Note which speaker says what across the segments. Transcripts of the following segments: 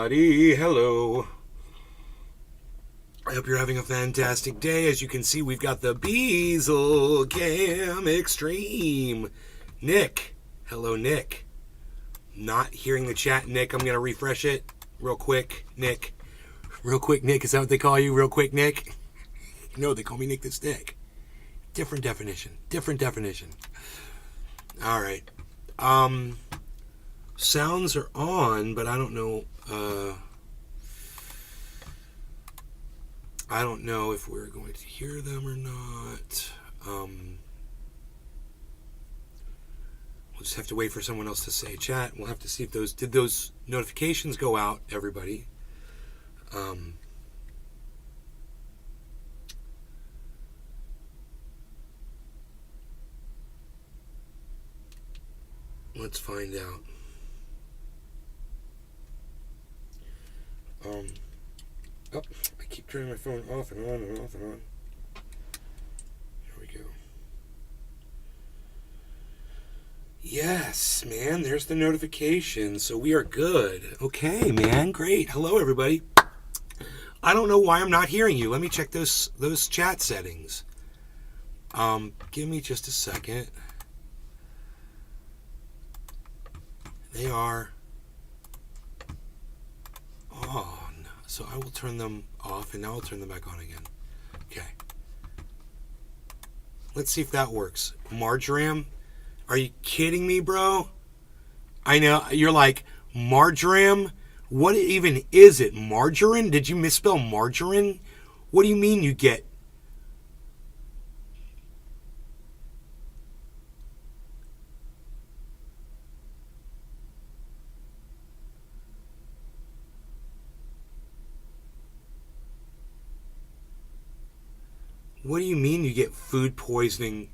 Speaker 1: everybody. Hello. I hope you're having a fantastic day. As you can see, we've got the Beazle Cam Extreme. Nick. Hello, Nick. Not hearing the chat, Nick. I'm going to refresh it real quick. Nick. Real quick, Nick. Is that what they call you? Real quick, Nick? No, they call me Nick the Stick. Different definition. All right. Sounds are on, but I don't know. I don't know if we're going to hear them or not. We'll just have to wait for someone else to say chat. We'll have to see if did those notifications go out, everybody. Let's find out. I keep turning my phone off and on and off and on. Here we go. Yes, man, there's the notification. So we are good. Okay, man, great. Hello, everybody. I don't know why I'm not hearing you. Let me check those chat settings. Give me just a second. They are on. So I will turn them off, and now I'll turn them back on again. Okay. Let's see if that works. Marjoram? Are you kidding me, bro? I know. You're like, Marjoram? What even is it? Margarine? Did you misspell margarine? What do you mean you get... What do you mean you get food poisoning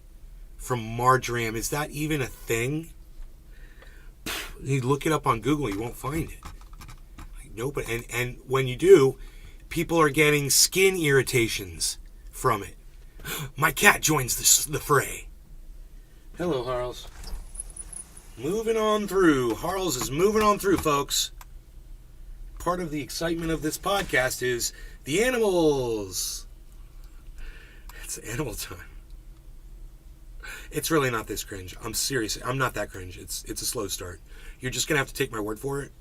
Speaker 1: from marjoram? Is that even a thing? You look it up on Google, you won't find it. Like, nope. And when you do, people are getting skin irritations from it. My cat joins the fray. Hello, Harles. Moving on through. Harles is moving on through, folks. Part of the excitement of this podcast is the animals. It's animal time. It's really not this cringe. I'm serious. I'm not that cringe. It's a slow start. You're just gonna have to take my word for it.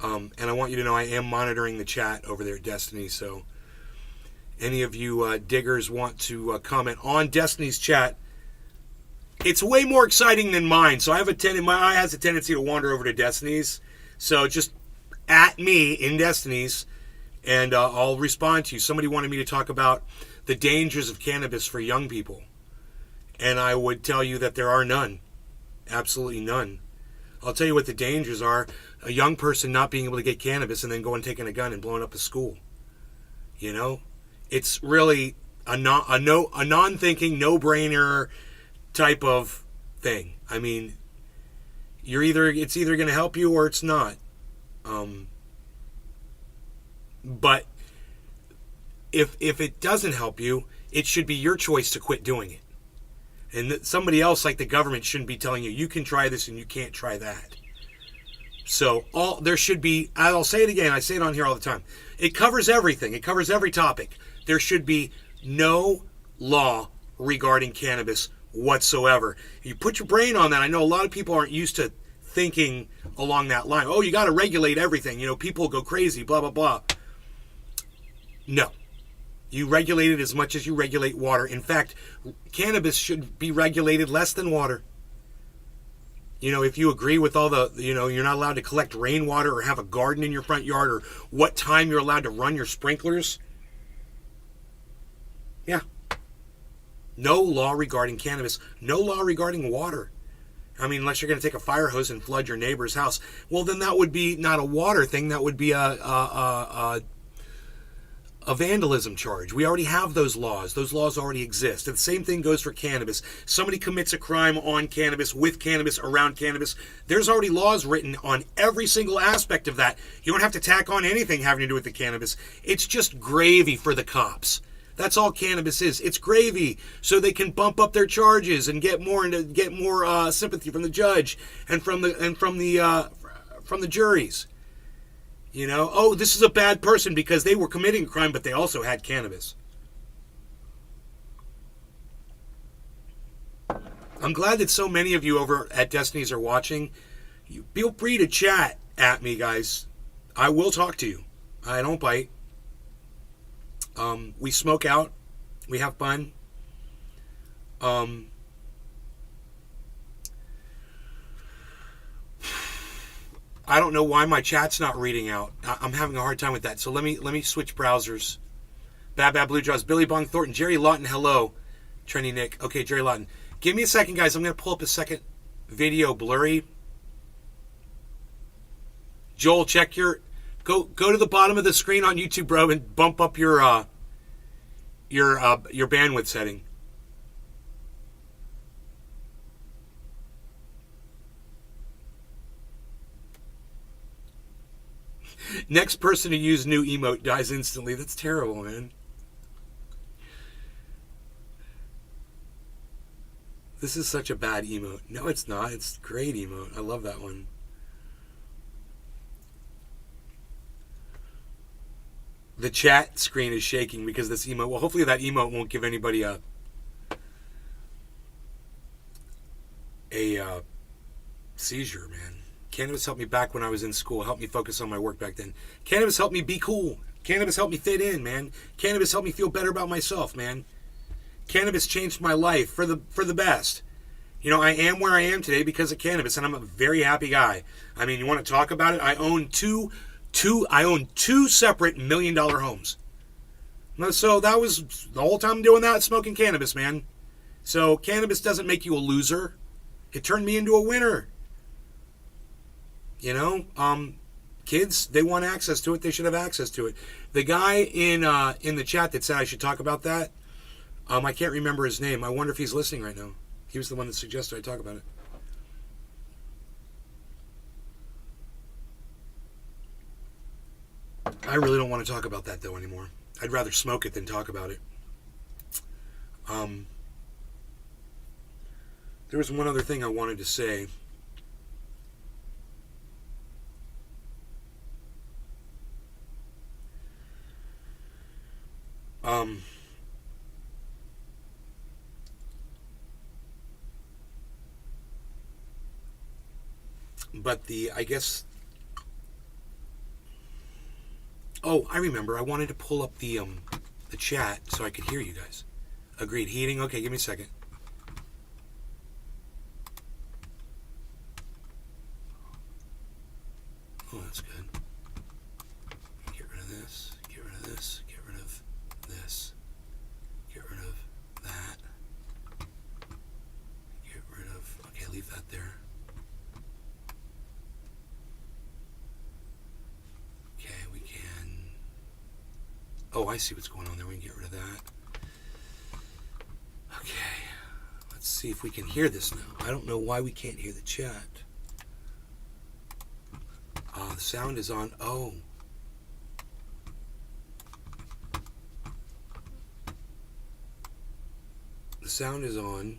Speaker 1: And I want you to know I am monitoring the chat over there at Destiny. So any of you diggers want to comment on Destiny's chat, it's way more exciting than mine. So my eye has a tendency to wander over to Destiny's. So just at me in Destiny's, and I'll respond to you. Somebody wanted me to talk about the dangers of cannabis for young people. And I would tell you that there are none. Absolutely none. I'll tell you what the dangers are. A young person not being able to get cannabis and then going and taking a gun and blowing up a school. You know? It's really a non-thinking, no-brainer type of thing. I mean, it's either going to help you or it's not. But if it doesn't help you, it should be your choice to quit doing it. And somebody else, like the government, shouldn't be telling you, you can try this and you can't try that. So there should be, I'll say it again, I say it on here all the time. It covers everything. It covers every topic. There should be no law regarding cannabis whatsoever. You put your brain on that. I know a lot of people aren't used to thinking along that line. Oh, you got to regulate everything. You know, people go crazy, blah, blah, blah. No. You regulate it as much as you regulate water. In fact, cannabis should be regulated less than water. You know, if you agree with all the, you're not allowed to collect rainwater or have a garden in your front yard or what time you're allowed to run your sprinklers. Yeah. No law regarding cannabis. No law regarding water. I mean, unless you're going to take a fire hose and flood your neighbor's house. Well, then that would be not a water thing. That would be a vandalism charge. We already have those laws. Those laws already exist. And the same thing goes for cannabis. Somebody commits a crime on cannabis, with cannabis, around cannabis. There's already laws written on every single aspect of that. You don't have to tack on anything having to do with the cannabis. It's just gravy for the cops. That's all cannabis is. It's gravy, so they can bump up their charges and get more sympathy from the judge and from the juries. You know, oh, this is a bad person because they were committing a crime, but they also had cannabis. I'm glad that so many of you over at Destiny's are watching. You feel free to chat at me, guys. I will talk to you. I don't bite. We smoke out. We have fun. I don't know why my chat's not reading out. I'm having a hard time with that. So let me switch browsers. Bad Blue Jaws, Billy Bong Thornton, Jerry Lawton, hello. Trendy Nick. Okay, Jerry Lawton. Give me a second, guys. I'm going to pull up a second video blurry. Joel, check your... Go to the bottom of the screen on YouTube, bro, and bump up your bandwidth setting. Next person to use new emote dies instantly. That's terrible, man. This is such a bad emote. No, it's not. It's a great emote. I love that one. The chat screen is shaking because this emote... Well, hopefully that emote won't give anybody a seizure, man. Cannabis helped me back when I was in school. Helped me focus on my work back then. Cannabis helped me be cool. Cannabis helped me fit in, man. Cannabis helped me feel better about myself, man. Cannabis changed my life for the best. You know, I am where I am today because of cannabis, and I'm a very happy guy. I mean, you want to talk about it? I own two separate $1 million homes. So that was the whole time doing that, smoking cannabis, man. So cannabis doesn't make you a loser. It turned me into a winner. You know, kids, they want access to it. They should have access to it. The guy in the chat that said I should talk about that, I can't remember his name. I wonder if he's listening right now. He was the one that suggested I talk about it. I really don't want to talk about that, though, anymore. I'd rather smoke it than talk about it. There was one other thing I wanted to say. But I guess... Oh, I remember. I wanted to pull up the chat so I could hear you guys. Agreed. Heating? Okay, give me a second. Oh, that's good. Get rid of this. Get rid of this. Get rid of this. Get rid of that. Get rid of... Okay, leave that there. Oh, I see what's going on there. We can get rid of that. Okay. Let's see if we can hear this now. I don't know why we can't hear the chat. The sound is on. Oh. The sound is on.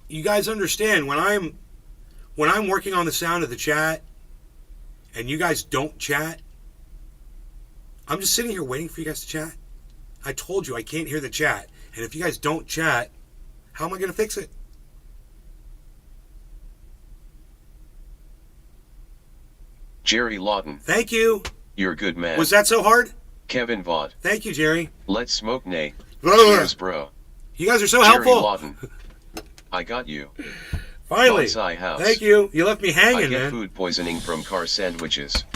Speaker 1: You guys understand when I'm working on the sound of the chat and you guys don't chat, I'm just sitting here waiting for you guys to chat. I told you I can't hear the chat. And if you guys don't chat, how am I going to fix it?
Speaker 2: Jerry Lawton.
Speaker 1: Thank you.
Speaker 2: You're a good man.
Speaker 1: Was that so hard?
Speaker 2: Kevin Vaught.
Speaker 1: Thank you, Jerry.
Speaker 2: Let's smoke, nay. Cheers, bro.
Speaker 1: You guys are so
Speaker 2: Jerry
Speaker 1: helpful.
Speaker 2: Lawton. I got you.
Speaker 1: Finally.
Speaker 2: Bonsai house.
Speaker 1: Thank you. You left me hanging,
Speaker 2: I get
Speaker 1: man.
Speaker 2: food poisoning from car sandwiches.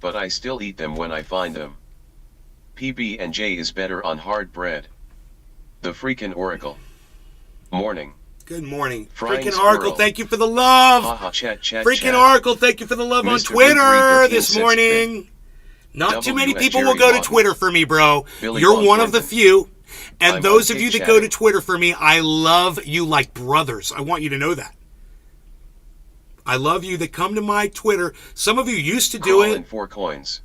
Speaker 2: But I still eat them when I find them. PB&J is better on hard bread. The freaking Oracle. Morning.
Speaker 1: Good morning.
Speaker 2: Frying
Speaker 1: Freaking
Speaker 2: squirrel.
Speaker 1: Oracle, thank you for the love.
Speaker 2: Haha, chat,
Speaker 1: Freaking
Speaker 2: chat.
Speaker 1: Oracle, thank you for the love on
Speaker 2: Mr.
Speaker 1: Twitter
Speaker 2: Big
Speaker 1: this morning. Not too many
Speaker 2: WS
Speaker 1: people
Speaker 2: Jerry
Speaker 1: will go to
Speaker 2: Lawton.
Speaker 1: Twitter for me, bro.
Speaker 2: Billy
Speaker 1: You're
Speaker 2: Von
Speaker 1: one of the
Speaker 2: Clinton.
Speaker 1: few. And
Speaker 2: I'm
Speaker 1: those
Speaker 2: on
Speaker 1: of you that
Speaker 2: Kick
Speaker 1: go to
Speaker 2: Chatting.
Speaker 1: Twitter for me, I love you like brothers. I want you to know that. I love you that come to my Twitter. Some of you used to do
Speaker 2: Crawl in
Speaker 1: it.
Speaker 2: 4 coins.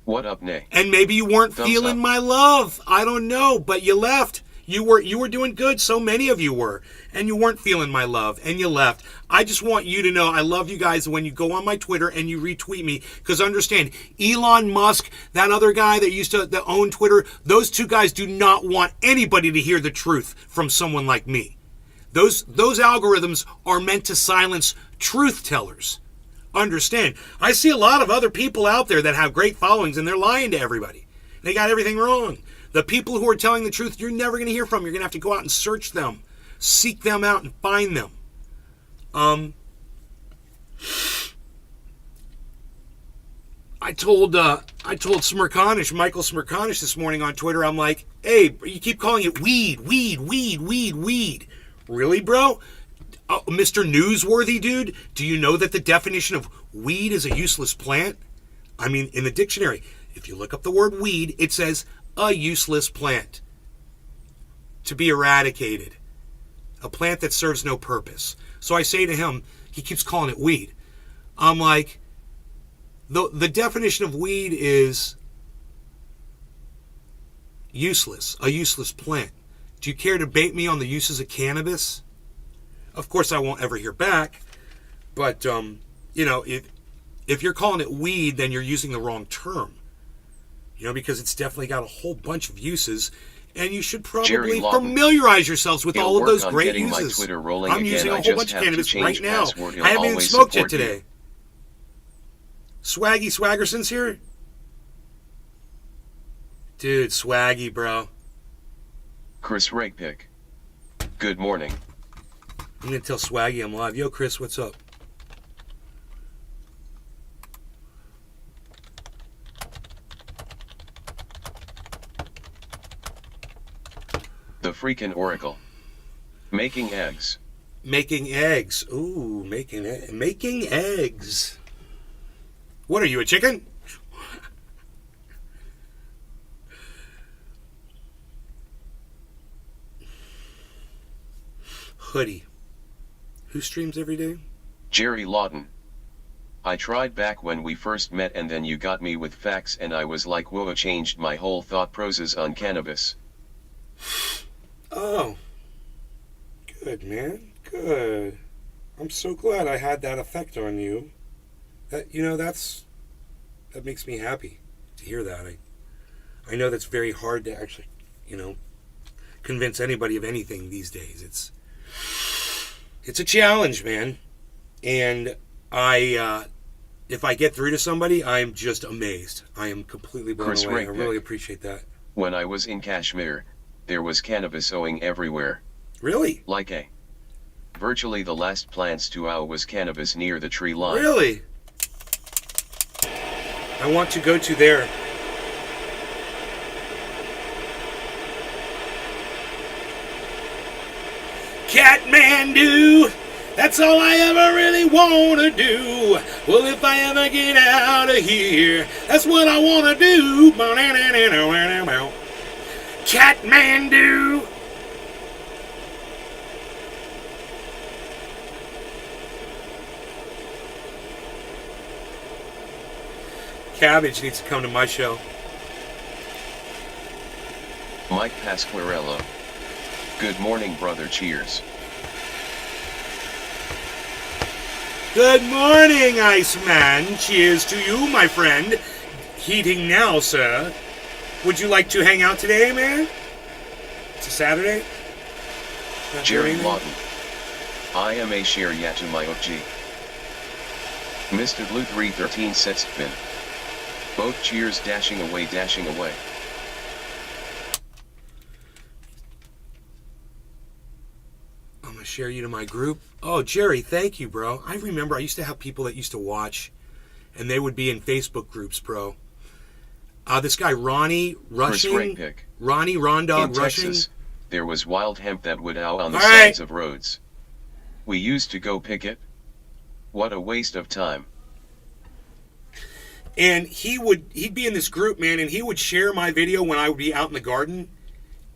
Speaker 2: What up, Nay?
Speaker 1: And maybe you weren't
Speaker 2: Thumbs
Speaker 1: feeling
Speaker 2: up.
Speaker 1: my love. I don't know, but you left. You were doing good. So many of you were. And you weren't feeling my love. And you left. I just want you to know I love you guys when you go on my Twitter and you retweet me. Because understand, Elon Musk, that other guy that owned Twitter, those two guys do not want anybody to hear the truth from someone like me. Those algorithms are meant to silence truth tellers. Understand. I see a lot of other people out there that have great followings and they're lying to everybody. They got everything wrong. The people who are telling the truth, you're never going to hear from. You're going to have to go out and search them, seek them out and find them. I told Smirkanish, Michael Smirkanish this morning on Twitter, I'm like, hey, you keep calling it weed. Really, bro? Mr. Newsworthy, dude, do you know that the definition of weed is a useless plant? I mean, in the dictionary, if you look up the word weed, it says a useless plant. To be eradicated. A plant that serves no purpose. So I say to him, he keeps calling it weed. I'm like, the definition of weed is useless, a useless plant. Do you care to debate me on the uses of cannabis? Of course, I won't ever hear back. But, if you're calling it weed, then you're using the wrong term. Because it's definitely got a whole bunch of uses. And you should probably familiarize yourselves with all of those great uses. I'm using a whole bunch of cannabis right now. I haven't even smoked it today. Swaggy Swaggerson's here? Dude, Swaggy, bro.
Speaker 2: Chris Rakepick. Good morning.
Speaker 1: I'm going to tell Swaggy I'm live. Yo, Chris, what's up?
Speaker 2: The freaking Oracle. Making eggs.
Speaker 1: Making eggs. Ooh, making eggs. What are you, a chicken? Hoodie. Who streams every day?
Speaker 2: Jerry Lawton. I tried back when we first met and then you got me with facts and I was like whoa, changed my whole thought process on cannabis.
Speaker 1: Oh. Good, man. Good. I'm so glad I had that effect on you. That makes me happy to hear that. I know that's very hard to actually, convince anybody of anything these days. It's a challenge, man. And if I get through to somebody, I'm just amazed. I am completely blown away. I really appreciate that.
Speaker 2: When I was in Kashmir, there was cannabis owing everywhere.
Speaker 1: Really?
Speaker 2: Virtually the last plants to owe was cannabis near the tree line.
Speaker 1: Really? I want to go to there. Catmandu, that's all I ever really want to do. Well, if I ever get out of here, that's what I want to do. Catmandu. Cabbage needs to come to my show.
Speaker 2: Mike Pasquarello. Good morning, brother. Cheers.
Speaker 1: Good morning, Iceman. Cheers to you, my friend. Heating now, sir. Would you like to hang out today, man? It's a Saturday.
Speaker 2: Jerry Lawton. I am a share yet to my OG. Mr. Blue 313 sets spin. Both cheers dashing away, dashing away.
Speaker 1: I'm going to share you to my group. Oh, Jerry, thank you, bro. I remember I used to have people that used to watch, and they would be in Facebook groups, bro. This guy, Ronnie Rushing. Ronnie Rondog Rushing.
Speaker 2: Texas, there was wild hemp that would owe on the sides of roads. We used to go pick it. What a waste of time.
Speaker 1: And he'd be in this group, man, and he would share my video when I would be out in the garden,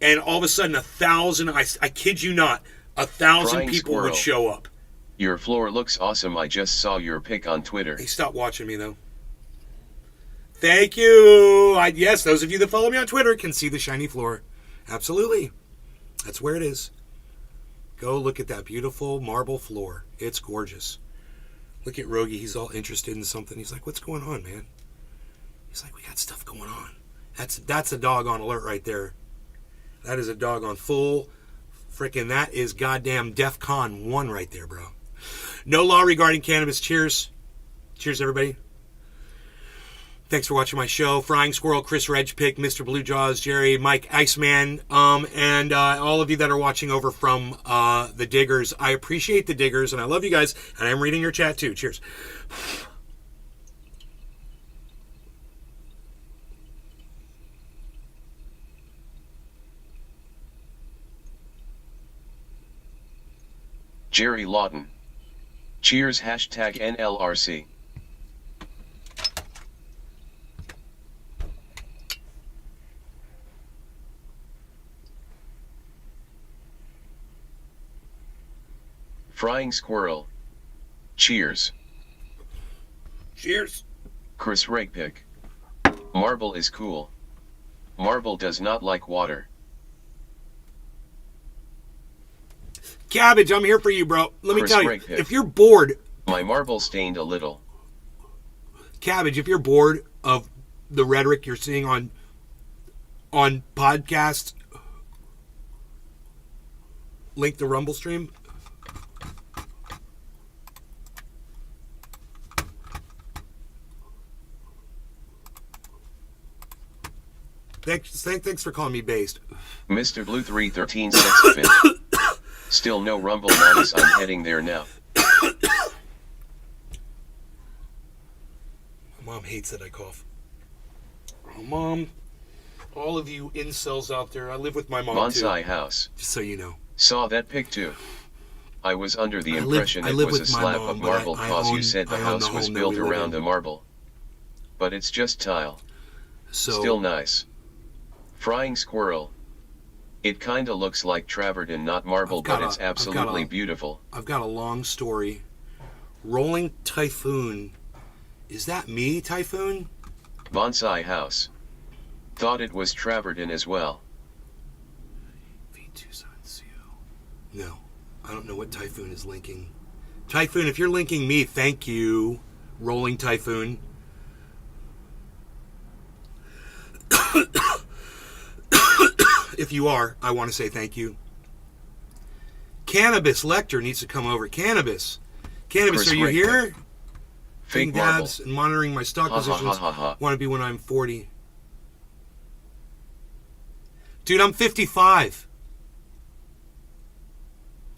Speaker 1: and all of a sudden 1,000, I kid you not, 1,000 people would show up.
Speaker 2: Your floor looks awesome. I just saw your pic on Twitter.
Speaker 1: He stopped watching me, though. Thank you. Yes, those of you that follow me on Twitter can see the shiny floor. Absolutely. That's where it is. Go look at that beautiful marble floor. It's gorgeous. Look at Rogie. He's all interested in something. He's like, what's going on, man? He's like, we got stuff going on. That's a dog on alert right there. That is a dog on full freaking, that is goddamn DEFCON 1 right there, bro. No law regarding cannabis. Cheers. Cheers, everybody. Thanks for watching my show. Frying Squirrel, Chris Redgepick, Mr. Blue Jaws, Jerry, Mike Iceman, and all of you that are watching over from the Diggers. I appreciate the Diggers, and I love you guys, and I'm reading your chat too. Cheers.
Speaker 2: Jerry Lawton. Cheers hashtag NLRC. Frying Squirrel. Cheers.
Speaker 1: Cheers.
Speaker 2: Chris Rakepick. Marble is cool. Marble does not like water.
Speaker 1: Cabbage, I'm here for you, bro. Let me
Speaker 2: Chris
Speaker 1: tell you,
Speaker 2: Rakepick.
Speaker 1: if you're bored,
Speaker 2: My marble stained a little.
Speaker 1: Cabbage, if you're bored of the rhetoric you're seeing on podcasts, link the Rumble stream. Thanks for calling me based.
Speaker 2: Mr. Blue 313 Sex Fit. Still no Rumble. Nice. I'm heading there now.
Speaker 1: My mom hates that I cough. Oh, Mom, all of you incels out there, I live with my mom
Speaker 2: Bonsai
Speaker 1: too.
Speaker 2: House.
Speaker 1: Just so you know.
Speaker 2: Saw that pic too. I was under the
Speaker 1: I
Speaker 2: impression
Speaker 1: live
Speaker 2: it was a
Speaker 1: with my
Speaker 2: slab
Speaker 1: mom,
Speaker 2: of
Speaker 1: but
Speaker 2: marble cause you said the
Speaker 1: I own
Speaker 2: house
Speaker 1: the
Speaker 2: was
Speaker 1: home that
Speaker 2: built
Speaker 1: we live
Speaker 2: around
Speaker 1: in.
Speaker 2: the marble. But it's just tile.
Speaker 1: So
Speaker 2: Still nice. Frying Squirrel. It kinda looks like travertine, not marble, but it's absolutely beautiful.
Speaker 1: I've got a long story. Rolling Typhoon. Is that me, Typhoon?
Speaker 2: Bonsai House. Thought it was travertine as well.
Speaker 1: No, I don't know what Typhoon is linking. Typhoon, if you're linking me, thank you. Rolling Typhoon. If you are, I want to say thank you. Cannabis Lecter needs to come over. Cannabis,
Speaker 2: Chris
Speaker 1: are you
Speaker 2: Rick.
Speaker 1: here?
Speaker 2: Fake
Speaker 1: Taking
Speaker 2: marble.
Speaker 1: dabs and monitoring my stock
Speaker 2: Ha, ha,
Speaker 1: positions.
Speaker 2: ha, ha, ha.
Speaker 1: Want to be when I'm 40. Dude, I'm 55.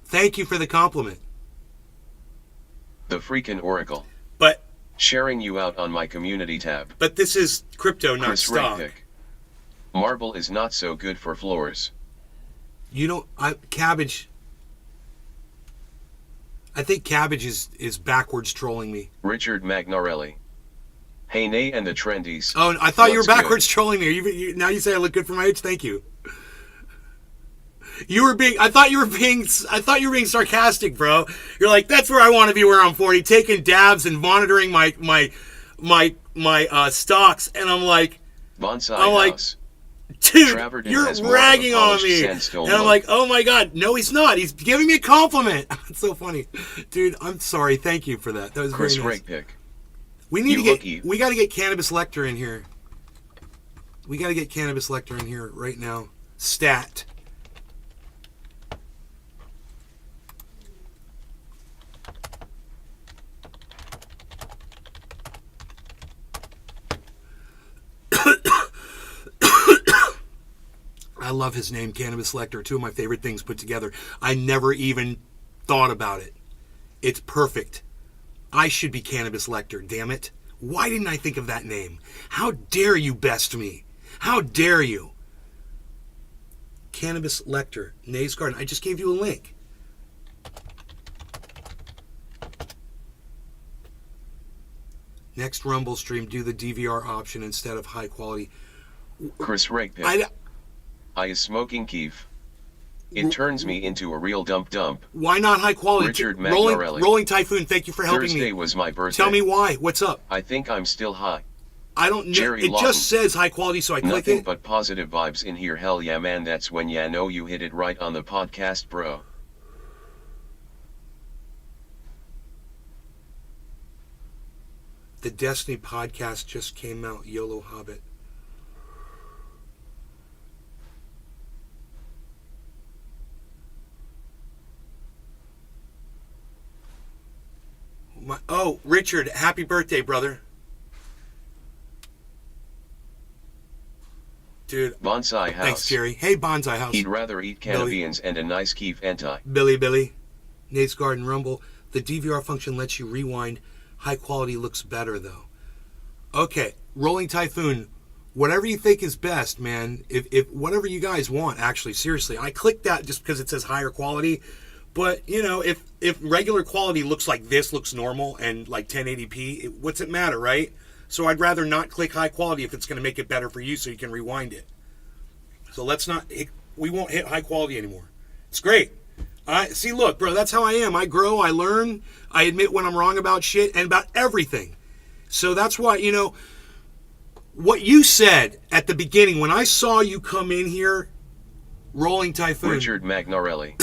Speaker 1: Thank you for the compliment.
Speaker 2: The freaking Oracle.
Speaker 1: But
Speaker 2: Sharing you out on my community tab.
Speaker 1: this is crypto, not
Speaker 2: Chris
Speaker 1: stock.
Speaker 2: Rakepick. Marble is not so good for floors.
Speaker 1: You know, Cabbage. I think Cabbage is backwards trolling me.
Speaker 2: Richard Magnarelli. Hey Nay and the Trendies.
Speaker 1: Oh, I thought you were
Speaker 2: What's good?
Speaker 1: backwards trolling me. Now you say I look good for my age. Thank you. I thought you were being sarcastic, bro. You're like, that's where I want to be where I'm 40, taking dabs and monitoring my stocks, and I'm like,
Speaker 2: Bonsai
Speaker 1: like,
Speaker 2: House.
Speaker 1: dude,
Speaker 2: Travertine
Speaker 1: you're
Speaker 2: has more of a
Speaker 1: ragging on
Speaker 2: polished
Speaker 1: me.
Speaker 2: sandstone
Speaker 1: And I'm
Speaker 2: look.
Speaker 1: like, oh my God. No, he's not. He's giving me a compliment. It's so funny. Dude, I'm sorry. Thank you for that. That was
Speaker 2: Chris
Speaker 1: very nice.
Speaker 2: Rakepick.
Speaker 1: We need
Speaker 2: You
Speaker 1: to we got to get Cannabis Lecter in here. We got to get Cannabis Lecter in here right now. Stat. I love his name, Cannabis Lecter. Two of my favorite things put together. I never even thought about it. It's perfect. I should be Cannabis Lecter, damn it. Why didn't I think of that name? How dare you best me? How dare you? Cannabis Lecter, Nay's Garden. I just gave you a link. Next Rumble stream, do the DVR option instead of high quality.
Speaker 2: Chris Rakepick.
Speaker 1: I
Speaker 2: I is smoking Keef. It turns me into a real dump.
Speaker 1: Why not high quality?
Speaker 2: Richard Magnorelli.
Speaker 1: Rolling Typhoon, thank you for helping
Speaker 2: Thursday
Speaker 1: me.
Speaker 2: was my birthday.
Speaker 1: Tell me why. What's up?
Speaker 2: I think I'm still high.
Speaker 1: I don't know.
Speaker 2: Jerry
Speaker 1: It
Speaker 2: Lawton.
Speaker 1: just says high quality, so I click
Speaker 2: Nothing
Speaker 1: it.
Speaker 2: but positive vibes in here. Hell yeah, man. That's when ya know you hit it right on the podcast, bro.
Speaker 1: The Destiny podcast just came out. YOLO Hobbit. Richard, happy birthday, brother. Dude.
Speaker 2: Bonsai House.
Speaker 1: Thanks, Jerry. Hey, Bonsai House.
Speaker 2: He'd rather eat cannabians and a nice Keef anti.
Speaker 1: Billy. Nate's Garden Rumble. The DVR function lets you rewind. High quality looks better, though. Okay, Rolling Typhoon. Whatever you think is best, man. If whatever you guys want, actually, seriously. I clicked that just because it says higher quality. But, you know, if regular quality looks like this, looks normal, and like 1080p, what's it matter, right? So I'd rather not click high quality if it's going to make it better for you so you can rewind it. So let's not, we won't hit high quality anymore. It's great. See, look, bro, that's how I am. I grow, I learn, I admit when I'm wrong about shit and about everything. So that's why, you know, what you said at the beginning, when I saw you come in here, Rolling Typhoon.
Speaker 2: Richard Magnorelli.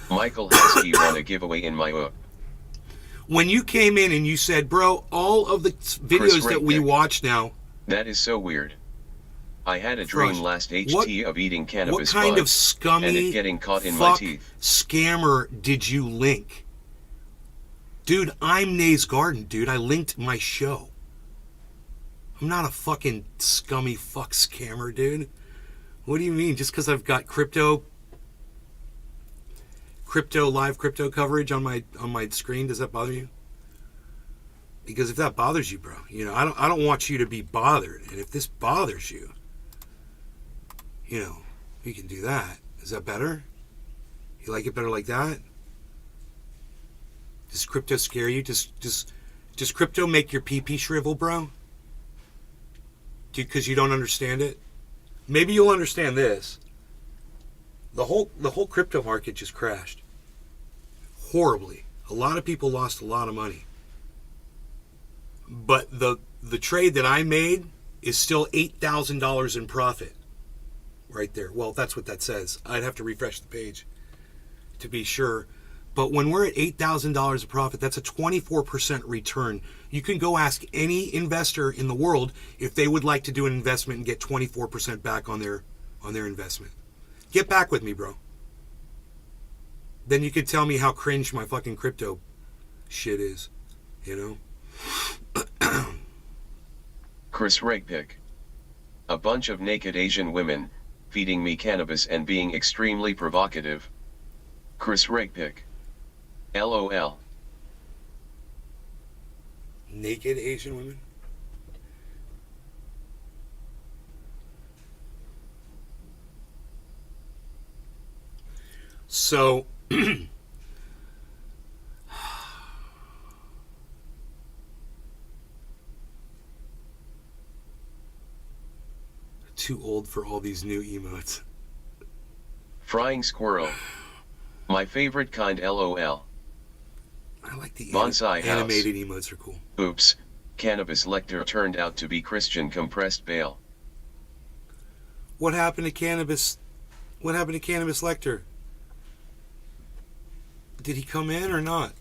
Speaker 2: Michael Heskey won a giveaway in my hook.
Speaker 1: When you came in and you said, bro, all of the videos that we watch now.
Speaker 2: That is so weird. I had a dream last HT of eating cannabis
Speaker 1: what kind
Speaker 2: buds
Speaker 1: of scummy
Speaker 2: and it getting caught in my teeth.
Speaker 1: Scammer did you link? Dude, I'm Nays Garden, dude. I linked my show. I'm not a fucking scummy fuck scammer, dude. What do you mean? Just because I've got live crypto coverage on my screen, does that bother you? Because if that bothers you, bro, you know, I don't want you to be bothered. And if this bothers you, you know, you can do that. Is that better? You like it better like that? Does crypto scare you? Does crypto make your pee shrivel, bro? Because you don't understand it? Maybe you'll understand this. The whole crypto market just crashed. Horribly. A lot of people lost a lot of money. But the trade that I made is still $8,000 in profit. Right there. Well, that's what that says. I'd have to refresh the page to be sure. But when we're at $8,000 of profit, that's a 24% return. You can go ask any investor in the world if they would like to do an investment and get 24% back on their investment. Get back with me, bro. Then you could tell me how cringe my fucking crypto shit is. You know?
Speaker 2: Chris Rakepick. A bunch of naked Asian women, feeding me cannabis and being extremely provocative. Chris Rakepick. LOL.
Speaker 1: Naked Asian women? So, too old for all these new emotes.
Speaker 2: Frying squirrel. My favorite kind, LOL.
Speaker 1: I like the
Speaker 2: Bonsai
Speaker 1: animated
Speaker 2: house.
Speaker 1: emotes are cool.
Speaker 2: Oops, cannabis lector turned out to be Christian compressed bale.
Speaker 1: What happened to cannabis? What happened to Cannabis Lecter? Did he come in or not?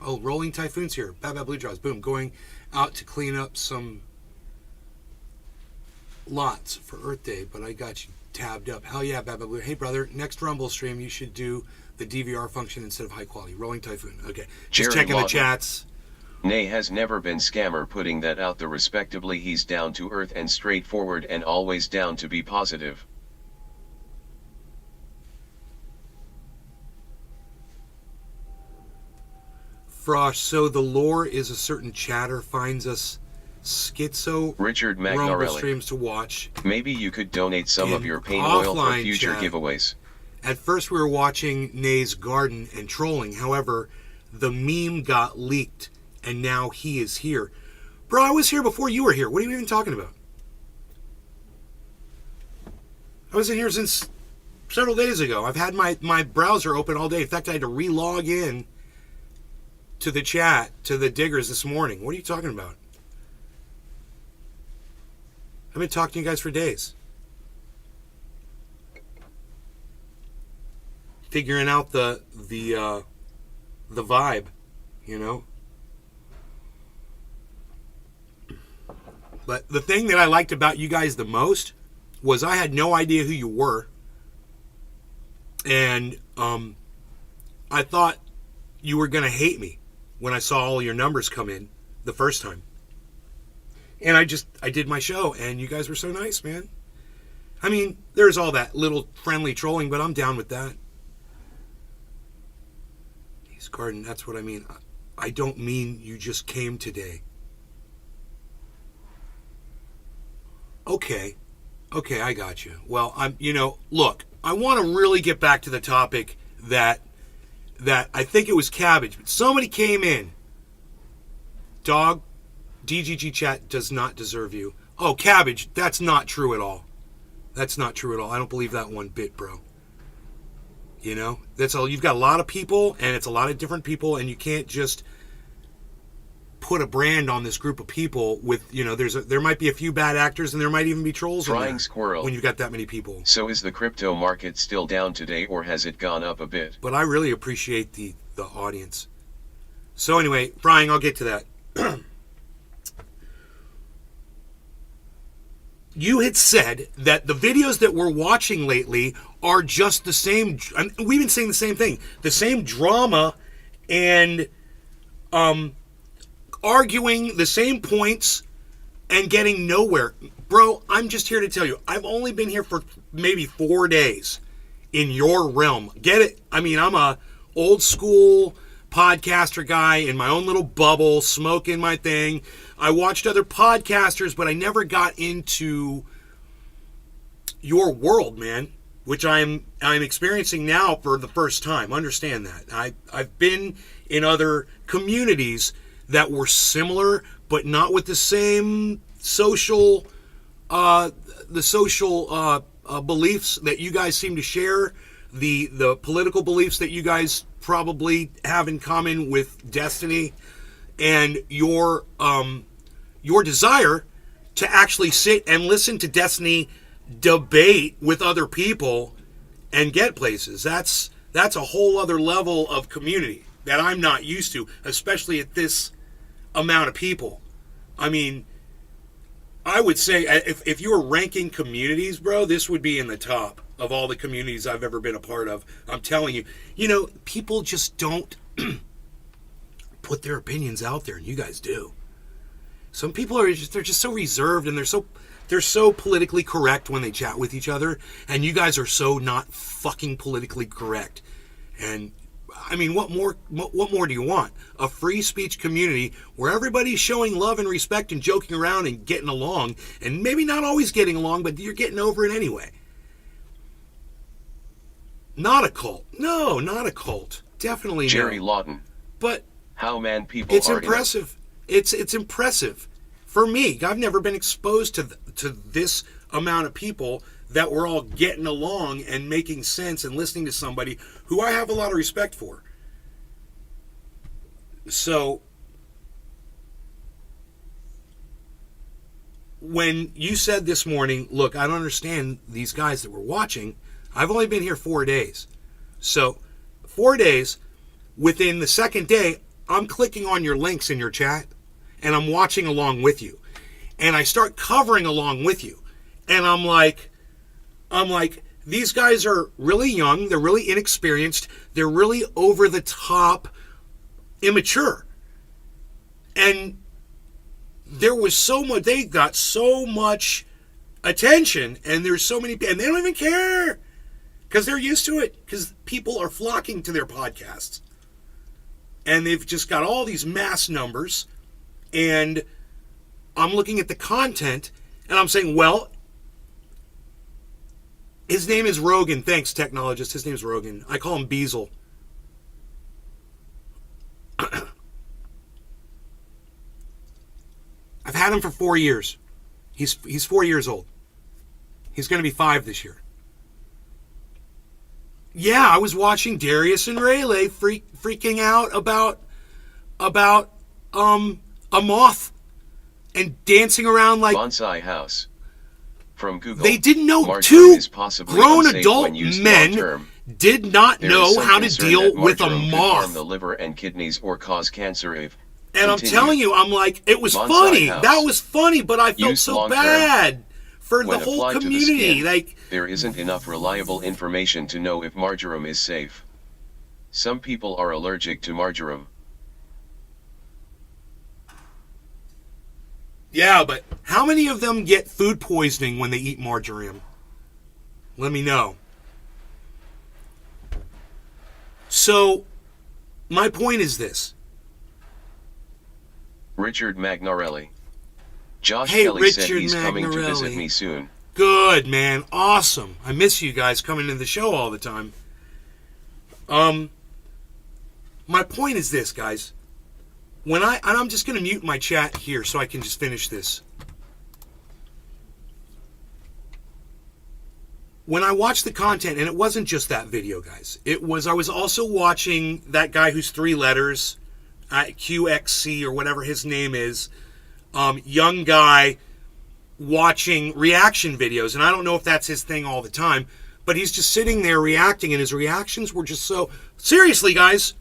Speaker 1: Oh, Rolling Typhoon's here. Bad Blue Jaws. Boom. Going out to clean up some lots for Earth Day, but I got you tabbed up. Hell yeah, Bad Blue. Hey, brother, next Rumble stream, you should do the DVR function instead of high quality. Rolling Typhoon. Okay. Just
Speaker 2: Jerry
Speaker 1: checking
Speaker 2: Lawton.
Speaker 1: the chats.
Speaker 2: Nay has never been scammer putting that out there respectively. He's down to earth and straightforward and always down to be positive.
Speaker 1: Frosh, so the lore is a certain chatter finds us schizo
Speaker 2: Richard
Speaker 1: Rumble
Speaker 2: Magnorelli.
Speaker 1: streams to watch.
Speaker 2: Maybe you could donate some of
Speaker 1: In
Speaker 2: your pain oil for
Speaker 1: offline
Speaker 2: future
Speaker 1: chat.
Speaker 2: giveaways.
Speaker 1: At first we were watching Nays Garden and trolling. However, the meme got leaked and now he is here. Bro, I was here before you were here. What are you even talking about? I was in here since several days ago. I've had my browser open all day. In fact, I had to re-log in to the chat, to the diggers this morning. What are you talking about? I've been talking to you guys for days. Figuring out the vibe, you know? But the thing that I liked about you guys the most was I had no idea who you were. And I thought you were going to hate me when I saw all your numbers come in the first time. And I did my show, and you guys were so nice, man. I mean, there's all that little friendly trolling, but I'm down with that. He's Garden, that's what I mean. I don't mean you just came today. Okay, I got you. Well, look, I want to really get back to the topic that I think it was Cabbage, but somebody came in. Dog, DGG chat does not deserve you. Oh, Cabbage, that's not true at all. That's not true at all. I don't believe that one bit, bro. You know, that's all. You've got a lot of people, and it's a lot of different people, and you can't just put a brand on this group of people with, you know, there might be a few bad actors, and there might even be trolls in there
Speaker 2: Squirrel.
Speaker 1: When you've got that many people.
Speaker 2: So is the crypto market still down today, or has it gone up a bit?
Speaker 1: But I really appreciate the audience. So anyway, Frying, I'll get to that. You had said that the videos that we're watching lately are just the same. We've been saying the same thing. The same drama and arguing the same points and getting nowhere. Bro, I'm just here to tell you, I've only been here for maybe 4 days in your realm. Get it? I mean, I'm a old school podcaster guy in my own little bubble, smoking my thing. I watched other podcasters, but I never got into your world, man, which I'm experiencing now for the first time. Understand that. I've been in other communities that were similar, but not with the same social beliefs that you guys seem to share, the political beliefs that you guys probably have in common with Destiny, and your desire to actually sit and listen to Destiny debate with other people and get places. That's a whole other level of community that I'm not used to, especially at this amount of people. I mean, I would say if you were ranking communities, bro, this would be in the top of all the communities I've ever been a part of. I'm telling you, you know, people just don't put their opinions out there, and you guys do. Some people they're just so reserved, and they're so politically correct when they chat with each other, and you guys are so not fucking politically correct. And I mean, what more do you want? A free speech community where everybody's showing love and respect and joking around and getting along, and maybe not always getting along, but you're getting over it anyway. Not a cult. No, not a cult. Definitely not.
Speaker 2: Jerry Lawton.
Speaker 1: But
Speaker 2: how man people
Speaker 1: it's
Speaker 2: are
Speaker 1: impressive. It's impressive. For me, I've never been exposed to this amount of people that we're all getting along and making sense and listening to somebody who I have a lot of respect for. So, when you said this morning, look, I don't understand these guys that we're watching. I've only been here 4 days. So, 4 days, within the second day, I'm clicking on your links in your chat, and I'm watching along with you. And I start covering along with you. And I'm like, these guys are really young, they're really inexperienced, they're really over the top immature. And there was so much, they got so much attention, and there's so many, and they don't even care because they're used to it, because people are flocking to their podcasts. And they've just got all these mass numbers, and I'm looking at the content, and I'm saying, well, his name is Rogan. Thanks, technologist. His name's Rogan. I call him Beazle. I've had him for 4 years. He's 4 years old. He's going to be 5 this year. Yeah, I was watching Darius and Rayleigh freaking out about a moth and dancing around like
Speaker 2: Bonsai House. From Google,
Speaker 1: they didn't know.
Speaker 2: marjoram
Speaker 1: Two
Speaker 2: is possibly
Speaker 1: grown
Speaker 2: unsafe
Speaker 1: adult
Speaker 2: when used
Speaker 1: men
Speaker 2: long-term.
Speaker 1: did not
Speaker 2: There is
Speaker 1: know
Speaker 2: some
Speaker 1: how to
Speaker 2: concern
Speaker 1: deal
Speaker 2: that
Speaker 1: with a
Speaker 2: marjoram could harm the
Speaker 1: moth.
Speaker 2: liver and kidneys or cause cancer if
Speaker 1: And I'm
Speaker 2: continued.
Speaker 1: telling you, I'm like, it was
Speaker 2: Bonsai
Speaker 1: funny.
Speaker 2: House.
Speaker 1: That was funny, but I felt
Speaker 2: Used
Speaker 1: so
Speaker 2: long-term.
Speaker 1: bad for the
Speaker 2: When
Speaker 1: whole
Speaker 2: applied to the
Speaker 1: community.
Speaker 2: skin,
Speaker 1: Like,
Speaker 2: there isn't enough reliable information to know if marjoram is safe. Some people are allergic to marjoram.
Speaker 1: yeah, but how many of them get food poisoning when they eat marjoram? Let me know. So, my point is this.
Speaker 2: Richard Magnarelli. Josh
Speaker 1: Hey,
Speaker 2: Kelly said
Speaker 1: Richard
Speaker 2: he's coming to visit
Speaker 1: Magnarelli.
Speaker 2: me soon.
Speaker 1: Good, man. Awesome. I miss you guys coming to the show all the time. My point is this, guys. And I'm just going to mute my chat here so I can just finish this. When I watched the content, and it wasn't just that video, guys. I was also watching that guy who's 3 letters, QXC or whatever his name is, young guy watching reaction videos. And I don't know if that's his thing all the time, but he's just sitting there reacting, and his reactions were just so... Seriously, guys,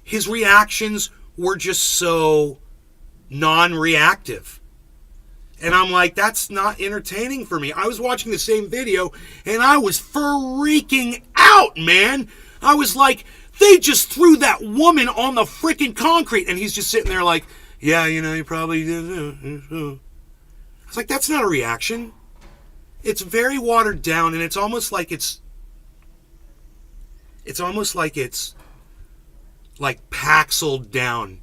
Speaker 1: his reactions were just so non-reactive. And I'm like, that's not entertaining for me. I was watching the same video, and I was freaking out, man. I was like, they just threw that woman on the freaking concrete. And he's just sitting there like, yeah, you probably did. I was like, that's not a reaction. It's very watered down, and it's almost like it's like Paxiled down,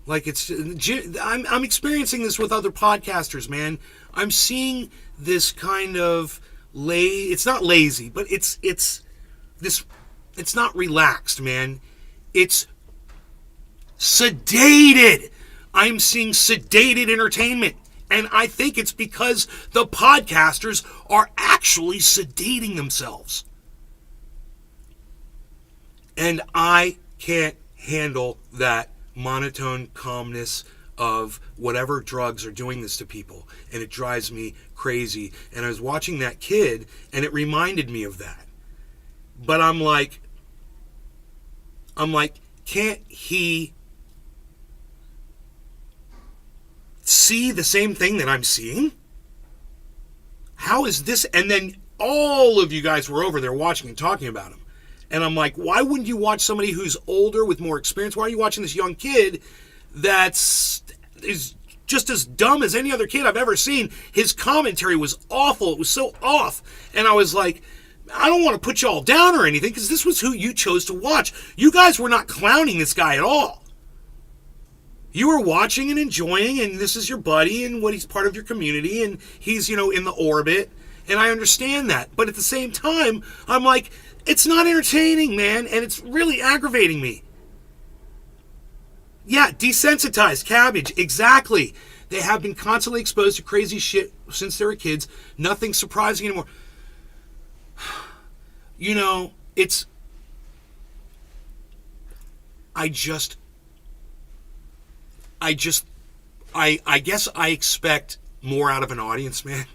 Speaker 1: Like I'm experiencing this with other podcasters, man. I'm seeing this kind of it's not lazy, but it's not relaxed, man. It's sedated. I'm seeing sedated entertainment. And I think it's because the podcasters are actually sedating themselves. And I can't handle that monotone calmness of whatever drugs are doing this to people. And it drives me crazy. And I was watching that kid, and it reminded me of that. But I'm like, can't he see the same thing that I'm seeing? How is this? And then all of you guys were over there watching and talking about him. And I'm like, why wouldn't you watch somebody who's older with more experience? Why are you watching this young kid is just as dumb as any other kid I've ever seen? His commentary was awful. It was so off. And I was like, I don't want to put you all down or anything, because this was who you chose to watch. You guys were not clowning this guy at all. You were watching and enjoying, and this is your buddy, and he's part of your community, and he's, in the orbit, and I understand that. But at the same time, I'm like, it's not entertaining, man, and it's really aggravating me. Yeah, desensitized, cabbage, exactly. They have been constantly exposed to crazy shit since they were kids. Nothing surprising anymore. It's... I guess I expect more out of an audience, man.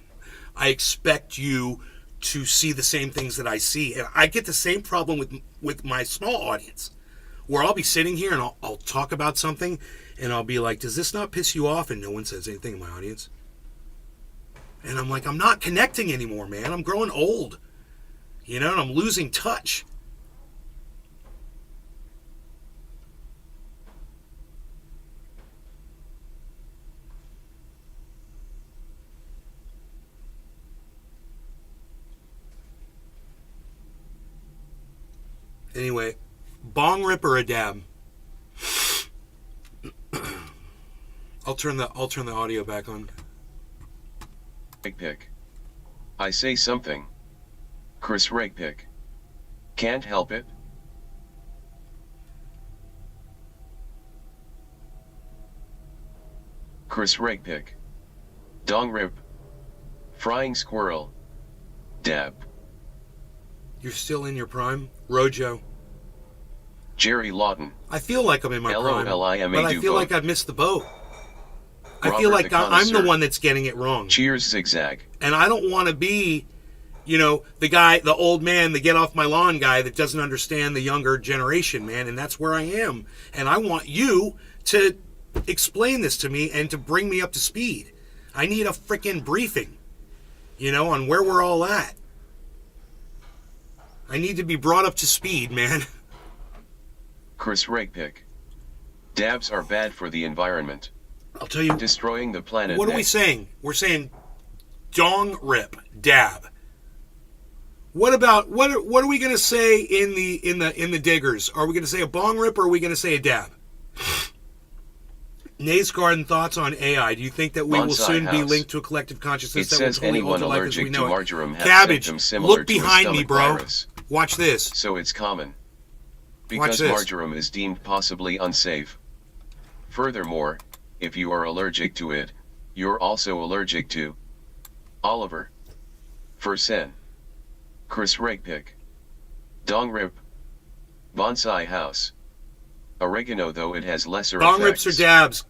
Speaker 1: I expect you to see the same things that I see. And I get the same problem with my small audience, where I'll be sitting here and I'll talk about something, and I'll be like, does this not piss you off? And no one says anything in my audience. And I'm like, I'm not connecting anymore, man. I'm growing old. And I'm losing touch. Anyway, bong rip or a dab? I'll turn the audio back on.
Speaker 2: Regpick. I say something. Chris Regpick. Can't help it. Chris Regpick. Dong rip. Frying squirrel. Dab.
Speaker 1: You're still in your prime? Rojo.
Speaker 2: Jerry Lawton.
Speaker 1: I feel like I'm in my prime,
Speaker 2: LOLIMA
Speaker 1: but I
Speaker 2: do
Speaker 1: feel
Speaker 2: both.
Speaker 1: like I've missed the boat. I
Speaker 2: Robert
Speaker 1: feel like
Speaker 2: the
Speaker 1: I'm the
Speaker 2: Connoisseur.
Speaker 1: one that's getting it wrong.
Speaker 2: Cheers zigzag.
Speaker 1: And I don't want to be, the guy, the old man, the get off my lawn guy that doesn't understand the younger generation, man. And that's where I am. And I want you to explain this to me and to bring me up to speed. I need a freaking briefing, on where we're all at. I need to be brought up to speed, man.
Speaker 2: Chris Rakepick. Dabs are bad for the environment.
Speaker 1: I'll tell you.
Speaker 2: Destroying the planet.
Speaker 1: What are we saying? We're saying dong rip, dab. What about what are we going to say in the diggers? Are we going to say a bong rip or are we going to say a dab? Nays Garden thoughts on AI. Do you think that we will soon be linked to a collective consciousness that will totally alter life as we know it?
Speaker 2: Marjoram has
Speaker 1: Cabbage,
Speaker 2: symptoms similar
Speaker 1: look
Speaker 2: to a
Speaker 1: behind me,
Speaker 2: stomach
Speaker 1: bro.
Speaker 2: virus.
Speaker 1: Watch this.
Speaker 2: So it's common.
Speaker 1: Watch
Speaker 2: Because
Speaker 1: this.
Speaker 2: marjoram is deemed possibly unsafe. Furthermore, if you are allergic to it, you're also allergic to Oliver. Fursen. Chris Rakepick. Dong Rip. Bonsai House. Oregano, though it has lesser
Speaker 1: Bong
Speaker 2: effects.
Speaker 1: rips or dabs?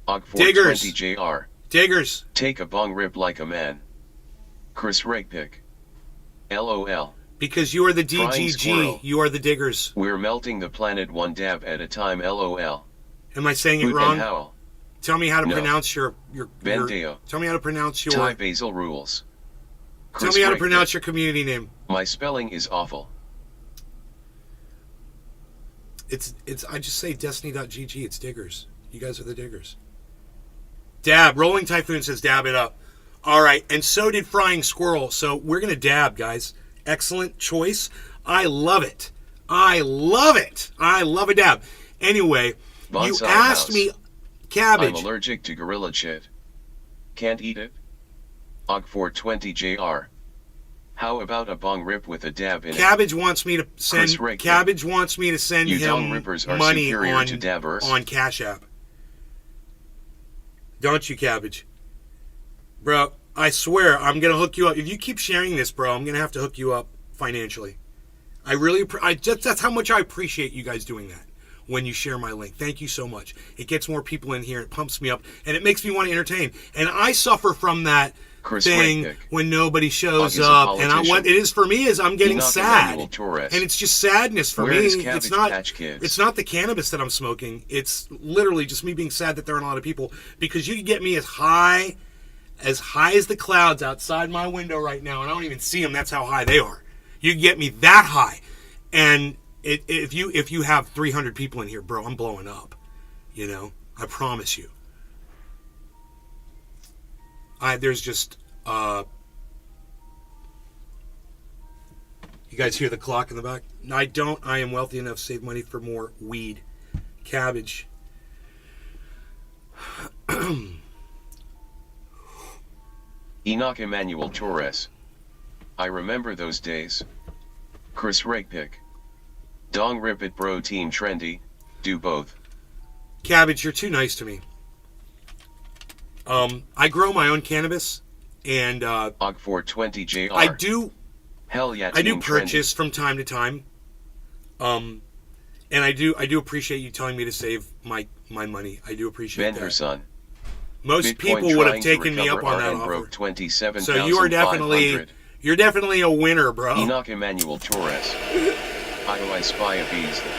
Speaker 2: Og
Speaker 1: Diggers.
Speaker 2: 420 JR.
Speaker 1: Diggers.
Speaker 2: Take a bong rip like a man. Chris Rakepick. LOL.
Speaker 1: Because you are the
Speaker 2: Frying squirrel.
Speaker 1: DGG. You are the diggers.
Speaker 2: We're melting the planet one dab at a time. LOL.
Speaker 1: Am I saying it
Speaker 2: Hoot
Speaker 1: wrong?
Speaker 2: and howl.
Speaker 1: Tell me how to
Speaker 2: No.
Speaker 1: pronounce your
Speaker 2: Vendeo.
Speaker 1: Tell me how to pronounce your
Speaker 2: Thai basil rules.
Speaker 1: Tell
Speaker 2: Chris
Speaker 1: me how to
Speaker 2: Rakepick.
Speaker 1: pronounce your community name.
Speaker 2: My spelling is awful.
Speaker 1: It's I just say destiny.gg. It's diggers. You guys are the diggers. Dab. Rolling Typhoon says dab it up. All right. And so did Frying Squirrel. So we're going to dab, guys. Excellent choice. I love it. I love it. I love a dab. Anyway, you
Speaker 2: Bonsai
Speaker 1: asked
Speaker 2: House.
Speaker 1: me, Cabbage.
Speaker 2: I'm allergic to gorilla shit. Can't eat it. Og 420 JR. How about a bong rip with a dab in it?
Speaker 1: Cabbage wants me to send.
Speaker 2: Chris Rakepick.
Speaker 1: Cabbage wants me to send
Speaker 2: You
Speaker 1: him
Speaker 2: dong rippers are
Speaker 1: money
Speaker 2: superior
Speaker 1: on
Speaker 2: to dabbers.
Speaker 1: on Cash App. Don't you, Cabbage? Bro, I swear I'm gonna hook you up. If you keep sharing this, bro, I'm gonna have to hook you up financially. I really, that's how much I appreciate you guys doing that when you share my link. Thank you so much. It gets more people in here. It pumps me up, and it makes me want to entertain. And I suffer from that
Speaker 2: Chris
Speaker 1: thing
Speaker 2: Rakepick.
Speaker 1: when nobody shows
Speaker 2: Is a
Speaker 1: up. And
Speaker 2: politician.
Speaker 1: what it is for me is I'm getting
Speaker 2: Enoch
Speaker 1: sad,
Speaker 2: Emmanuel Torres.
Speaker 1: and it's just sadness for
Speaker 2: Where
Speaker 1: me.
Speaker 2: is
Speaker 1: It's
Speaker 2: Cabbage
Speaker 1: not.
Speaker 2: Patch Kids?
Speaker 1: It's not the cannabis that I'm smoking. It's literally just me being sad that there aren't a lot of people, because you can get me as high as the clouds outside my window right now, and I don't even see them. That's how high they are. You can get me that high, and if you have 300 people in here, bro, I'm blowing up. I promise you. There's just you guys hear the clock in the back? No, I don't. I am wealthy enough to save money for more weed. Cabbage.
Speaker 2: Enoch Emmanuel Torres. I remember those days. Chris Rakepick. Dong rip it bro, team trendy. Do both.
Speaker 1: Cabbage, you're too nice to me. I grow my own cannabis, and
Speaker 2: Og 420 JR.
Speaker 1: I do
Speaker 2: Hell yeah,
Speaker 1: I do
Speaker 2: team
Speaker 1: purchase from time to time. And I do appreciate you telling me to save my money. I do appreciate that.
Speaker 2: Venderson.
Speaker 1: Most
Speaker 2: Bitcoin
Speaker 1: people would have
Speaker 2: trying to
Speaker 1: taken me up
Speaker 2: recover
Speaker 1: on that
Speaker 2: RN broke
Speaker 1: offer.
Speaker 2: 27,500.
Speaker 1: So you're definitely a winner, bro.
Speaker 2: Enoch Emmanuel Torres. How do I spy a Beasley?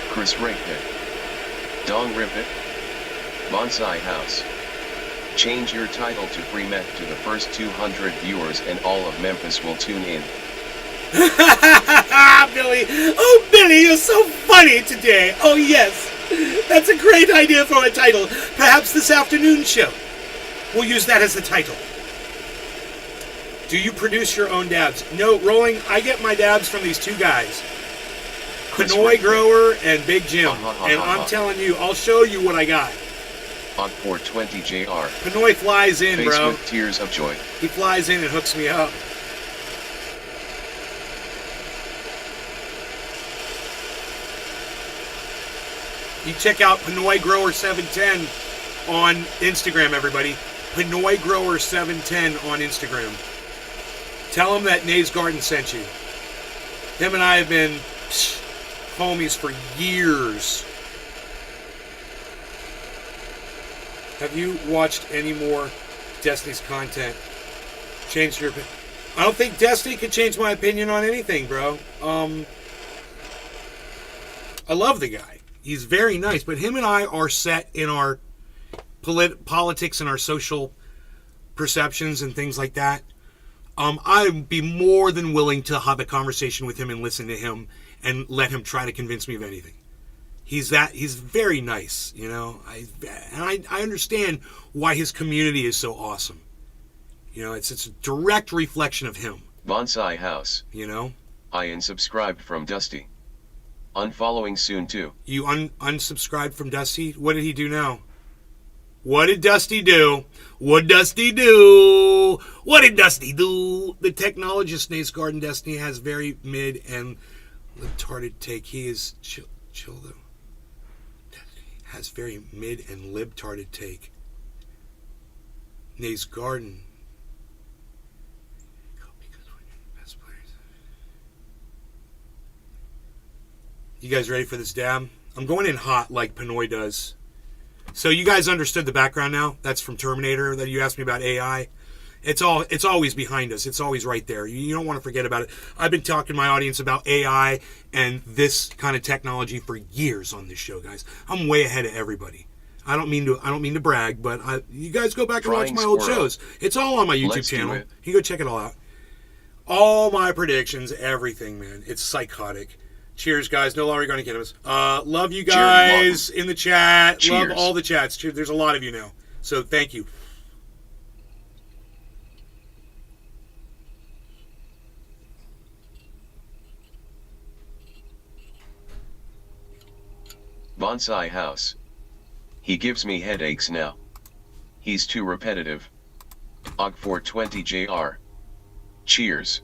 Speaker 2: Chris Rakepick. Dong Rip It. Bonsai House. Change your title to Free Meth to the first 200 viewers and all of Memphis will tune in.
Speaker 1: Billy! Oh, Billy, you're so funny today. Oh, yes. That's a great idea for a title. Perhaps this afternoon show. We'll use that as the title. Do you produce your own dabs? No, Rolling, I get my dabs from these two guys. Pinoy Grower and Big Jim. And I'm telling you, I'll show you what I got.
Speaker 2: On 420 JR.
Speaker 1: Pinoy flies in,
Speaker 2: Face
Speaker 1: bro.
Speaker 2: with tears of joy.
Speaker 1: He flies in and hooks me up. You check out Pinoy Grower 710 on Instagram, everybody. Pinoy Grower 710 on Instagram. Tell him that Nays Garden sent you. Him and I have been homies for years. Have you watched any more Destiny's content? Changed your opinion? I don't think Destiny could change my opinion on anything, bro. I love the guy. He's very nice, but him and I are set in our politics and our social perceptions and things like that. I'd be more than willing to have a conversation with him and listen to him and let him try to convince me of anything. He's very nice, you know. I understand why his community is so awesome. You know, it's a direct reflection of him.
Speaker 2: Bonsai House.
Speaker 1: You know?
Speaker 2: I unsubscribed from Dusty. Unfollowing soon too.
Speaker 1: You unsubscribed from Dusty? What did he do now? What did Dusty do? What Dusty do? What did Dusty do? The technologist Nate's Garden Destiny has very mid and libtarded take. He is chill though. Has very mid and libtarded take. Nate's Garden. You guys ready for this dab? I'm going in hot like Pinoy does. So you guys understood the background now? That's from Terminator that you asked me about AI. It's always behind us. It's always right there. You don't want to forget about it. I've been talking to my audience about AI and this kind of technology for years on this show, guys. I'm way ahead of everybody. I don't mean to brag, but you guys go back and watch my old shows. It's all on my YouTube channel. You can go check it all out. All my predictions, everything, man. It's psychotic. Cheers, guys. No longer going to cannabis. Love you guys in the chat.
Speaker 2: Cheers.
Speaker 1: Love all the chats. Cheers. There's a lot of you now. So thank you.
Speaker 2: Bonsai House. He gives me headaches now. He's too repetitive. Og 420 JR. Cheers.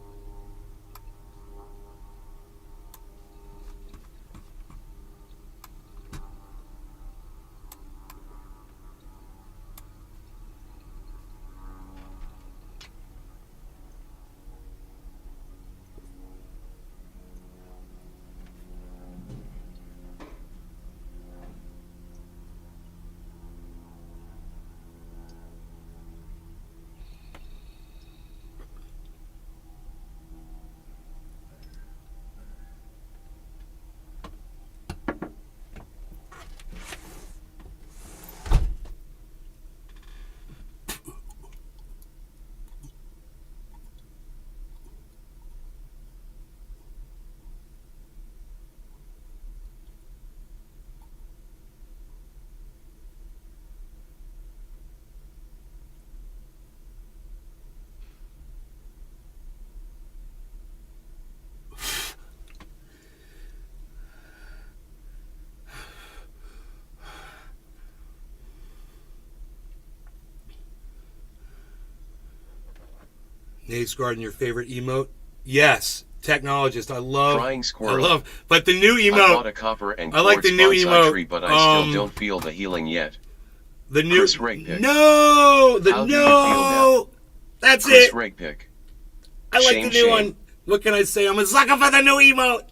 Speaker 2: Nate's Garden, your favorite emote? Yes, technologist. I love. Crying squirrel.
Speaker 1: But the new emote.
Speaker 2: I bought a copper and
Speaker 1: I like the new emote.
Speaker 2: Tree, but I still don't feel the healing yet.
Speaker 1: The new.
Speaker 2: Chris Rakepick.
Speaker 1: No, the
Speaker 2: How do you feel now?
Speaker 1: That's
Speaker 2: Chris
Speaker 1: it.
Speaker 2: Rakepick.
Speaker 1: I like the new one. What can I say? I'm a sucker for the new emote.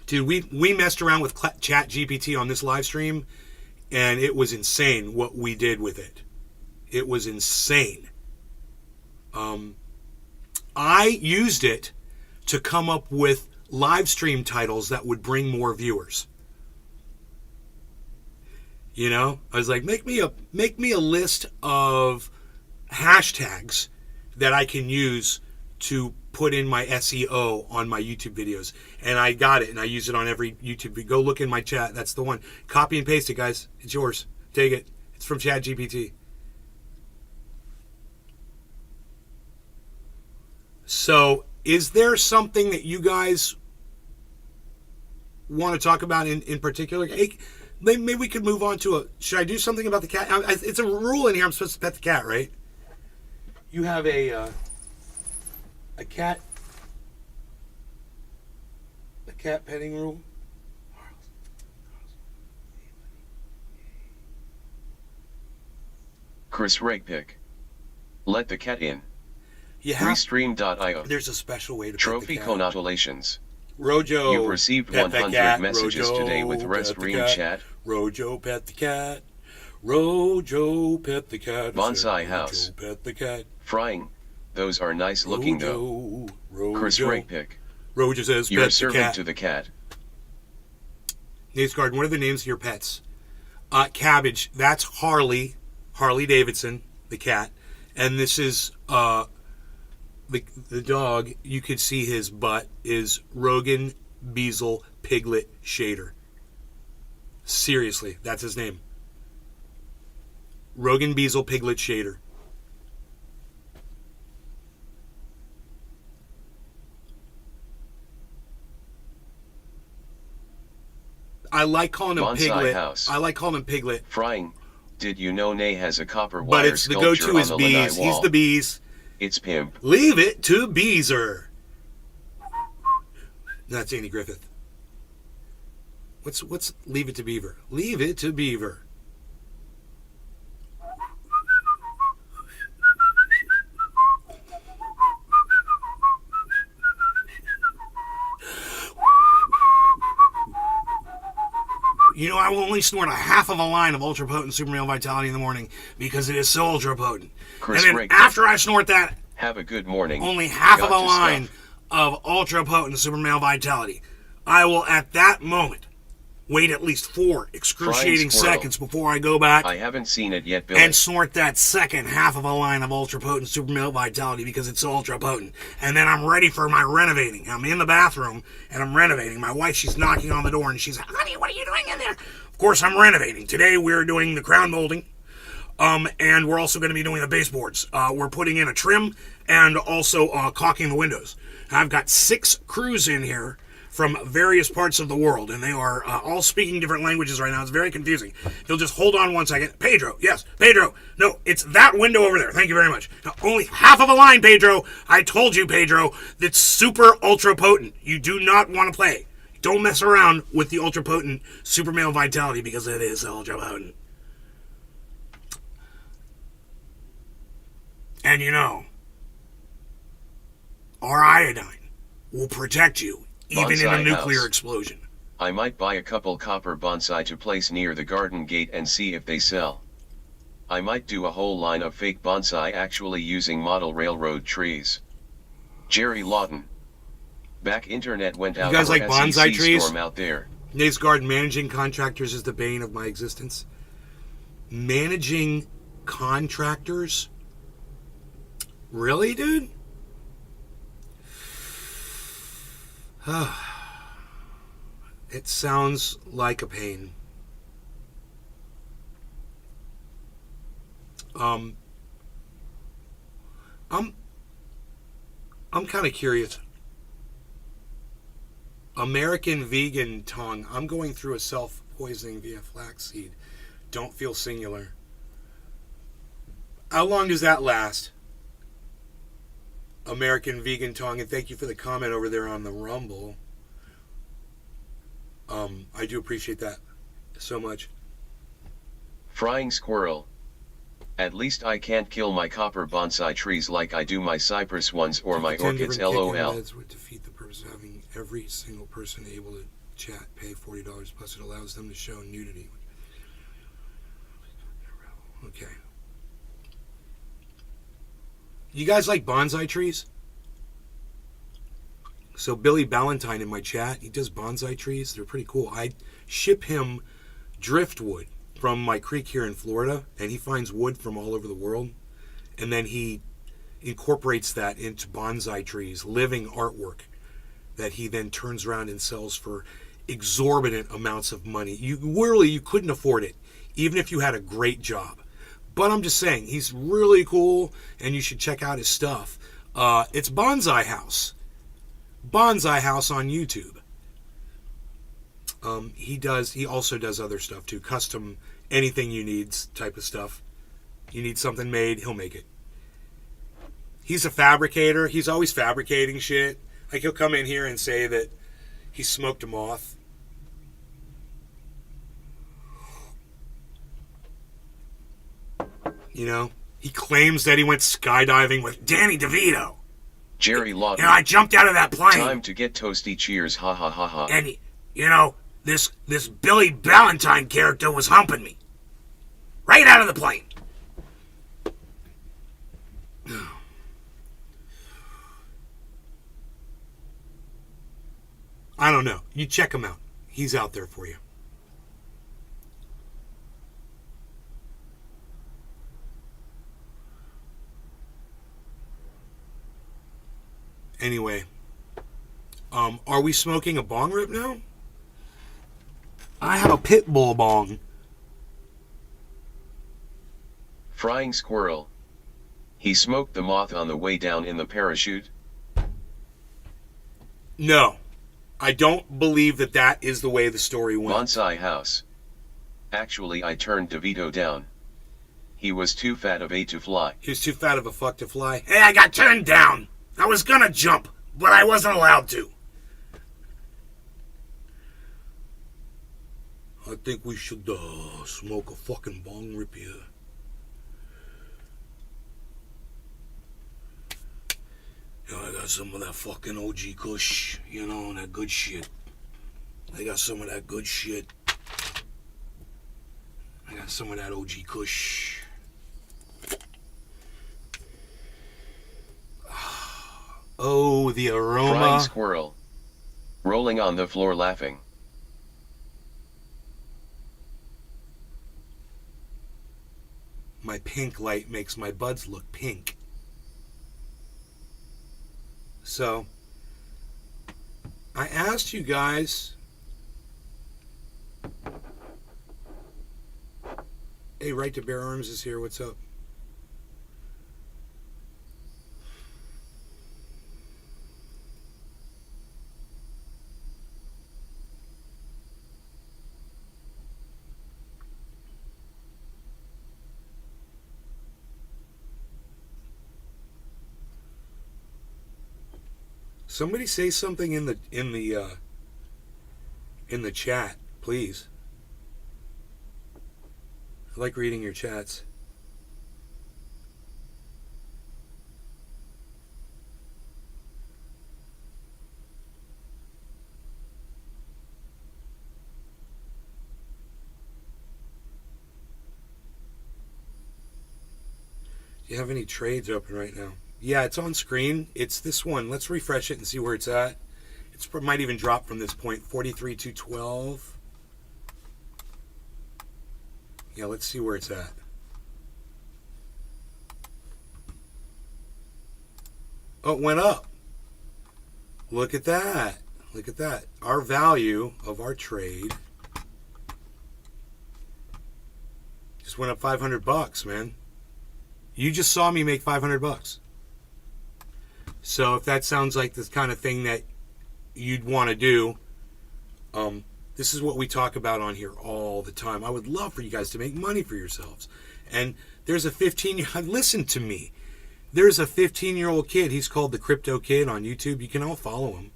Speaker 1: Dude, we messed around with Chat GPT on this live stream, and it was insane what we did with it. It was insane. I used it to come up with live stream titles that would bring more viewers. You know, I was like, make me a list of hashtags that I can use to put in my SEO on my YouTube videos. And I got it, and I use it on every YouTube video. Go look in my chat. That's the one. Copy and paste it, guys. It's yours. Take it. It's from ChatGPT. So, is there something that you guys want to talk about in particular? Hey, maybe we could move on to should I do something about the cat? It's a rule in here. I'm supposed to pet the cat, right? You have a cat petting rule.
Speaker 2: Chris Rakepick. Let the cat in.
Speaker 1: You have,
Speaker 2: Restream.io.
Speaker 1: there's a special way to
Speaker 2: Trophy
Speaker 1: pet the cat.
Speaker 2: congratulations.
Speaker 1: Rojo,
Speaker 2: You've received
Speaker 1: pet the
Speaker 2: 100
Speaker 1: cat.
Speaker 2: messages
Speaker 1: Rojo,
Speaker 2: today with
Speaker 1: pet
Speaker 2: Rest
Speaker 1: the
Speaker 2: Ream
Speaker 1: cat.
Speaker 2: Chat.
Speaker 1: Rojo, pet the cat. Rojo, pet the cat.
Speaker 2: Bonsai House.
Speaker 1: Rojo, pet the cat.
Speaker 2: Frying. Those are nice looking though.
Speaker 1: Rojo.
Speaker 2: Chris Rakepick.
Speaker 1: Rojo says,
Speaker 2: You're
Speaker 1: pet the
Speaker 2: servant
Speaker 1: cat.
Speaker 2: to the cat.
Speaker 1: Nate's Garden, what are the names of your pets? Cabbage, that's Harley Davidson, the cat. And this is the dog, you could see his butt, is Rogan Beazle Piglet Shader. Seriously, that's his name. Rogan Beazle Piglet Shader. I like calling him
Speaker 2: Bonsai
Speaker 1: Piglet.
Speaker 2: House.
Speaker 1: I like calling him Piglet.
Speaker 2: Frying. Did you know Nay has a copper
Speaker 1: But
Speaker 2: wire
Speaker 1: it's the
Speaker 2: sculpture
Speaker 1: go-to
Speaker 2: on
Speaker 1: is
Speaker 2: the lanai
Speaker 1: bees.
Speaker 2: wall?
Speaker 1: He's the bees.
Speaker 2: It's pimp.
Speaker 1: Leave it to Beezer. That's Andy Griffith. What's leave it to Beaver? Leave it to Beaver. You know, I will only snort a half of a line of ultra potent super male vitality in the morning because it is so ultra potent.
Speaker 2: Chris
Speaker 1: And then
Speaker 2: Rakepick.
Speaker 1: after I snort that,
Speaker 2: Have a good morning.
Speaker 1: only half of
Speaker 2: Got
Speaker 1: a
Speaker 2: to
Speaker 1: line
Speaker 2: stuff.
Speaker 1: of ultra potent super male vitality, I will at that moment wait at least 4 excruciating
Speaker 2: Frying squirrel.
Speaker 1: seconds before I go back
Speaker 2: I haven't seen it yet, Billy.
Speaker 1: and snort that second half of a line of ultra potent super male vitality because it's so ultra potent. And then I'm ready for my renovating. I'm in the bathroom and I'm renovating. My wife, she's knocking on the door and she's like, honey, what are you doing in there? Of course, I'm renovating. Today we're doing the crown molding. And we're also going to be doing the baseboards. We're putting in a trim and also caulking the windows. I've got 6 crews in here from various parts of the world, and they are all speaking different languages right now. It's very confusing. If you'll just hold on one second. Pedro, yes, Pedro. No, it's that window over there. Thank you very much. Now, only half of a line, Pedro. I told you, Pedro, that's super ultra potent. You do not want to play. Don't mess around with the ultra potent super male vitality because it is ultra potent. And you know, our iodine will protect you even in a
Speaker 2: Bonsai
Speaker 1: nuclear
Speaker 2: house.
Speaker 1: explosion.
Speaker 2: I might buy a couple copper bonsai to place near the garden gate and see if they sell. I might do a whole line of fake bonsai actually using model railroad trees. Jerry Lawton. Back internet went out.
Speaker 1: You guys
Speaker 2: for
Speaker 1: like
Speaker 2: SEC
Speaker 1: bonsai trees?
Speaker 2: Storm out there.
Speaker 1: Nate's Garden, managing contractors is the bane of my existence. Managing contractors? Really, dude? It sounds like a pain. I'm kind of curious. American vegan tongue. I'm going through a self-poisoning via flaxseed. Don't feel singular. How long does that last? American vegan tongue, and thank you for the comment over there on the Rumble. I do appreciate that so much.
Speaker 2: Frying squirrel. At least I can't kill my copper bonsai trees like I do my cypress ones or my
Speaker 1: 10
Speaker 2: orchids.
Speaker 1: different kicking
Speaker 2: LOL.
Speaker 1: meds would defeat the purpose of having every single person able to chat pay $40 plus it allows them to show nudity. Okay. You guys like bonsai trees? So Billy Ballantyne in my chat, he does bonsai trees. They're pretty cool. I ship him driftwood from my creek here in Florida, and he finds wood from all over the world, and then he incorporates that into bonsai trees, living artwork that he then turns around and sells for exorbitant amounts of money. You couldn't afford it, even if you had a great job. But I'm just saying, he's really cool, and you should check out his stuff. It's Bonsai House. Bonsai House on YouTube. He also does other stuff too, custom anything you need type of stuff. You need something made, he'll make it. He's a fabricator. He's always fabricating shit. Like he'll come in here and say that he smoked a moth. You know, he claims that he went skydiving with Danny DeVito.
Speaker 2: Jerry Lawton.
Speaker 1: And I jumped out of that plane.
Speaker 2: Time to get toasty, cheers, ha ha ha ha.
Speaker 1: And, this Billy Ballantyne character was humping me. Right out of the plane. I don't know. You check him out. He's out there for you. Anyway, are we smoking a bong rip now? I have a pit bull bong.
Speaker 2: Frying squirrel. He smoked the moth on the way down in the parachute.
Speaker 1: No, I don't believe that is the way the story went.
Speaker 2: Bonsai house. Actually, I turned DeVito down. He was too fat of a to fly.
Speaker 1: He was too fat of a fuck to fly. Hey, I got turned down. I was gonna jump, but I wasn't allowed to. I think we should smoke a fucking bong rip here. I got some of that fucking OG Kush, that good shit. I got some of that good shit. I got some of that OG Kush. Oh, the aroma.
Speaker 2: Frying squirrel. Rolling on the floor laughing.
Speaker 1: My pink light makes my buds look pink. So, I asked you guys. Hey, Right to Bear Arms is here. What's up? Somebody say something in the chat, please. I like reading your chats. Do you have any trades open right now? Yeah, it's on screen. It's this one. Let's refresh it and see where it's at. It might even drop from this point. 43,212. Yeah, let's see where it's at. Oh, it went up. Look at that. Look at that. Our value of our trade just went up $500, man. You just saw me make $500. So if that sounds like this kind of thing that you'd want to do, this is what we talk about on here all the time. I would love for you guys to make money for yourselves. And there's a 15-year-old, listen to me. There's a 15-year-old kid. He's called the Crypto Kid on YouTube. You can all follow him.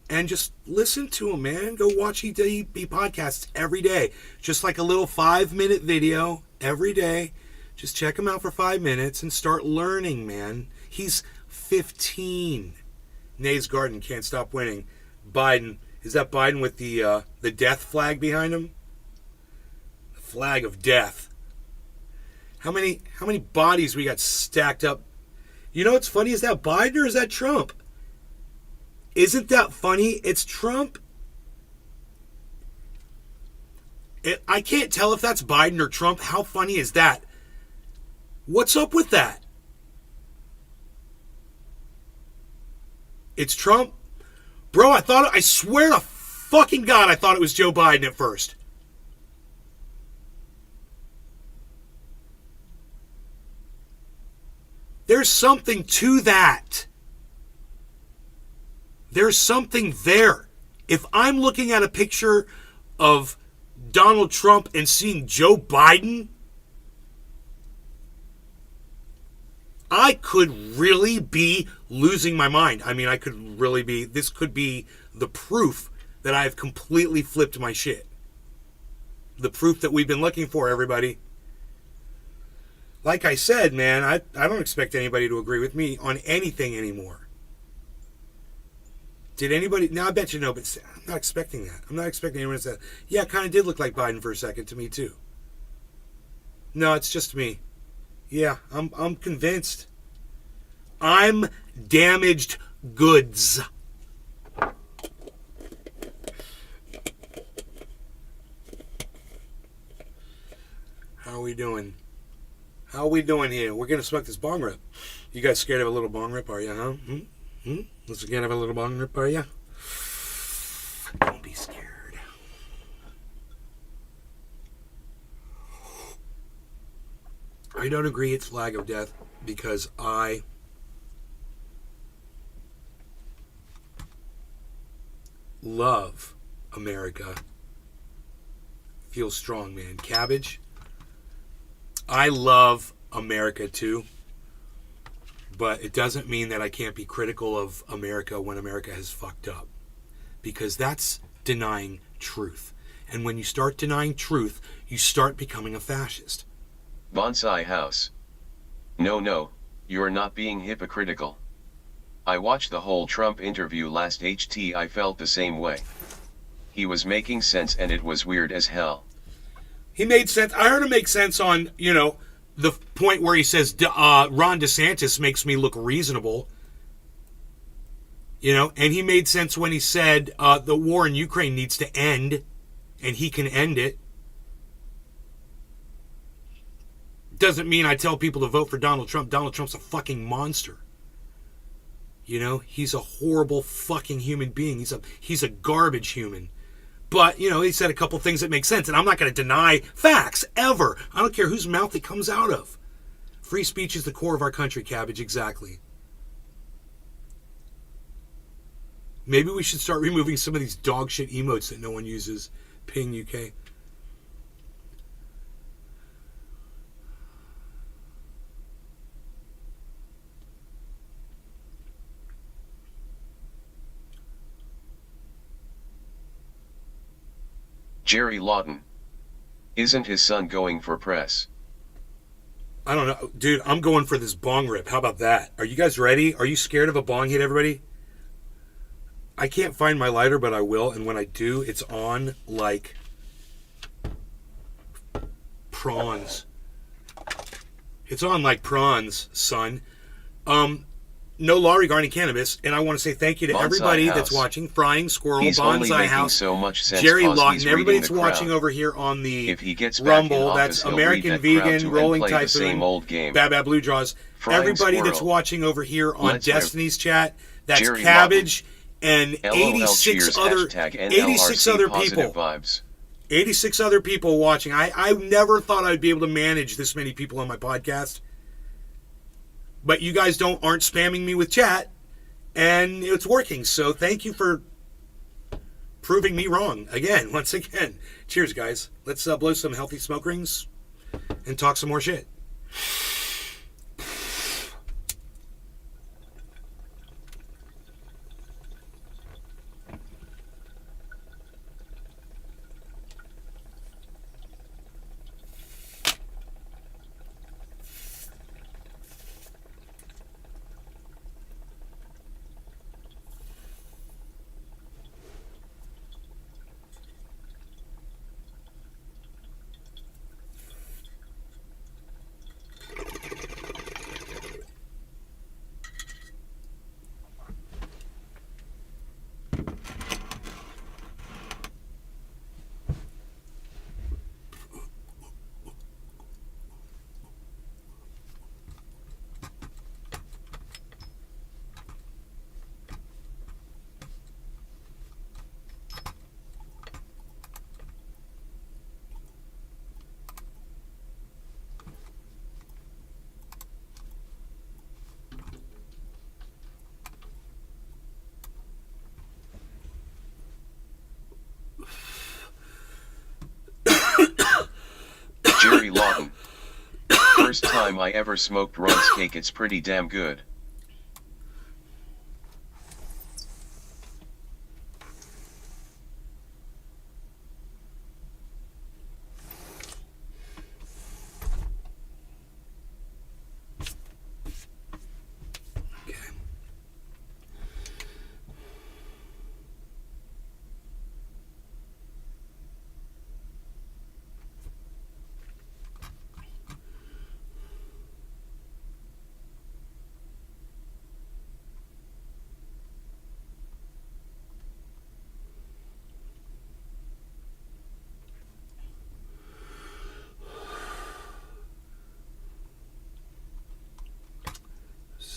Speaker 1: And just listen to him, man. Go watch he podcasts every day. Just like a little 5-minute video every day. Just check him out for 5 minutes and start learning, man. He's 15. Nay's Garden can't stop winning. Biden. Is that Biden with the death flag behind him? The flag of death. How many bodies we got stacked up? You know what's funny? Is that Biden or is that Trump? Isn't that funny? It's Trump. I can't tell if that's Biden or Trump. How funny is that? What's up with that? It's Trump? Bro, I swear to fucking God, I thought it was Joe Biden at first. There's something to that. There's something there. If I'm looking at a picture of Donald Trump and seeing Joe Biden, I could really be losing my mind. I mean, this could be the proof that I've completely flipped my shit. The proof that we've been looking for, everybody. Like I said, man, I don't expect anybody to agree with me on anything anymore. Did anybody? Now, I bet you know, but I'm not expecting that. I'm not expecting anyone to say, yeah, it kind of did look like Biden for a second to me, too. No, it's just me. Yeah, I'm convinced. I'm damaged goods. How are we doing? How are we doing here? We're going to smoke this bong rip. You guys scared of a little bong rip, are you, huh? Let's again have a little bong rip, are you? Don't be scared. I don't agree it's flag of death because I love America. Feel strong, man. Cabbage. I love America too, but it doesn't mean that I can't be critical of America when America has fucked up, because that's denying truth. And when you start denying truth, you start becoming a fascist.
Speaker 2: Bonsai House. No, you're not being hypocritical. I watched the whole Trump interview last HT. I felt the same way. He was making sense and it was weird as hell.
Speaker 1: He made sense. I heard him make sense on, the point where he says Ron DeSantis makes me look reasonable. And he made sense when he said the war in Ukraine needs to end, and he can end it. Doesn't mean I tell people to vote for Donald Trump. Donald Trump's a fucking monster. He's a horrible fucking human being. He's a garbage human. But, he said a couple things that make sense, and I'm not going to deny facts, ever. I don't care whose mouth it comes out of. Free speech is the core of our country, Cabbage, exactly. Maybe we should start removing some of these dog shit emotes that no one uses. Ping UK.
Speaker 2: Jerry Lawton. Isn't his son going for press?
Speaker 1: I don't know. Dude, I'm going for this bong rip. How about that? Are you guys ready? Are you scared of a bong hit, everybody? I can't find my lighter, but I will. And when I do, it's on like prawns. It's on like prawns, son. No law regarding cannabis, and I want to say thank you to
Speaker 2: Bonsai
Speaker 1: everybody
Speaker 2: House.
Speaker 1: that's watching. Frying Squirrel,
Speaker 2: He's only
Speaker 1: Bonsai
Speaker 2: making
Speaker 1: House,
Speaker 2: so much sense
Speaker 1: Jerry
Speaker 2: 'cause
Speaker 1: Lawton,
Speaker 2: he's
Speaker 1: everybody
Speaker 2: reading
Speaker 1: that's
Speaker 2: the
Speaker 1: watching
Speaker 2: crowd.
Speaker 1: over here on the
Speaker 2: If he gets back in
Speaker 1: Rumble.
Speaker 2: office,
Speaker 1: That's
Speaker 2: he'll
Speaker 1: American
Speaker 2: read that crowd
Speaker 1: Vegan,
Speaker 2: too and
Speaker 1: Rolling
Speaker 2: play the
Speaker 1: Typhoon,
Speaker 2: same old game.
Speaker 1: Bad Blue Jaws.
Speaker 2: Frying
Speaker 1: Everybody that's
Speaker 2: Squirrel.
Speaker 1: watching over here on
Speaker 2: Let's rip.
Speaker 1: Destiny's chat, that's
Speaker 2: Jerry
Speaker 1: Cabbage and
Speaker 2: LOL
Speaker 1: 86
Speaker 2: cheers,
Speaker 1: other
Speaker 2: hashtag
Speaker 1: 86
Speaker 2: NLRC
Speaker 1: other
Speaker 2: positive
Speaker 1: people.
Speaker 2: vibes.
Speaker 1: 86 other people watching. I never thought I'd be able to manage this many people on my podcast. But you guys aren't spamming me with chat, and it's working. So thank you for proving me wrong again, once again. Cheers, guys. Let's blow some healthy smoke rings and talk some more shit.
Speaker 2: Jerry Lawton. First time I ever smoked Ron's cake, it's pretty damn good.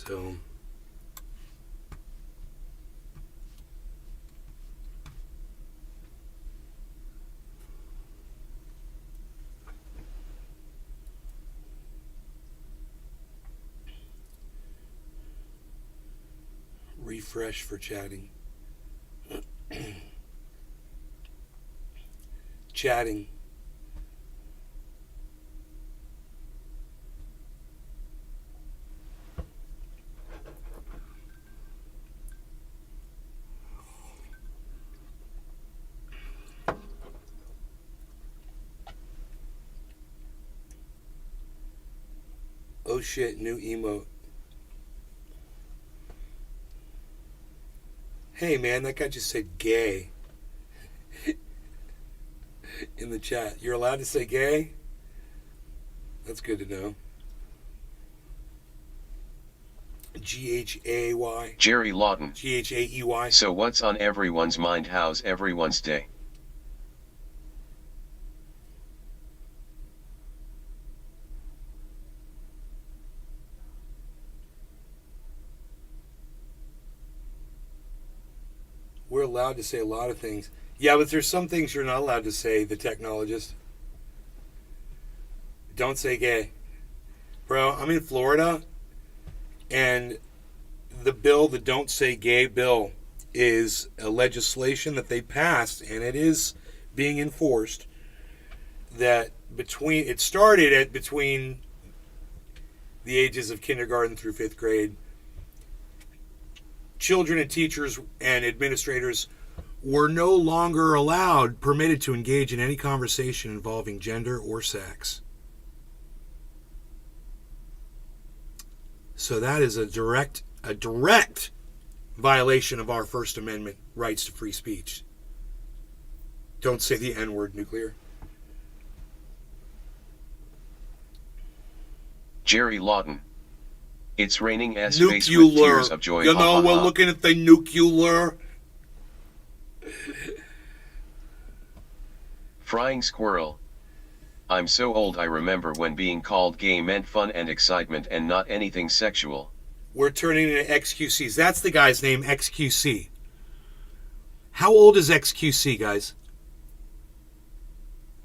Speaker 1: So refresh for chatting. Chatting. Oh shit, new emote. Hey man, that guy just said gay in the chat. You're allowed to say gay? That's good to know. G-H-A-Y.
Speaker 2: Jerry Lawton.
Speaker 1: G-H-A-E-Y.
Speaker 2: So what's on everyone's mind? How's everyone's day?
Speaker 1: We're allowed to say a lot of things. Yeah, but there's some things you're not allowed to say, the technologist. Don't say gay. Bro, I'm in Florida, and the bill, the Don't Say Gay bill, is a legislation that they passed, and it is being enforced, that it started at between the ages of kindergarten through 5th grade. Children and teachers and administrators were no longer permitted to engage in any conversation involving gender or sex. So that is a direct violation of our First Amendment rights to free speech. Don't say the N-word, nuclear.
Speaker 2: Jerry Lawton. It's raining ass face with
Speaker 1: Nuclear.
Speaker 2: tears of joy.
Speaker 1: You know, we're looking at the nuclear.
Speaker 2: Frying squirrel. I'm so old I remember when being called gay meant fun and excitement and not anything sexual.
Speaker 1: We're turning into XQCs. That's the guy's name, XQC. How old is XQC, guys?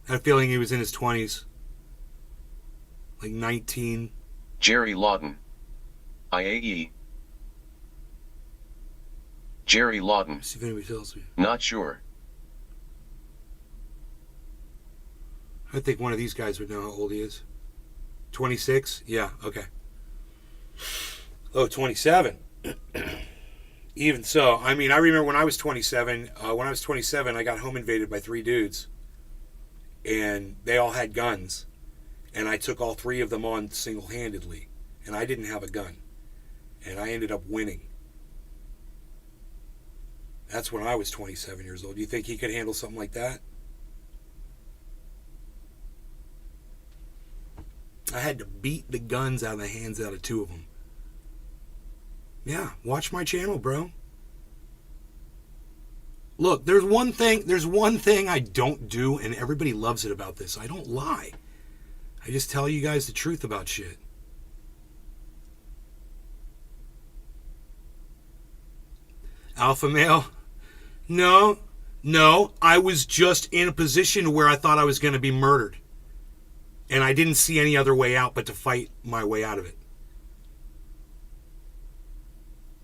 Speaker 1: I had a feeling he was in his 20s. Like 19.
Speaker 2: Jerry Lawton. IAE. Jerry Lawton.
Speaker 1: Let's see if anybody tells me.
Speaker 2: Not sure.
Speaker 1: I think one of these guys would know how old he is. 26? Yeah, okay. Oh, 27. Even so, I mean, I remember when I was 27, I got home invaded by 3 dudes. And they all had guns. And I took all 3 of them on single-handedly. And I didn't have a gun. And I ended up winning. That's when I was 27 years old. Do you think he could handle something like that? I had to beat the guns out of the hands out of 2 of them. Yeah, watch my channel, bro. Look, there's one thing I don't do, and everybody loves it about this. I don't lie. I just tell you guys the truth about shit. Alpha male? No, I was just in a position where I thought I was going to be murdered. And I didn't see any other way out but to fight my way out of it.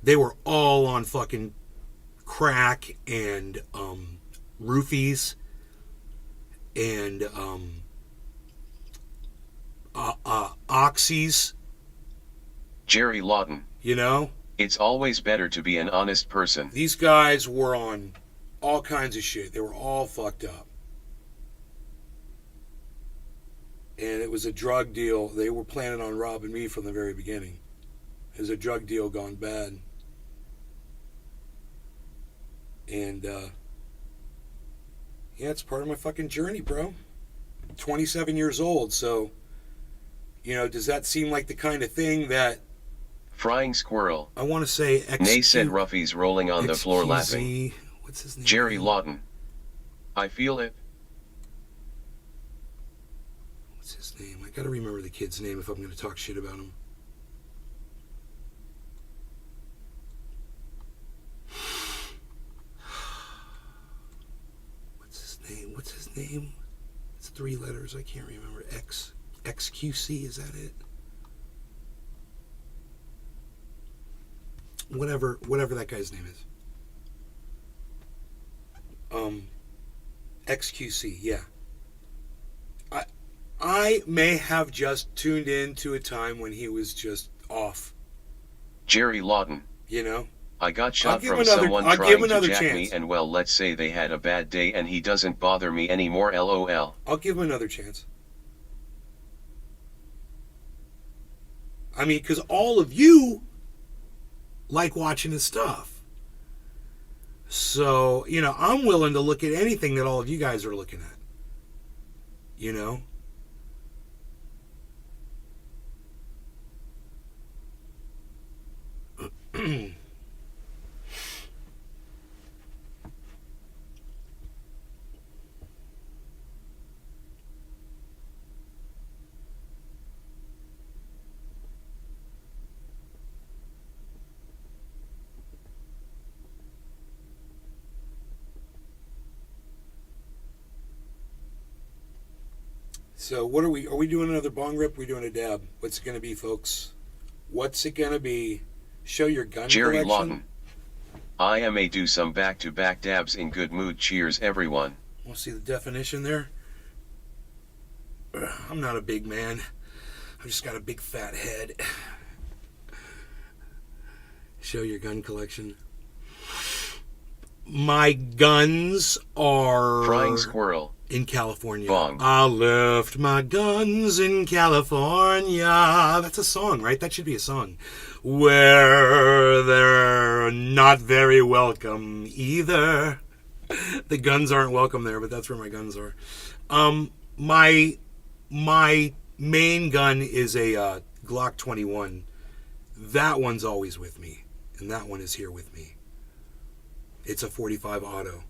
Speaker 1: They were all on fucking crack and roofies and oxys.
Speaker 2: Jerry Lawton.
Speaker 1: You know?
Speaker 2: It's always better to be an honest person.
Speaker 1: These guys were on all kinds of shit. They were all fucked up. And it was a drug deal. They were planning on robbing me from the very beginning. It was a drug deal gone bad. And, yeah, it's part of my fucking journey, bro. 27 years old, so, you know, does that seem like the kind of thing that...
Speaker 2: Frying squirrel.
Speaker 1: I want to say...
Speaker 2: Nay said Ruffy's rolling on the floor laughing.
Speaker 1: What's his name?
Speaker 2: Jerry Lawton. I feel it.
Speaker 1: What's his name? I gotta remember the kid's name if I'm gonna talk shit about him. letters. I can't remember. XQC, is that it? Whatever that guy's name is. XQC, yeah. I may have just tuned in to a time when he was just off.
Speaker 2: Jerry Lawton.
Speaker 1: You know?
Speaker 2: I got shot from someone trying to jack
Speaker 1: chance.
Speaker 2: me, and well, let's say they had a bad day and he doesn't bother me anymore, lol.
Speaker 1: I'll give him another chance. I mean, because all of you like watching his stuff. So, you know, I'm willing to look at anything that all of you guys are looking at. You know? So what are we doing another bong rip? We're doing a dab. What's it going to be, folks? What's it going to be? Show your gun
Speaker 2: Jerry
Speaker 1: collection.
Speaker 2: Lawton. I may do some back-to-back dabs in good mood. Cheers, everyone.
Speaker 1: We'll see the definition there. I'm not a big man. I've just got a big fat head. Show your gun collection. My guns are...
Speaker 2: Crying squirrel.
Speaker 1: In California.
Speaker 2: Bong.
Speaker 1: I left my guns in California. That's a song, right? That should be a song. Where they're not very welcome either. The guns aren't welcome there, but that's where my guns are. My main gun is a Glock 21. That one's always with me, and that one is here with me. It's a 45 auto.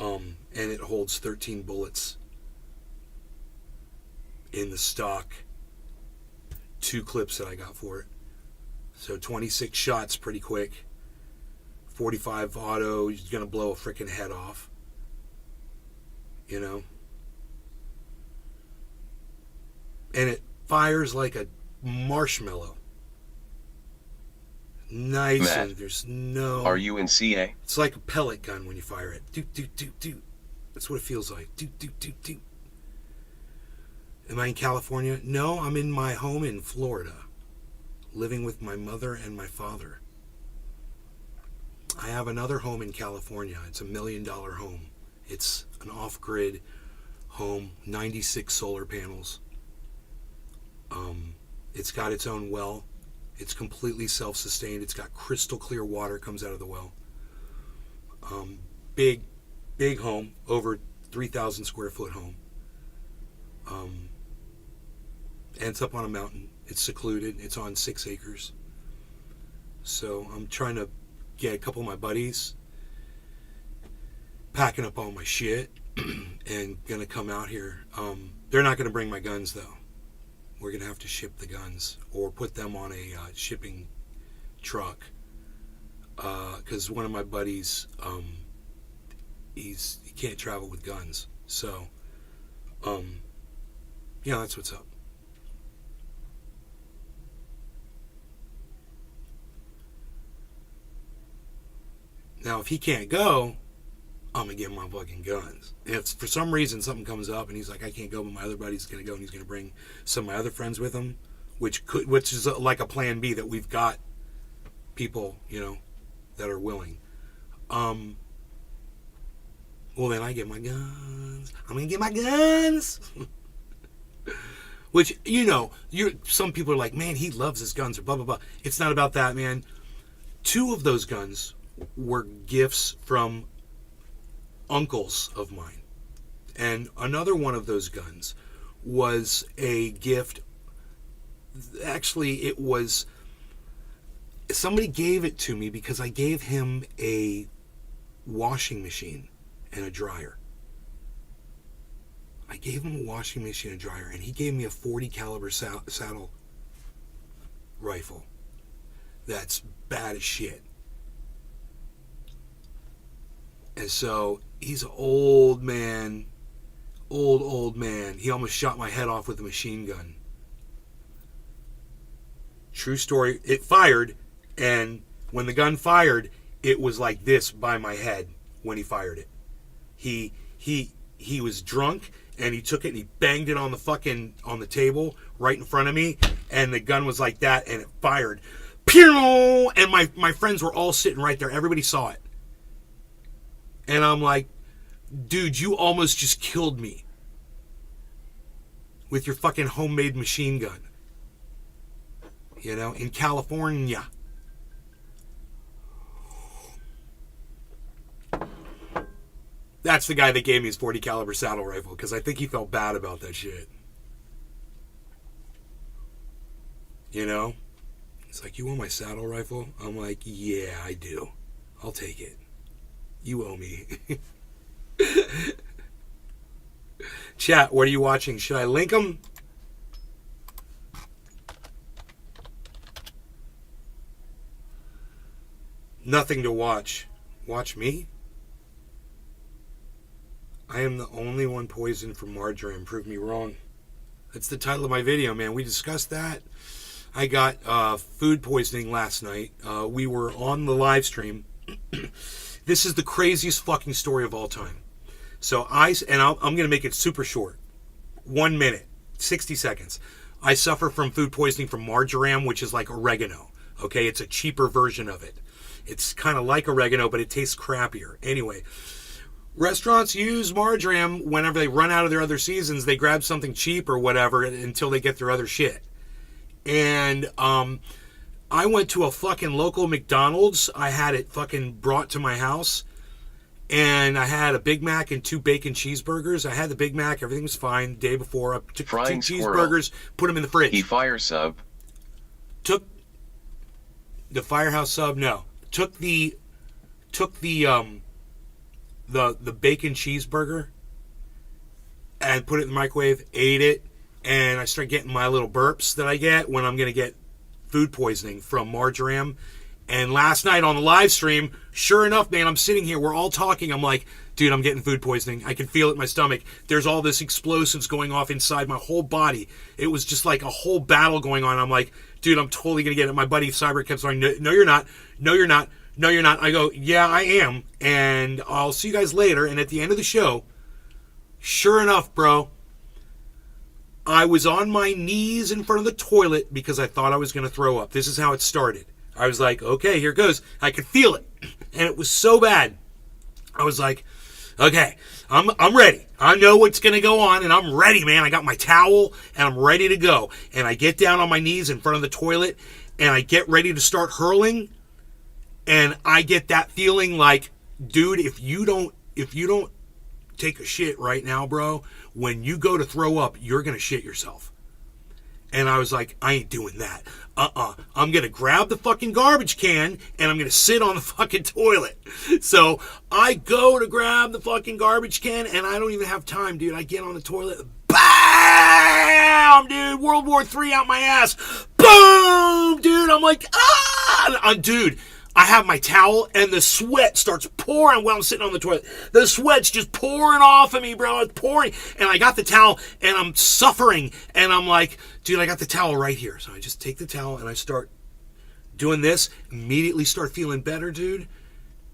Speaker 1: And it holds 13 bullets in the stock 2 clips that I got for it. So 26 shots pretty quick. 45 auto, you're going to blow a freaking head off. You know? And it fires like a marshmallow. Nice.
Speaker 2: Matt,
Speaker 1: and there's no...
Speaker 2: Are you in CA?
Speaker 1: It's like a pellet gun when you fire it. Doot, doot, doot, doot. That's what it feels like. Doot, doot, doot, doot. Am I in California? No, I'm in my home in Florida. Living with my mother and my father. I have another home in California. It's $1 million home. It's an off-grid home. 96 solar panels. It's got its own well. It's completely self-sustained. It's got crystal clear water comes out of the well. Big home, over 3,000 square foot home. And it's up on a mountain. It's secluded. It's on 6 acres. So I'm trying to get a couple of my buddies, packing up all my shit, and gonna come out here. They're not gonna bring my guns though. We're going to have to ship the guns or put them on a shipping truck. Because one of my buddies, he can't travel with guns. So, yeah, that's what's up. Now, if he can't go, I'm going to give him my fucking guns. And if for some reason something comes up and he's like, I can't go, but my other buddy's going to go and he's going to bring some of my other friends with him, which is like a plan B that we've got people, you know, that are willing. Well, then I get my guns. I'm going to get my guns. Which, you know, some people are like, man, he loves his guns or blah, blah, blah. It's not about that, man. 2 of those guns were gifts from uncles of mine, and another one of those guns was a gift. Actually, it was somebody gave it to me because I gave him a washing machine and a dryer. I gave him a washing machine and a dryer, and he gave me a 40 caliber saddle rifle that's bad as shit. And so he's an old man, Old man. He almost shot my head off with a machine gun. True story. It fired, and when the gun fired, it was like this by my head when he fired it. He was drunk, and he took it and he banged it on the table right in front of me, and the gun was like that, and it fired. Pew! And my friends were all sitting right there. Everybody saw it. And I'm like, dude, you almost just killed me with your fucking homemade machine gun. You know, in California. That's the guy that gave me his .40 caliber saddle rifle, because I think he felt bad about that shit. You know? He's like, you want my saddle rifle? I'm like, yeah, I do. I'll take it. You owe me. Chat, what are you watching? Should I link them? Nothing to watch. Watch me? I am the only one poisoned from marjoram. Prove me wrong. That's the title of my video, man. We discussed that. I got food poisoning last night. We were on the live stream. This is the craziest fucking story of all time. So I'm going to make it super short. 1 minute, 60 seconds. I suffer from food poisoning from marjoram, which is like oregano. Okay, it's a cheaper version of it. It's kind of like oregano, but it tastes crappier. Anyway, restaurants use marjoram whenever they run out of their other seasons. They grab something cheap or whatever until they get their other shit. And I went to a fucking local McDonald's. I had it fucking brought to my house. And I had a Big Mac and 2 bacon cheeseburgers. I had the Big Mac. Everything was fine. The day before, I took 2 cheeseburgers, put them in the fridge.
Speaker 2: He fire sub.
Speaker 1: Took the Firehouse sub. No, took the bacon cheeseburger and put it in the microwave. Ate it, and I started getting my little burps that I get when I'm gonna get food poisoning from marjoram. And last night on the live stream, sure enough, man, I'm sitting here, we're all talking. I'm like, dude, I'm getting food poisoning. I can feel it in my stomach. There's all this explosives going off inside my whole body. It was just like a whole battle going on. I'm like, dude, I'm totally going to get it. My buddy Cyber kept saying, no, you're not. No, you're not. No, you're not. I go, yeah, I am. And I'll see you guys later. And at the end of the show, sure enough, bro, I was on my knees in front of the toilet because I thought I was going to throw up. This is how it started. I was like, okay, here goes. I could feel it. And it was so bad. I was like, okay, I'm ready. I know what's going to go on, and I'm ready, man. I got my towel, and I'm ready to go. And I get down on my knees in front of the toilet, and I get ready to start hurling, and I get that feeling like, dude, if you don't take a shit right now, bro, when you go to throw up, you're going to shit yourself. And I was like, I ain't doing that. I'm going to grab the fucking garbage can and I'm going to sit on the fucking toilet. So I go to grab the fucking garbage can and I don't even have time, dude. I get on the toilet. Bam! Dude, World War III out my ass. Boom! Dude, I'm like, dude. I have my towel, and the sweat starts pouring while I'm sitting on the toilet. The sweat's just pouring off of me, bro. It's pouring. And I got the towel, and I'm suffering. And I'm like, dude, I got the towel right here. So I just take the towel, and I start doing this. Immediately start feeling better, dude.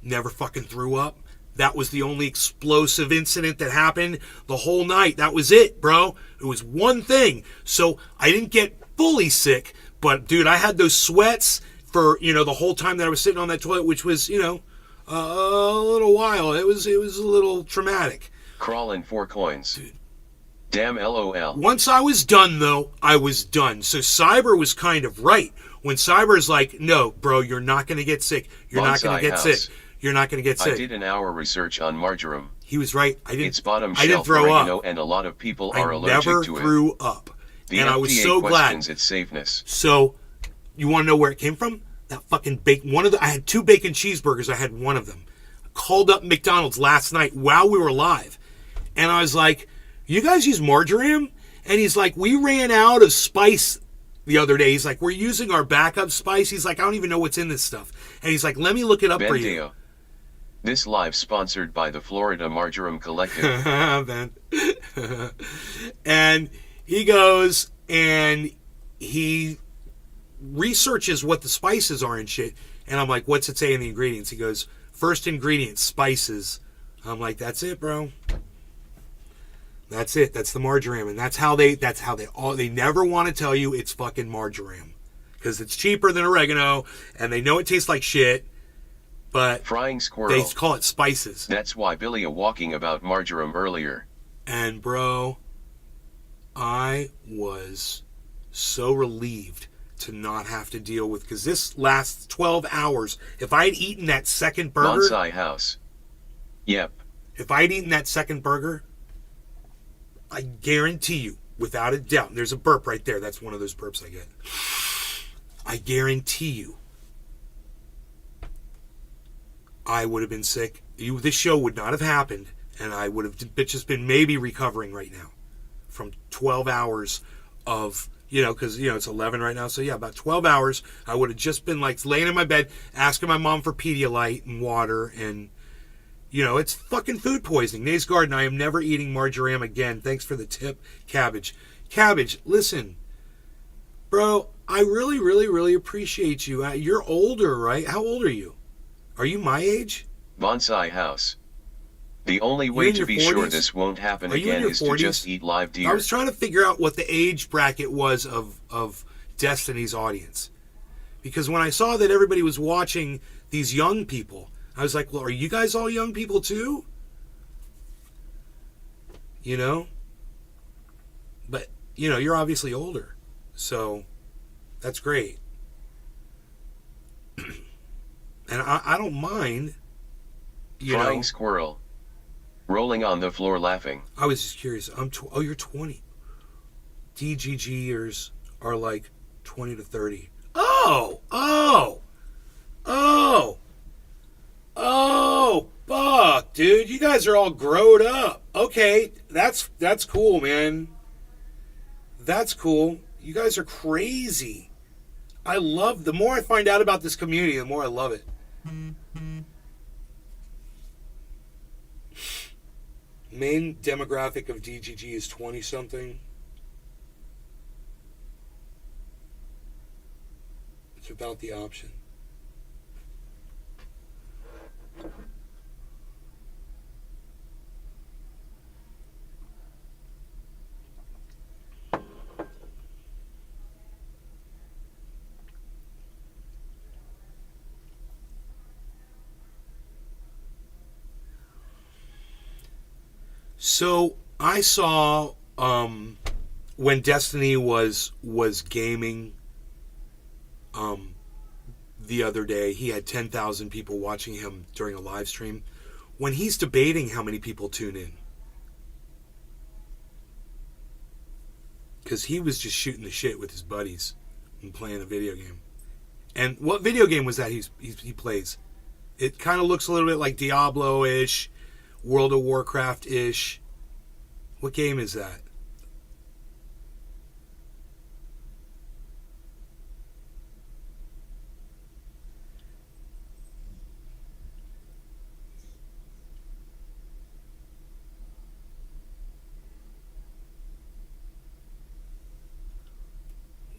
Speaker 1: Never fucking threw up. That was the only explosive incident that happened the whole night. That was it, bro. It was one thing. So I didn't get fully sick, but, dude, I had those sweats for, the whole time that I was sitting on that toilet, which was, a little while. It was a little traumatic.
Speaker 2: Crawling 4 coins. Dude. Damn LOL.
Speaker 1: Once I was done, though, I was done. So Cyber was kind of right. When Cyber's like, no, bro, you're not going to get sick. You're not going to get sick. You're not going to get sick.
Speaker 2: I did an hour research on marjoram.
Speaker 1: He was right.
Speaker 2: It's bottom shelf oregano, and a lot of people are allergic to it.
Speaker 1: I never threw up.
Speaker 2: The
Speaker 1: and
Speaker 2: FDA
Speaker 1: I was so glad.
Speaker 2: Its safeness.
Speaker 1: So, you want to know where it came from? That fucking bacon. I had 2 bacon cheeseburgers. I had one of them. I called up McDonald's last night while we were live. And I was like, you guys use marjoram? And he's like, we ran out of spice the other day. He's like, we're using our backup spice. He's like, I don't even know what's in this stuff. And he's like, let me look it up for you.
Speaker 2: This live sponsored by the Florida Marjoram Collective.
Speaker 1: Man. And he goes and he researches what the spices are and shit. And I'm like, what's it say in the ingredients? He goes, first ingredient, spices. I'm like, that's it, bro. That's it. That's the marjoram. And that's how they never want to tell you it's fucking marjoram. Because it's cheaper than oregano, and they know it tastes like shit, but
Speaker 2: Frying squirrel.
Speaker 1: they call it spices.
Speaker 2: That's why Billy walking about marjoram earlier.
Speaker 1: And bro, I was so relieved to not have to deal with, because this lasts 12 hours. If I had eaten that second burger,
Speaker 2: Bonsai house. Yep.
Speaker 1: if I had eaten that second burger, I guarantee you, without a doubt, and there's a burp right there. That's one of those burps I get. I guarantee you, I would have been sick. This show would not have happened, and I would have just been maybe recovering right now from 12 hours of, because, it's 11 right now. So, yeah, about 12 hours, I would have just been, like, laying in my bed, asking my mom for Pedialyte and water, and, it's fucking food poisoning. Nate's Garden, I am never eating marjoram again. Thanks for the tip, Cabbage. Cabbage, listen, bro, I really, really, really appreciate you. You're older, right? How old are you? Are you my age?
Speaker 2: Bonsai house. The only way to be
Speaker 1: 40s?
Speaker 2: sure this won't happen
Speaker 1: Are you in
Speaker 2: again
Speaker 1: your
Speaker 2: is
Speaker 1: 40s?
Speaker 2: to just eat live deer.
Speaker 1: I was trying to figure out what the age bracket was of Destiny's audience. Because when I saw that everybody was watching these young people, I was like, well, are you guys all young people too? But, you're obviously older. So, that's great. And I don't mind,
Speaker 2: Frying squirrel. Rolling on the floor laughing.
Speaker 1: I was just curious. You're 20. DGGers are like 20 to 30. Oh, fuck, dude. You guys are all grown up. Okay, that's cool, man. That's cool. You guys are crazy. The more I find out about this community, the more I love it. Main demographic of DGG is 20-something. It's about the option. So I saw when Destiny was gaming the other day, he had 10,000 people watching him during a live stream. When he's debating, how many people tune in? Because he was just shooting the shit with his buddies and playing a video game. And what video game was that he plays? It kind of looks a little bit like Diablo-ish, World of Warcraft-ish. What game is that?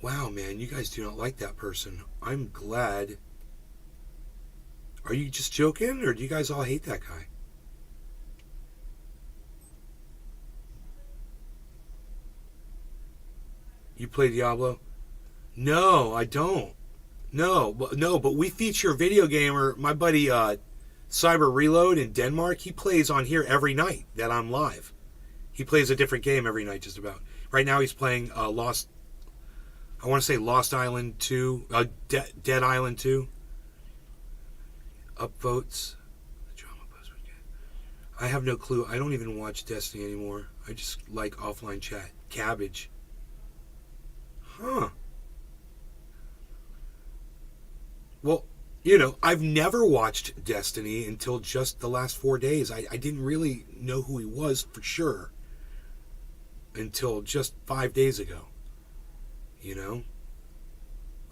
Speaker 1: Wow, man, you guys do not like that person. I'm glad. Are you just joking, or do you guys all hate that guy? You play Diablo? No, I don't. No, but we feature a video gamer, my buddy Cyber Reload in Denmark. He plays on here every night that I'm live. He plays a different game every night, just about. Right now he's playing Lost Island 2, Dead Island 2. Upvotes. The drama post. I have no clue. I don't even watch Destiny anymore. I just like offline chat. Cabbage. Huh. Well, I've never watched Destiny until just the last 4 days. I didn't really know who he was for sure until just 5 days ago.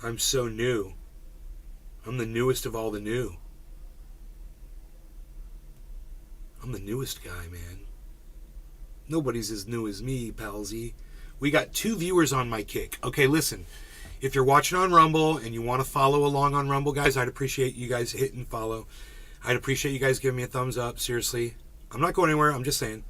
Speaker 1: I'm so new. I'm the newest of all the new. I'm the newest guy, man. Nobody's as new as me, palsy. We got 2 viewers on my Kick. Okay, listen. If you're watching on Rumble and you want to follow along on Rumble, guys, I'd appreciate you guys hitting follow. I'd appreciate you guys giving me a thumbs up. Seriously. I'm not going anywhere. I'm just saying.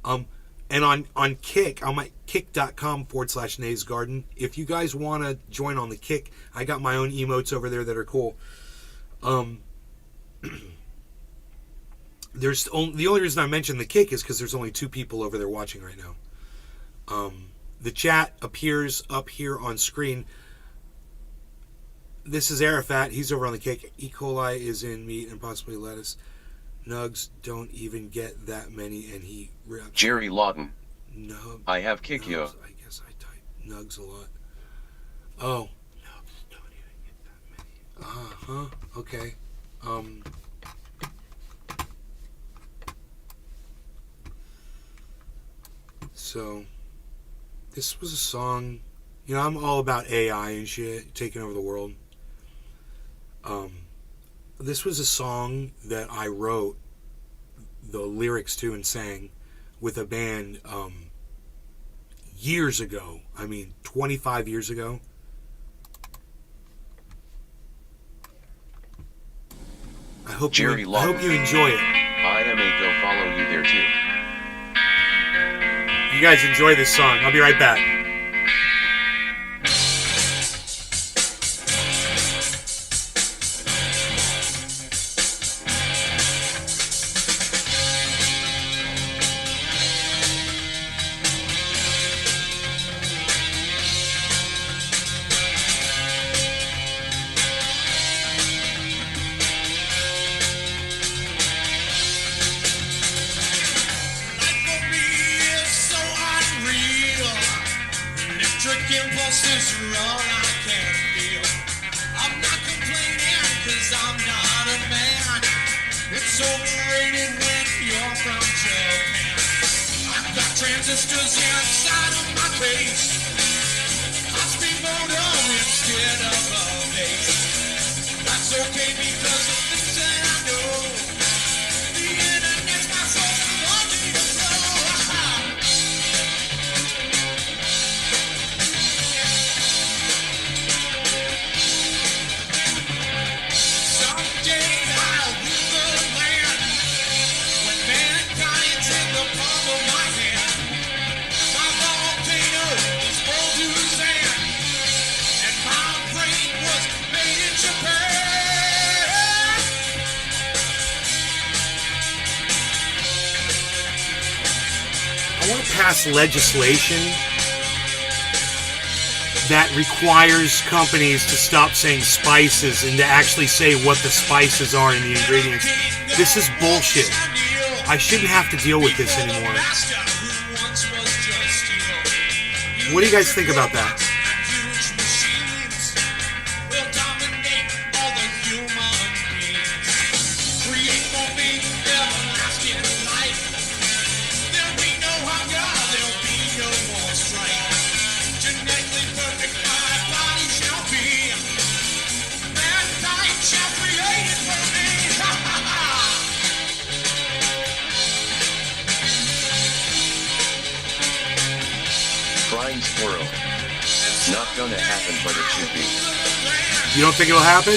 Speaker 1: And on Kick, I'm at kick.com/Nays Garden. If you guys want to join on the Kick, I got my own emotes over there that are cool. The only reason I mention the Kick is because there's only 2 people over there watching right now. The chat appears up here on screen. This is Arafat. He's over on the Kick. E. coli is in meat and possibly lettuce. Nugs don't even get that many, and he...
Speaker 2: Jerry Lawton.
Speaker 1: No.
Speaker 2: I have Kick yo.
Speaker 1: I guess I type Nugs a lot. Oh. Nugs don't even get that many. Okay. So, this was a song, you know, I'm all about AI and shit, taking over the world. This was a song that I wrote the lyrics to and sang with a band, years ago. I mean, 25 years ago. I hope you enjoy it.
Speaker 2: I may go follow you there too.
Speaker 1: You guys enjoy this song. I'll be right back. Legislation that requires companies to stop saying spices and to actually say what the spices are in the ingredients. This is bullshit. I shouldn't have to deal with this anymore. What do you guys think about that?
Speaker 2: Not gonna happen, but it should be.
Speaker 1: You don't think it'll happen?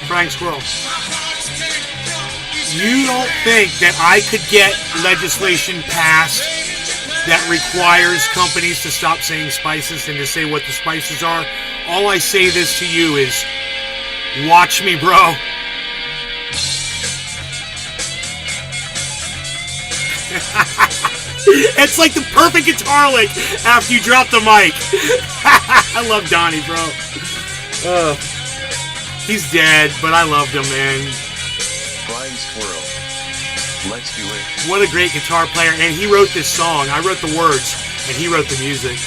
Speaker 1: Frank Squirrel. You don't think that I could get legislation passed that requires companies to stop saying spices and to say what the spices are? All I say this to you is, watch me, bro. It's like the perfect guitar lick after you drop the mic. I love Donnie, bro. He's dead, but I loved him, man.
Speaker 2: Flying Squirrel. Let's do it.
Speaker 1: What a great guitar player. And he wrote this song. I wrote the words, and he wrote the music.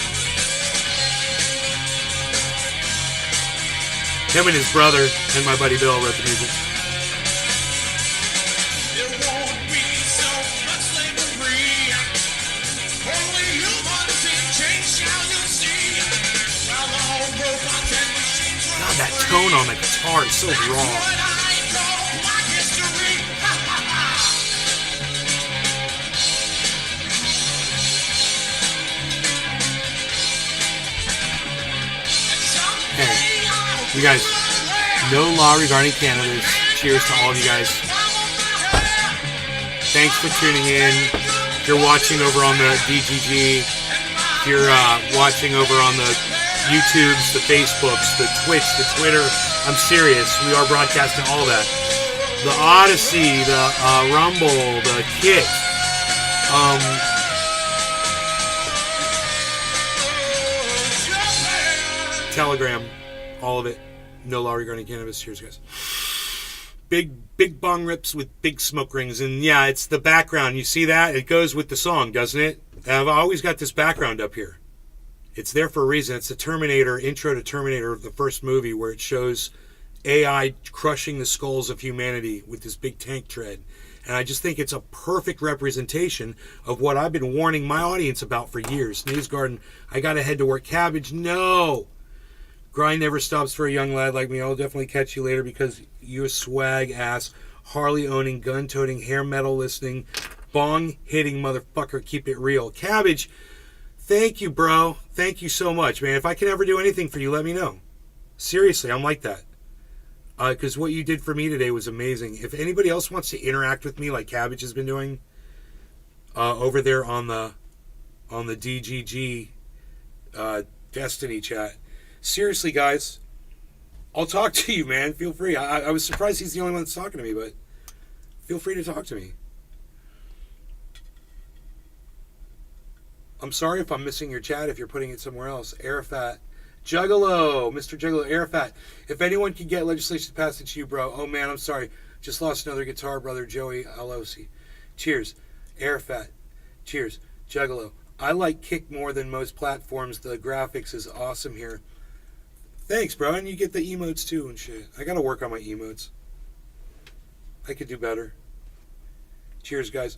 Speaker 1: Him and his brother and my buddy Bill wrote the music. God, that tone on the guitar is so raw. You guys, no law regarding cannabis. Cheers to all of you guys. Thanks for tuning in. If you're watching over on the DGG, if you're watching over on the YouTubes, the Facebooks, the Twitch, the Twitter, I'm serious. We are broadcasting all that. The Odyssey, the Rumble, the Kit. Telegram, all of it. No law regarding cannabis. Cheers, guys. Big bong rips with big smoke rings. And yeah, it's the background. You see that? It goes with the song, doesn't it? I've always got this background up here. It's there for a reason. It's the Terminator, intro to Terminator, the first movie, where it shows AI crushing the skulls of humanity with this big tank tread. And I just think it's a perfect representation of what I've been warning my audience about for years. Sneeze Garden, I gotta head to work. Cabbage, no! Grind never stops for a young lad like me. I'll definitely catch you later because you're a swag ass, Harley owning, gun toting, hair metal listening, bong hitting motherfucker. Keep it real. Cabbage, thank you, bro. Thank you so much, man. If I can ever do anything for you, let me know. Seriously, I'm like that. Because what you did for me today was amazing. If anybody else wants to interact with me like Cabbage has been doing over there on the DGG Destiny chat, seriously, guys, I'll talk to you, man. Feel free. I was surprised he's the only one that's talking to me, but feel free to talk to me. I'm sorry if I'm missing your chat if you're putting it somewhere else. Arafat. Juggalo. Mr. Juggalo. Arafat. If anyone can get legislation passed, it's you, bro. Oh, man, I'm sorry. Just lost another guitar brother, Joey Alosi. Cheers. Arafat. Cheers. Juggalo. I like Kick more than most platforms. The graphics is awesome here. Thanks, bro. And you get the emotes, too, and shit. I gotta work on my emotes. I could do better. Cheers, guys.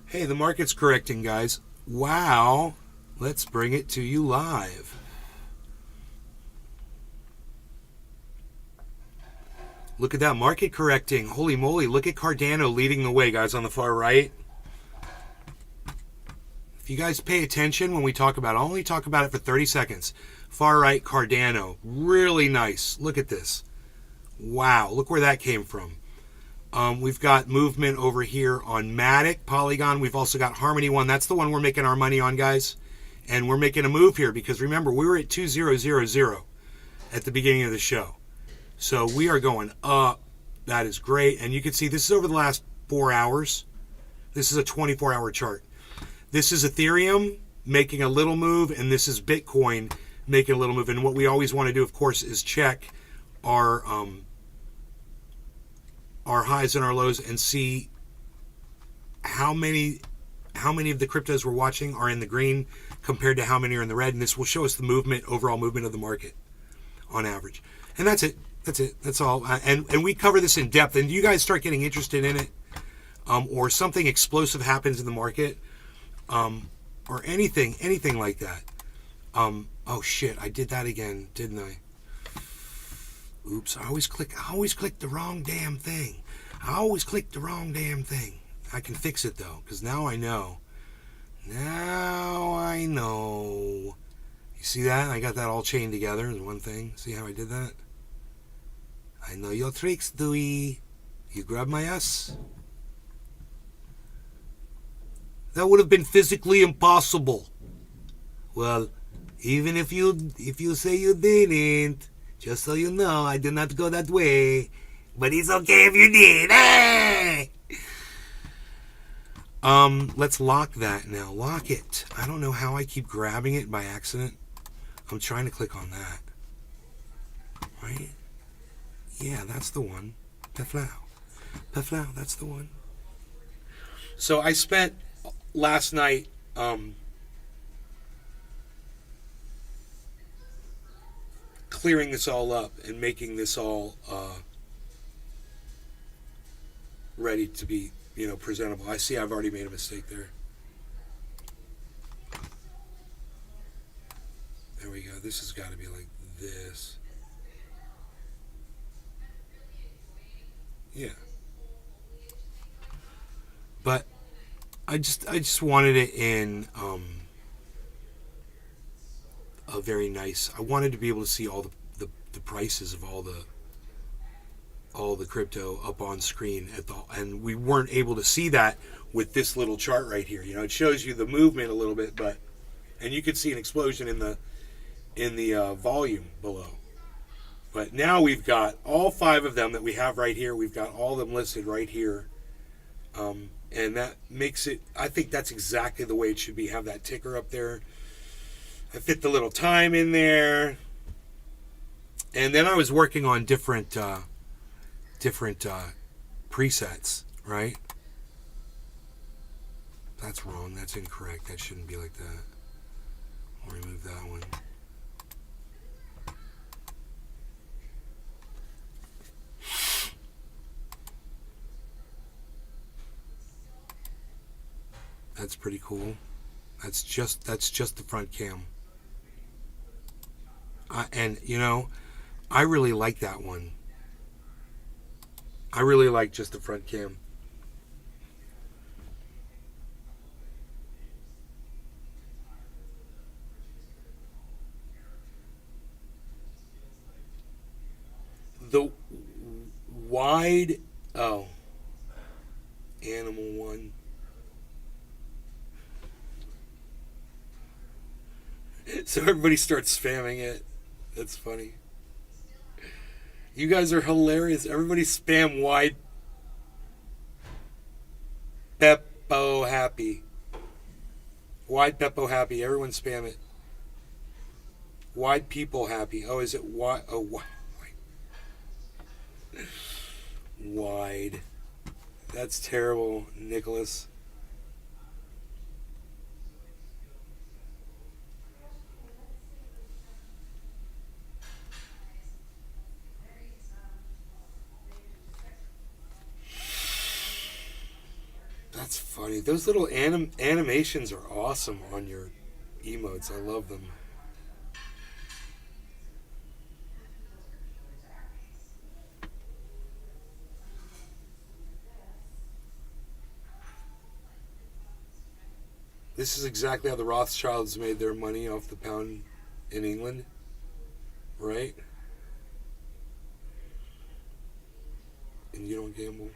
Speaker 1: Hey, the market's correcting, guys. Wow. Let's bring it to you live. Look at that market correcting. Holy moly. Look at Cardano leading the way, guys, on the far right. If you guys pay attention when we talk about it, I'll only talk about it for 30 seconds. Far right, Cardano. Really nice. Look at this. Wow. Look where that came from. We've got movement over here on Matic, Polygon. We've also got Harmony One. That's the one we're making our money on, guys. And we're making a move here because remember, we were at 2000 at the beginning of the show. So we are going up. That is great. And you can see this is over the last 4 hours. This is a 24-hour chart. This is Ethereum making a little move, and this is Bitcoin making a little move. And what we always want to do, of course, is check our highs and our lows and see how many of the cryptos we're watching are in the green compared to how many are in the red, and this will show us the movement, overall movement of the market on average. And that's it. That's all. And we cover this in depth, and you guys start getting interested in it, or something explosive happens in the market, or anything like that. Oh shit, I did that again, didn't I? Oops, I always click the wrong damn thing. I can fix it though, because now I know. You see that? I got that all chained together in one thing. See how I did that? I know your tricks, Dewey. You grab my ass? That would have been physically impossible. Well, even if you say you didn't, just so you know, I did not go that way. But it's okay if you did. Hey! Let's lock that now. Lock it. I don't know how I keep grabbing it by accident. I'm trying to click on that. Right? Yeah, that's the one. Peflau. Peflau, that's the one. So I spent last night clearing this all up and making this all ready to be, presentable. I see I've already made a mistake there. There we go. This has got to be like this. Yeah. But I just wanted it in a very nice. I wanted to be able to see all the prices of all the crypto up on screen and we weren't able to see that with this little chart right here. It shows you the movement a little bit, and you can see an explosion in the volume below. But now we've got all 5 of them that we have right here. We've got all of them listed right here. And that makes it, I think that's exactly the way it should be. Have that ticker up there. I fit the little time in there. And then I was working on different presets, right? That's wrong. That's incorrect. That shouldn't be like that. I'll remove that one. That's pretty cool. That's just the front cam. And I really like that one. I really like just the front cam. The wide animal one. So everybody starts spamming it. That's funny. You guys are hilarious. Everybody spam wide Peppo happy. Wide Peppo happy. Everyone spam it. Wide people happy. Oh, is it wide? Oh, wide. That's terrible, Nicholas. That's funny. Those little animations are awesome on your emotes. I love them. This is exactly how the Rothschilds made their money off the pound in England, right? And you don't gamble.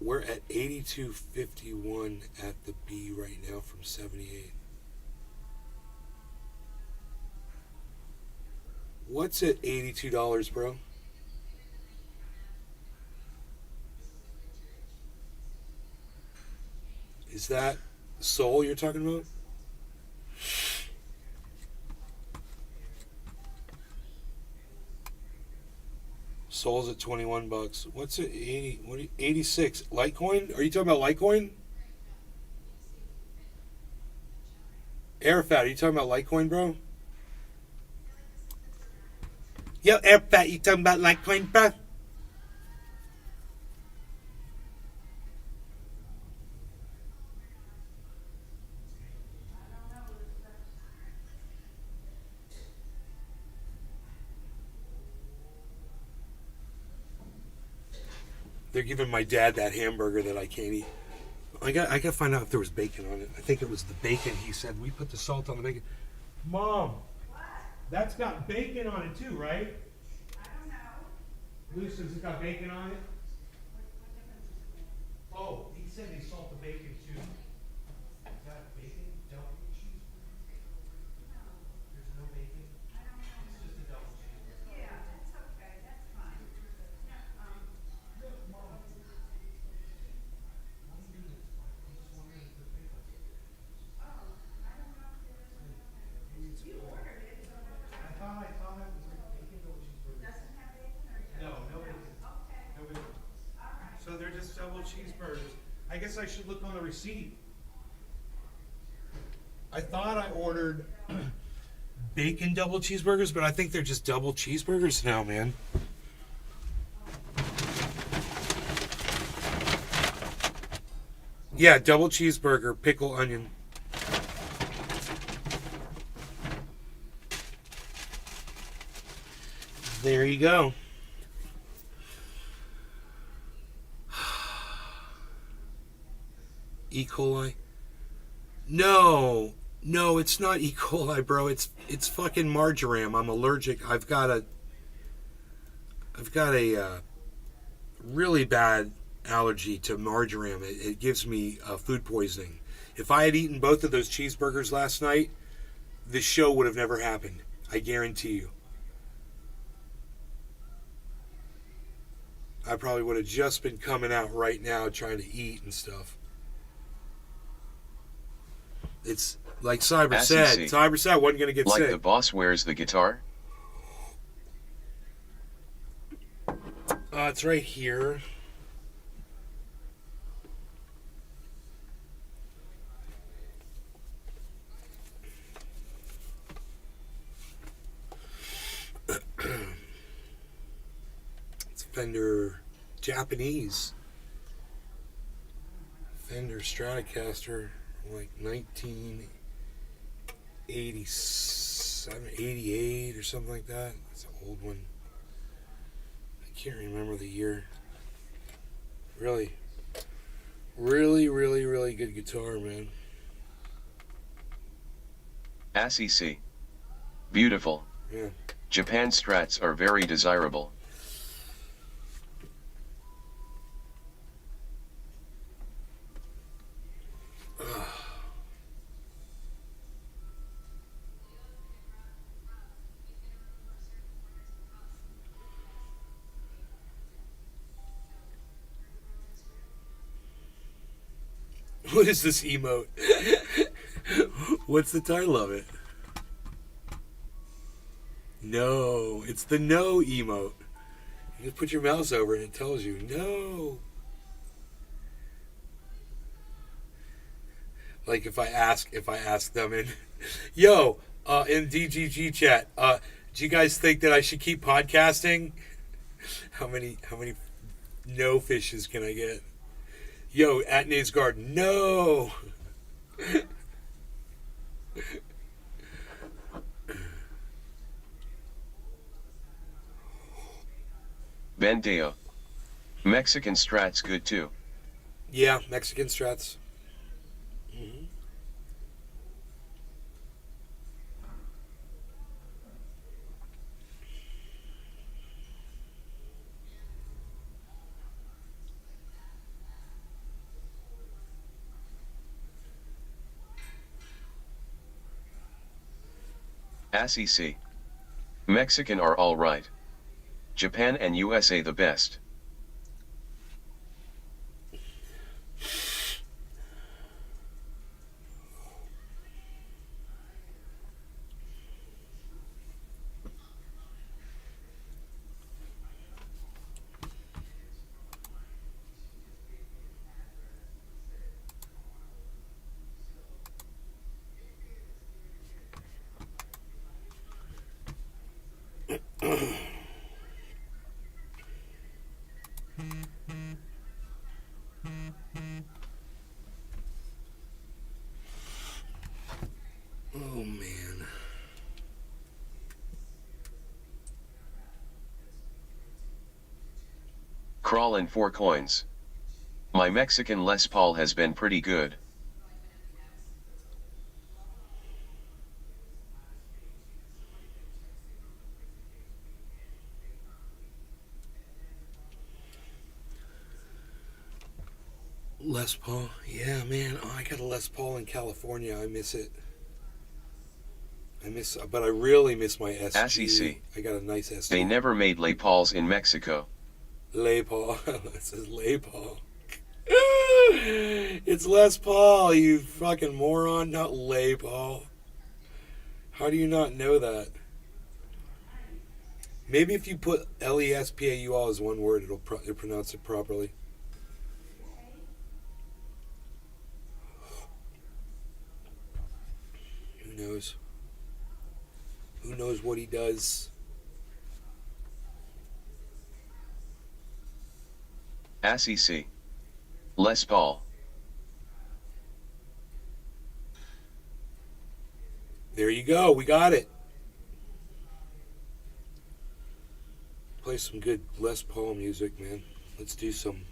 Speaker 1: We're at 82.51 at the B right now from 78. What's at $82, bro? Is that Soul you're talking about? Soul's at $21. What's it? 80? 86? Litecoin? Are you talking about Litecoin? Airfat, are you talking about Litecoin, bro? Yo, Airfat, you talking about Litecoin, bro? They're giving my dad that hamburger that I can't eat. I got to find out if there was bacon on it. I think it was the bacon. He said we put the salt on the bacon. Mom, that's got bacon on it too, right? I don't know. Luce, has it got bacon on it? Oh, he said they salt the bacon too. Is that bacon? Double cheeseburger? No. There's no bacon? I don't know. It's just a double cheeseburger. Yeah, that's okay. That's fine. I guess I should look on the receipt. I thought I ordered bacon double cheeseburgers, but I think they're just double cheeseburgers now, man. Yeah, double cheeseburger, pickle, onion. There you go. E. coli? No, it's not E. coli, bro. It's fucking marjoram. I'm allergic. I've got a really bad allergy to marjoram. It gives me food poisoning. If I had eaten both of those cheeseburgers last night, this show would have never happened. I guarantee you. I probably would have just been coming out right now trying to eat and stuff. It's like Cyber said. Cyber said I wasn't going to get sick.
Speaker 2: Like the boss wears the guitar?
Speaker 1: It's right here. It's Fender Japanese. Fender Stratocaster, like 1987, 88 or something like that. It's an old one. I can't remember the year. Really good guitar, man.
Speaker 2: SEC. Beautiful.
Speaker 1: Yeah.
Speaker 2: Japan strats are very desirable.
Speaker 1: What is this emote? What's the title of it? No, it's the no emote. You just put your mouse over it and it tells you no. Like if I ask them in in DGG chat, do you guys think that I should keep podcasting? How many no fishes can I get? Yo, at Nate's Garden, no.
Speaker 2: Bandeo. Mexican strats good too.
Speaker 1: Yeah, Mexican strats. Mm-hmm.
Speaker 2: SEC. Mexican are alright. Japan and USA the best.
Speaker 1: Oh man.
Speaker 2: Crawl in 4 coins. My Mexican Les Paul has been pretty good.
Speaker 1: Les Paul, yeah, man. Oh, I got a Les Paul in California. I miss it. But I really miss my SG.
Speaker 2: SEC.
Speaker 1: I got a nice SG.
Speaker 2: They never made Les Pauls in Mexico.
Speaker 1: Les Paul. It says Les Paul. It's Les Paul, you fucking moron, not Les Paul. How do you not know that? Maybe if you put Lespaul as one word, it'll pronounce it properly. knows what he does.
Speaker 2: SEC. Les Paul.
Speaker 1: There you go. We got it. Play some good Les Paul music, man. Let's do some.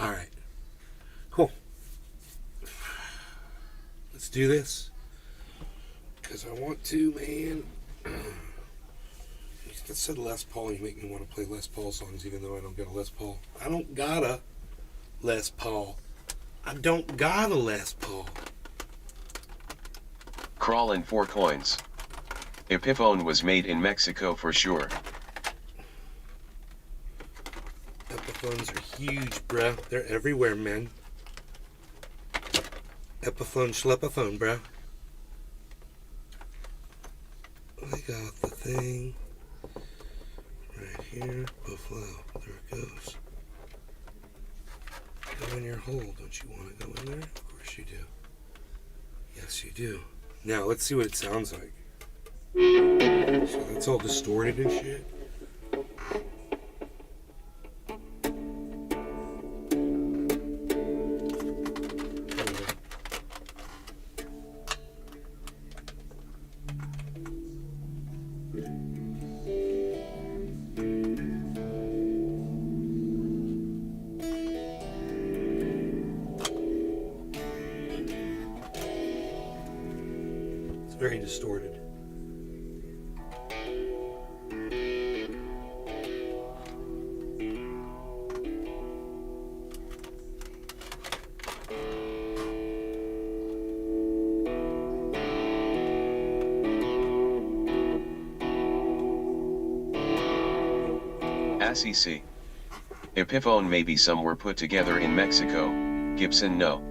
Speaker 1: All right. Cool. Let's do this. Because I want to, man. You just said Les Paul, you make me want to play Les Paul songs even though I don't get a Les Paul. I don't got a Les Paul. I don't got a Les Paul.
Speaker 2: Crawlin' 4 coins. Epiphone was made in Mexico for sure.
Speaker 1: Epiphones are huge, bruh. They're everywhere, man. Epiphone, schlepiphone, bruh. I got the thing right here. Buffalo. There it goes. Go in your hole. Don't you want to go in there? Of course you do. Yes, you do. Now, let's see what it sounds like. So that's all distorted and shit. Very distorted.
Speaker 2: SEC. Epiphone may be somewhere put together in Mexico, Gibson no.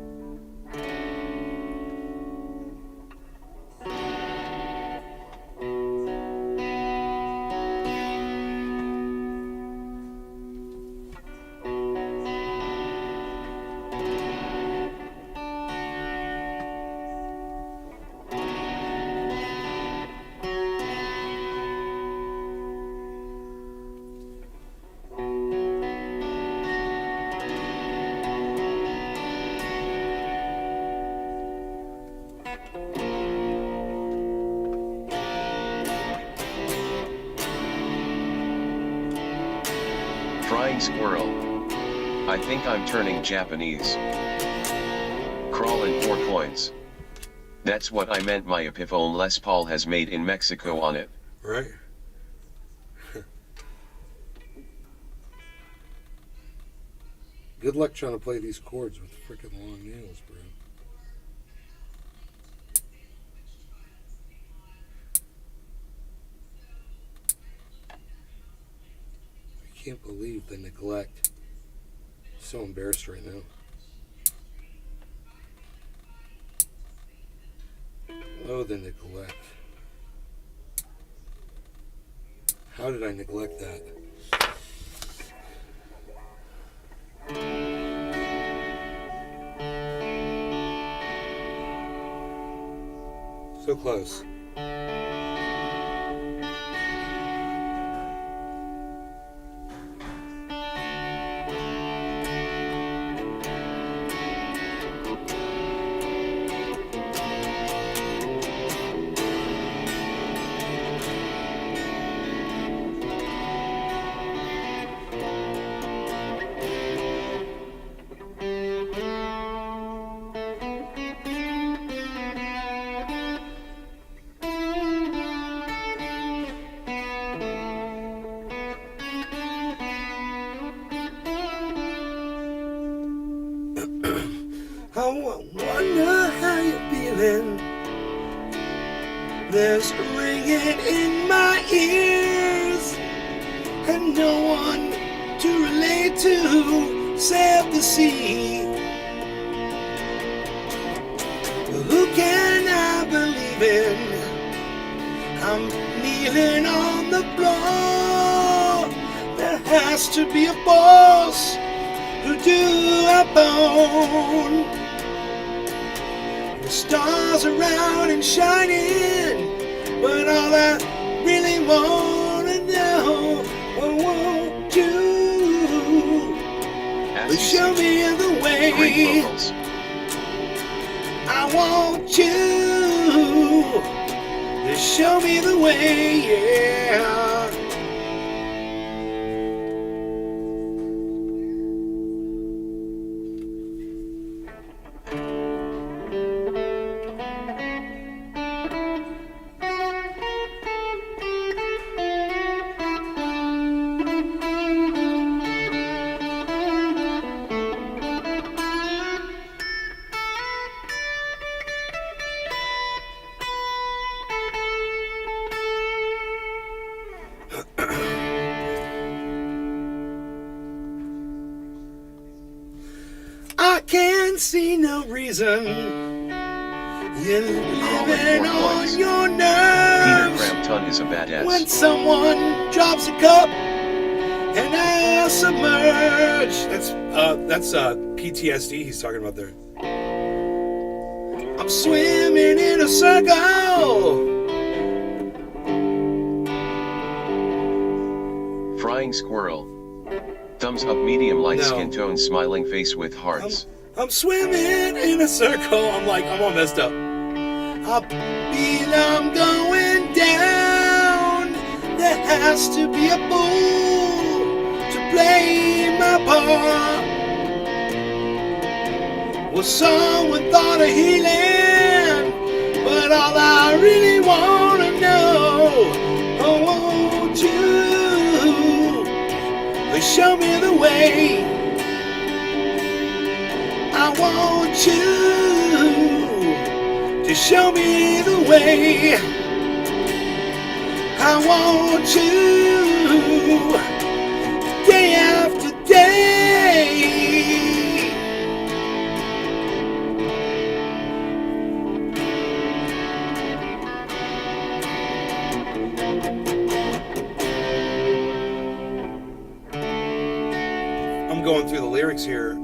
Speaker 2: Frying squirrel. I think I'm turning Japanese. Crawlin' 4 coins. That's what I meant. My Epiphone Les Paul has made in Mexico on it.
Speaker 1: Right. Good luck trying to play these chords with freaking long nails, bro. I can't believe the neglect. I'm so embarrassed right now. Oh, the neglect. How did I neglect that? So close. There's ringing in my ears, and no one to relate to save the sea. Who can I believe in? I'm kneeling on the floor. There has to be a boss who do I bone. The stars are out and shining, but all I really wanna know, won't you show me the way?
Speaker 2: Great vocals.
Speaker 1: I want you to show me the way, yeah. I can't see no reason you're living on your
Speaker 2: Peter
Speaker 1: nerves.
Speaker 2: Frampton is a badass.
Speaker 1: When someone drops a cup and I submerge. That's PTSD he's talking about there. I'm swimming in a circle.
Speaker 2: Frying squirrel. Thumbs up, medium light
Speaker 1: No.
Speaker 2: skin tone, smiling face with hearts.
Speaker 1: I'm swimming in a circle. I'm all messed up. I feel I'm going down. There has to be a fool to play my part. Well, someone thought of healing, but all I really want to know, won't you show me the way? I want you to show me the way. I want you day after day. I'm going through the lyrics here.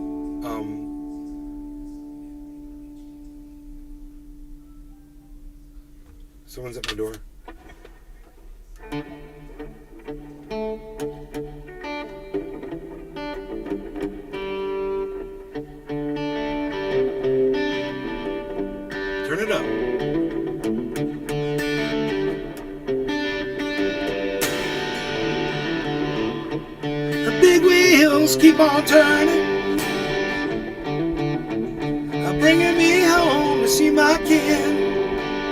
Speaker 1: Someone's at my door. Turn it up. The big wheels keep on turning, bringing me home to see my kin.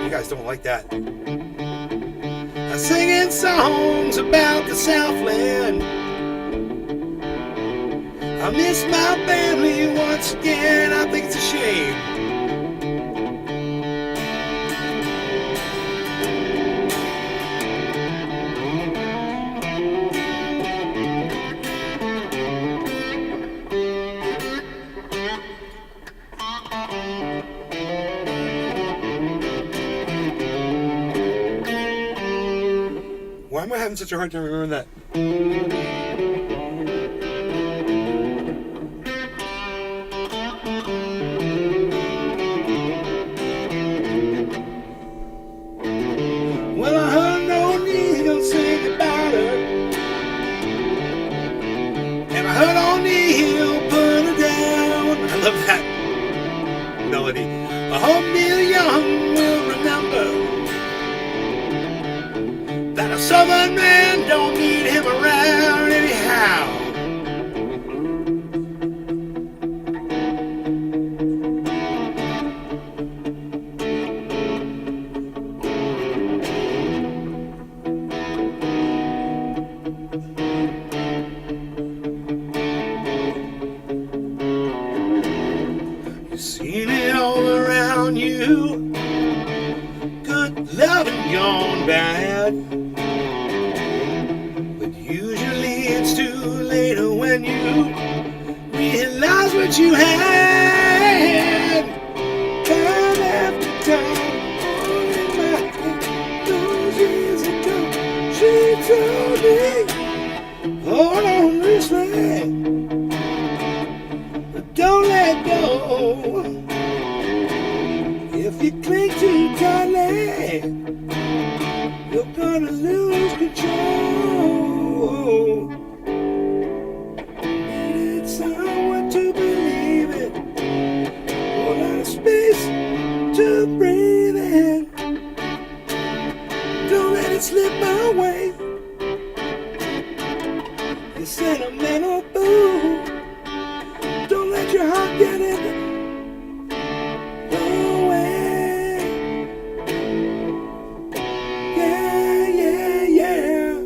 Speaker 1: You guys don't like that. I'm singing songs about the Southland. I miss my family once again. I think it's a shame. Why am I having such a hard time remembering that? Well, I heard no Neil sing about her, and I heard O'Neill put her down. I love that melody. I hope Neil Young will remember that a southern man don't need him around anyhow. You've seen it all around you. Good loving gone bad. But usually it's too late when you realize what you had. Time after time, all in my head. Those years ago, she told me, hold on this way, but don't let go. If you cling too tightly, you're gonna lose control. Needed someone to believe it, a lot of space to breathe in. Don't let it slip away. You sentimental boo. Don't let your heart get in the way. Yeah, yeah, yeah.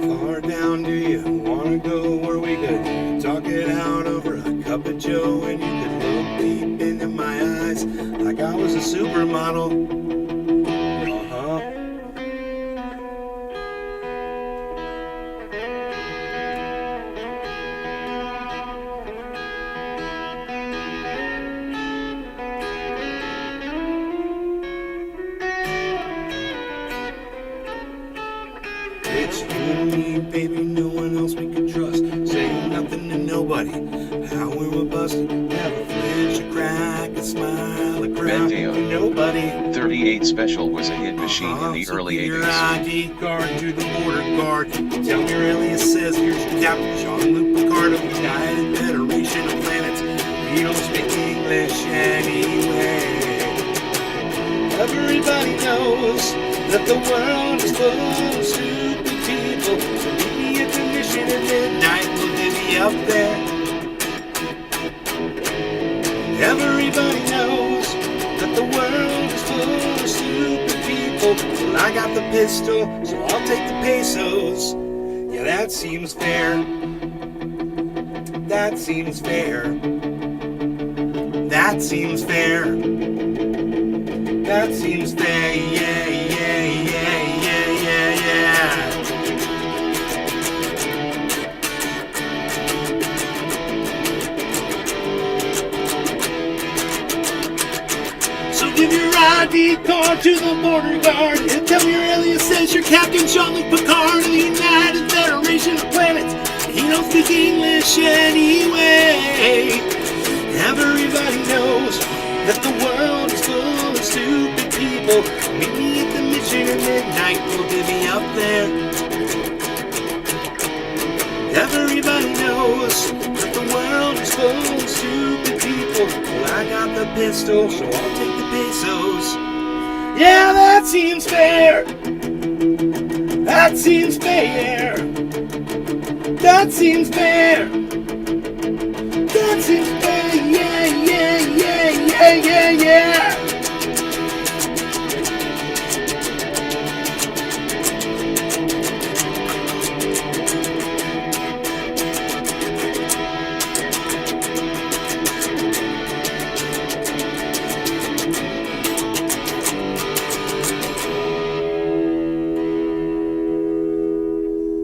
Speaker 1: Far down, do you wanna go where we could talk it out over a cup of joe, and you could look deep into my eyes like I was a supermodel? Uh-huh. It's you and me, baby, no one else we could trust. Saying nothing to nobody. How we were busted. Never flinch, a crack, a smile, a crowd to nobody.
Speaker 2: 38 Special was a hit machine in the early
Speaker 1: So give
Speaker 2: 80s.
Speaker 1: your ID card to the border guard. Tell me your alias says here's your captain, Jean-Luc Picard of the United Federation of Planets. We don't speak English anyway. Everybody knows that the world is full of stupid people. So meet me at the mission at midnight, we'll divvy up there. Everybody knows that the world is full of stupid people. Well, I got the pistol, so I'll take the pesos. Yeah, that seems fair. That seems fair. That seems fair. That seems fair, yeah, yeah, yeah, yeah, yeah, yeah. So give your ID card to the border guard and tell me your alias says you're Captain Jean-Luc Picard of the United Federation of Planets. He don't speak English anyway. Everybody knows that the world is full of stupid people. Meet me at the mission at midnight, we'll divvy up there. Everybody knows that the world is full of stupid people. Well, I got the pistol, so I'll take the pesos. Yeah, that seems fair. That seems fair. That seems fair. That seems fair, yeah, yeah, yeah, yeah, yeah, yeah.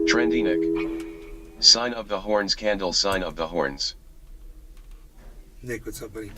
Speaker 2: Trendy Nick. Sign of the horns, candle, sign of the horns.
Speaker 1: Nick, what's up, buddy?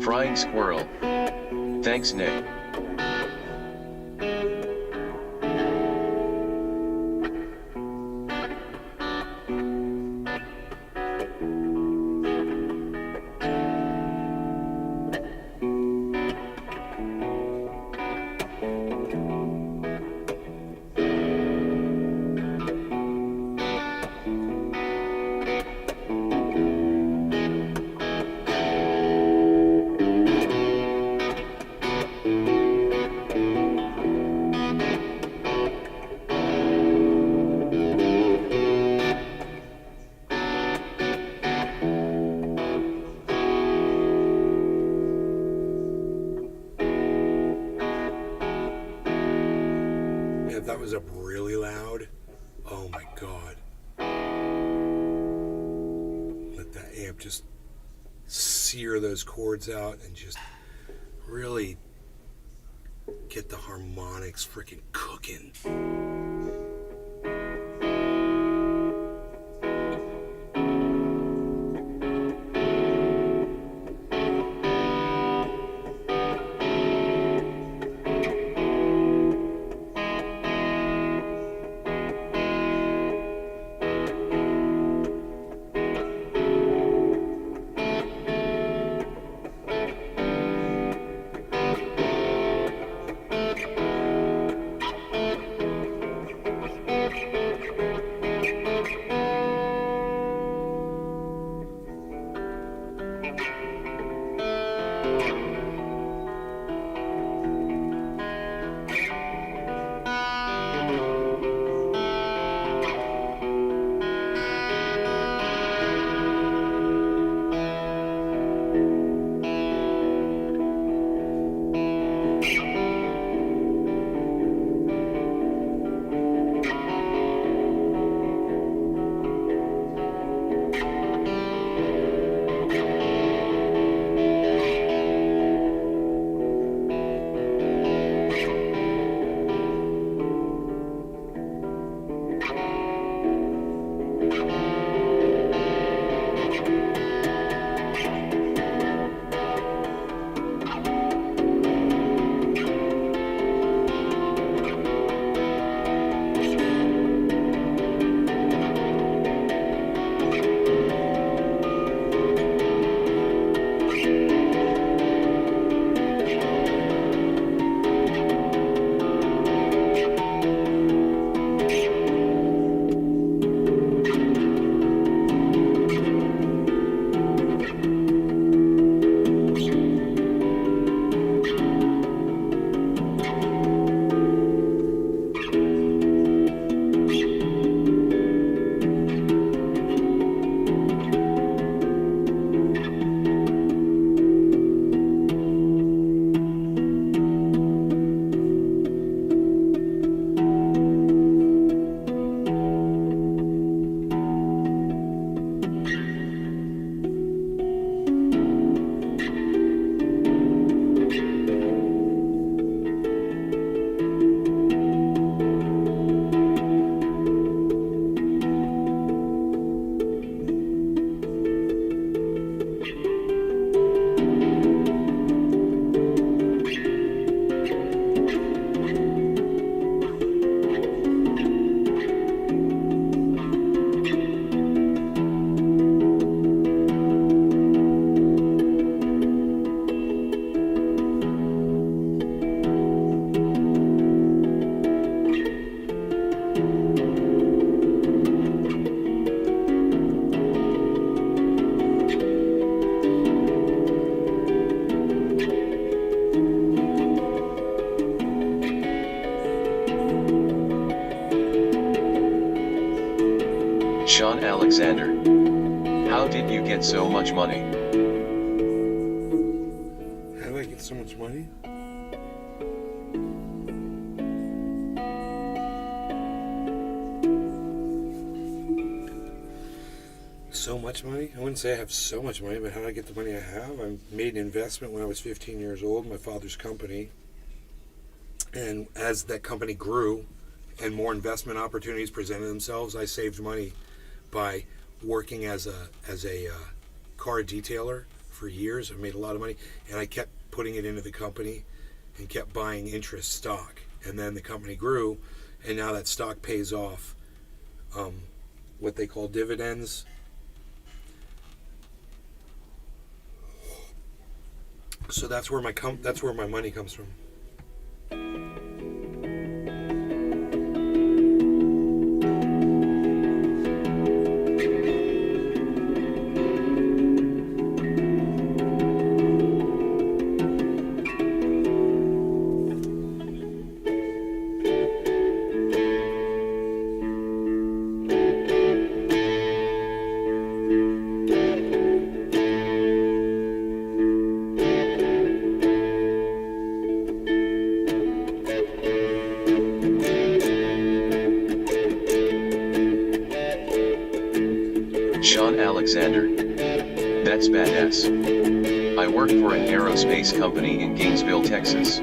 Speaker 2: Crying squirrel. Thanks, Nick.
Speaker 1: If that was up really loud, oh my god. Let that amp just sear those chords out and just really get the harmonics freaking cooking.
Speaker 2: Sean Alexander. How did you get so much money?
Speaker 1: How do I get so much money? So much money? I wouldn't say I have so much money, but how did I get the money I have? I made an investment when I was 15 years old in my father's company. And as that company grew and more investment opportunities presented themselves, I saved money by working as a car detailer for years. I've made a lot of money, and I kept putting it into the company and kept buying interest stock. And then the company grew, and now that stock pays off what they call dividends. So that's where my money comes from.
Speaker 2: Sean Alexander. That's badass. I work for an aerospace company in Gainesville, Texas.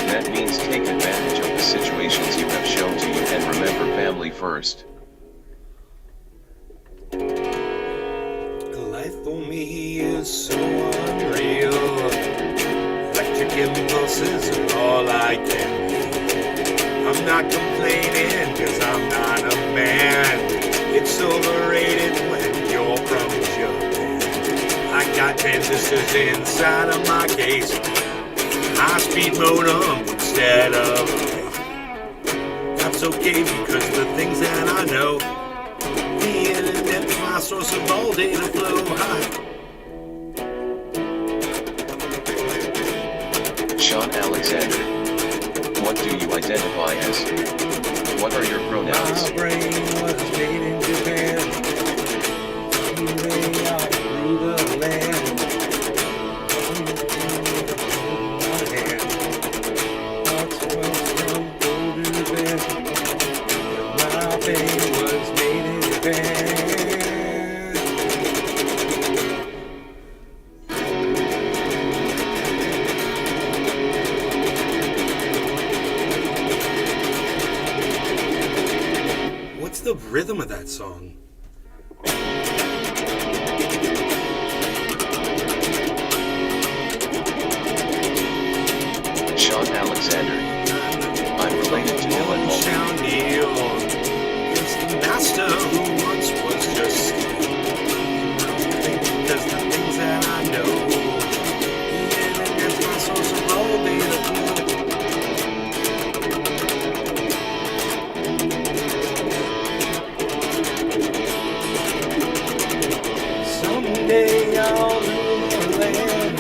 Speaker 2: That means take advantage of the situations you have shown to you and remember family first.
Speaker 1: Life for me is so unreal. Electric impulses are all I can do. I'm not complaining cause I'm not a man. It's overrated when you're from Japan. I got transistors inside of my case. High-speed modem instead of that's okay because the things that I know, the internet's my source of all data flow.
Speaker 2: Sean Alexander, what do you identify as? What are your pronouns?
Speaker 1: My brain was made in Japan. Way out through the land. Was made in Japan. What's the rhythm of that song?
Speaker 2: Sean Alexander. I'm related to Dylan Mulvaney.
Speaker 1: Master who once was just does the things that I know. And that's my source of all data. Someday I'll rule the land.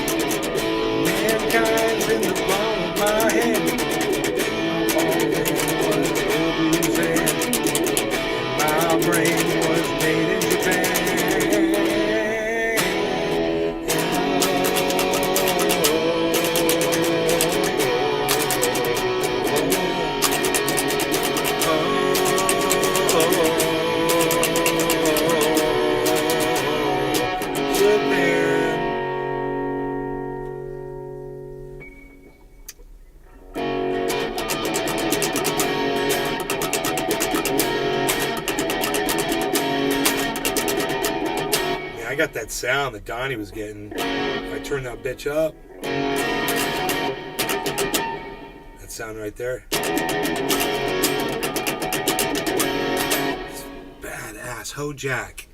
Speaker 1: Mankind's in the palm of my hand. My brain was made in Japan. I got that sound that Donnie was getting. If I turn that bitch up, that sound right there. It's badass. Ho Jack.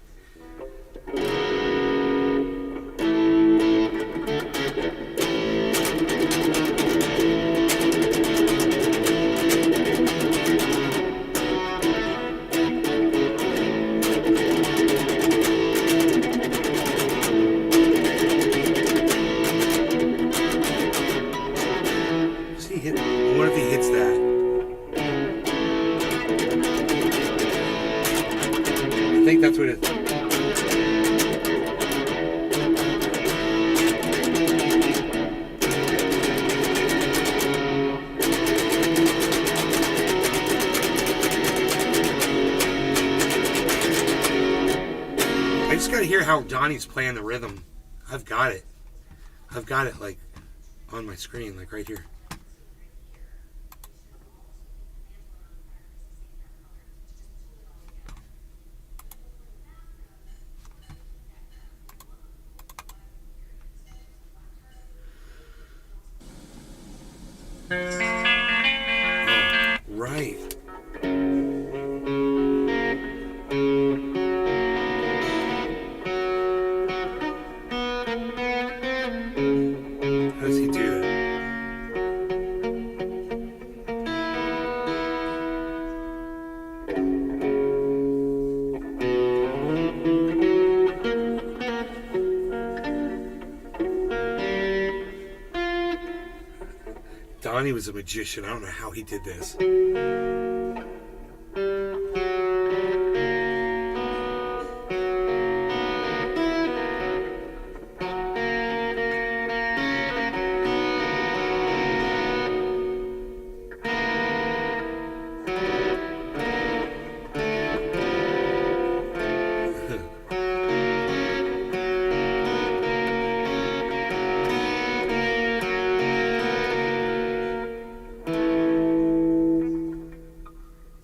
Speaker 1: think that's what it is. I just gotta hear how Donnie's playing the rhythm. I've got it. I've got it like on my screen, like right here. Oh, right. How does he do that? Donnie was a magician. I don't know how he did this.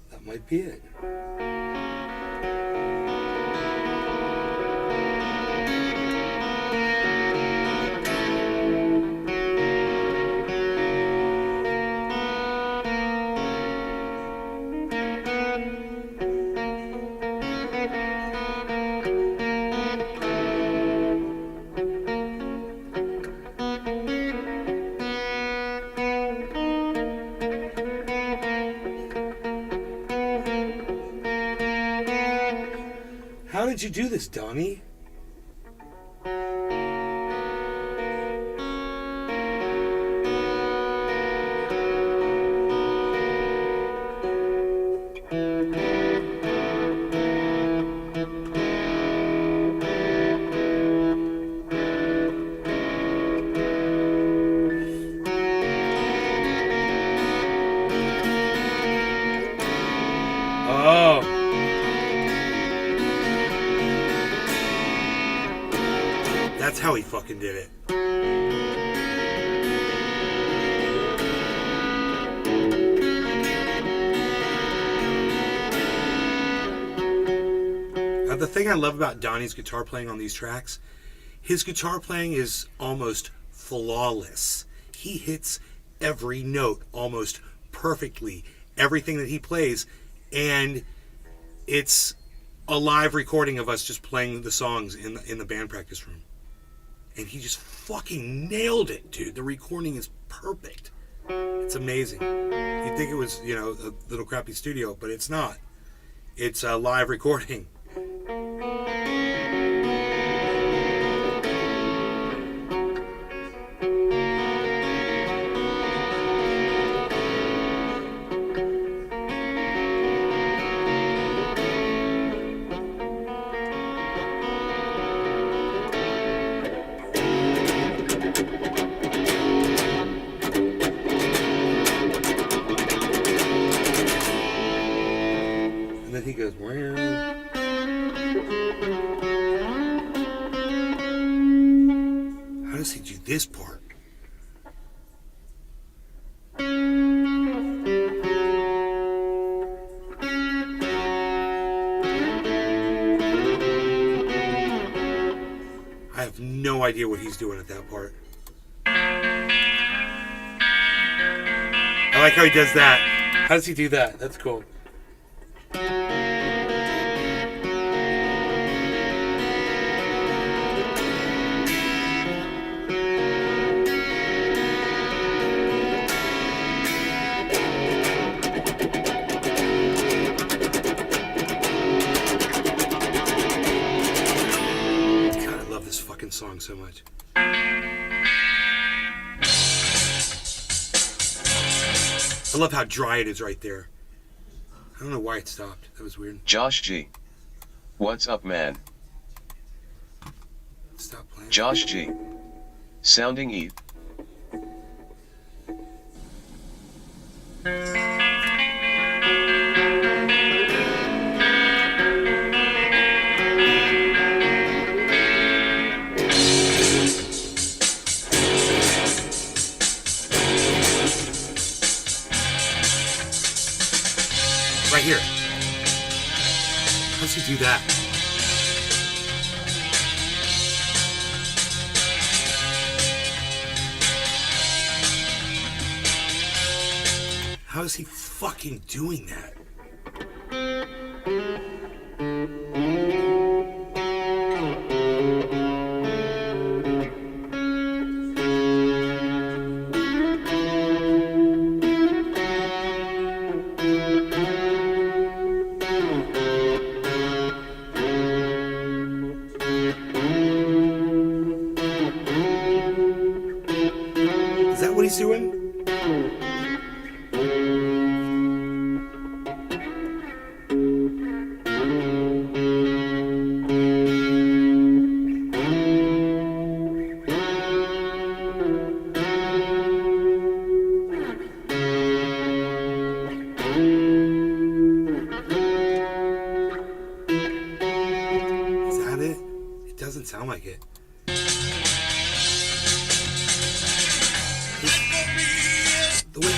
Speaker 1: That might be it. How did you do this, Donnie? Oh. That's how he fucking did it. Now, the thing I love about Donnie's guitar playing on these tracks, his guitar playing is almost flawless. He hits every note almost perfectly, everything that he plays, and it's a live recording of us just playing the songs in the band practice room. And he just fucking nailed it, dude. The recording is perfect. It's amazing. You'd think it was, you know, a little crappy studio, but it's not. It's a live recording. And then he goes, wow. How does he do this part? I have no idea what he's doing at that part. I like how he does that. How does he do that? That's cool. Song so much. I love how dry it is right there. I don't know why it stopped. That was weird.
Speaker 2: Josh G. What's up, man?
Speaker 1: Stop playing.
Speaker 2: Josh G. Sounding E.
Speaker 1: Right here. How does he do that? How is he fucking doing that? Is that what he's doing? Is that it? It doesn't sound like it. The way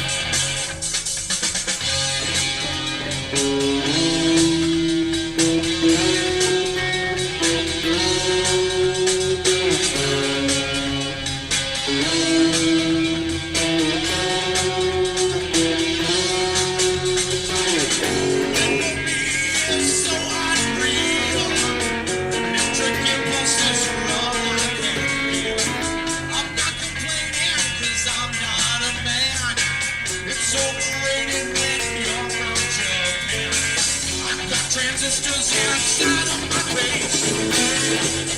Speaker 3: Transistors inside of my face.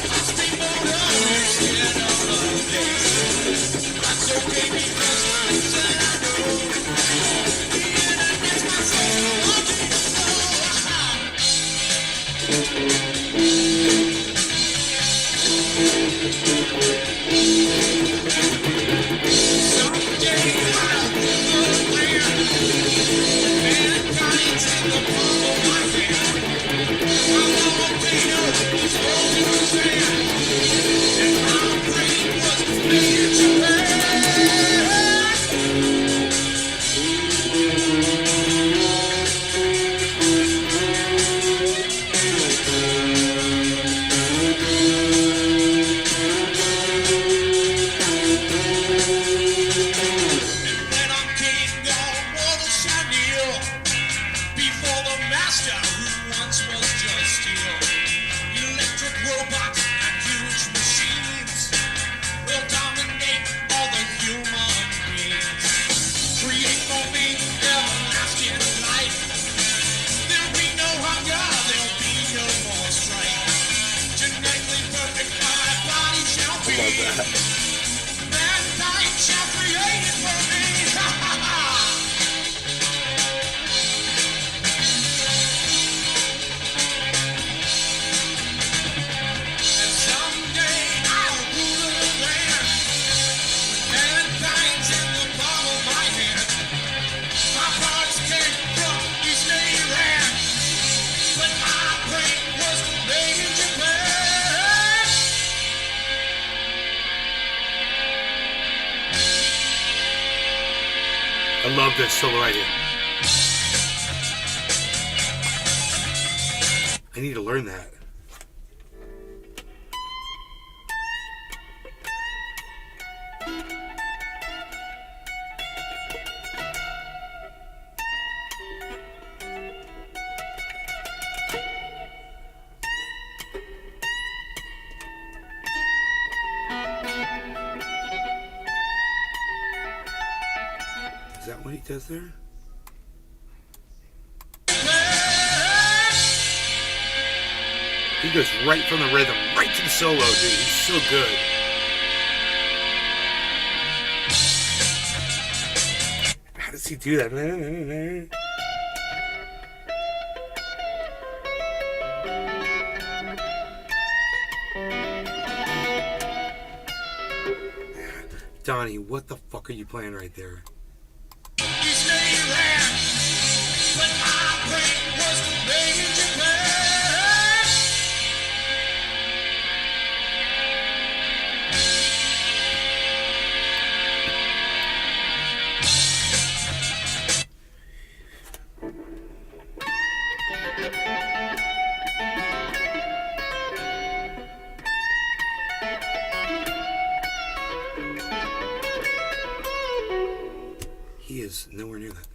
Speaker 3: I stay more instead of the face. That's okay because I said I know. The internet's my someday I'll rule the land. Mankind's in the palm of my hand. Before the master who once was just steel, electric robots and huge machines will dominate all the human beings. Create for me everlasting life. There'll be no hunger, there'll be no more strife. Genetically perfect, my body shall be. Mankind shall create it for me.
Speaker 1: I love this solo right here. I need to learn that. Is that what he does there? He goes right from the rhythm, right to the solo, dude. He's so good. How does he do that? Donnie, what the fuck are you playing right there?
Speaker 3: East Navy but my brain was made in Japan.
Speaker 1: He is nowhere near that.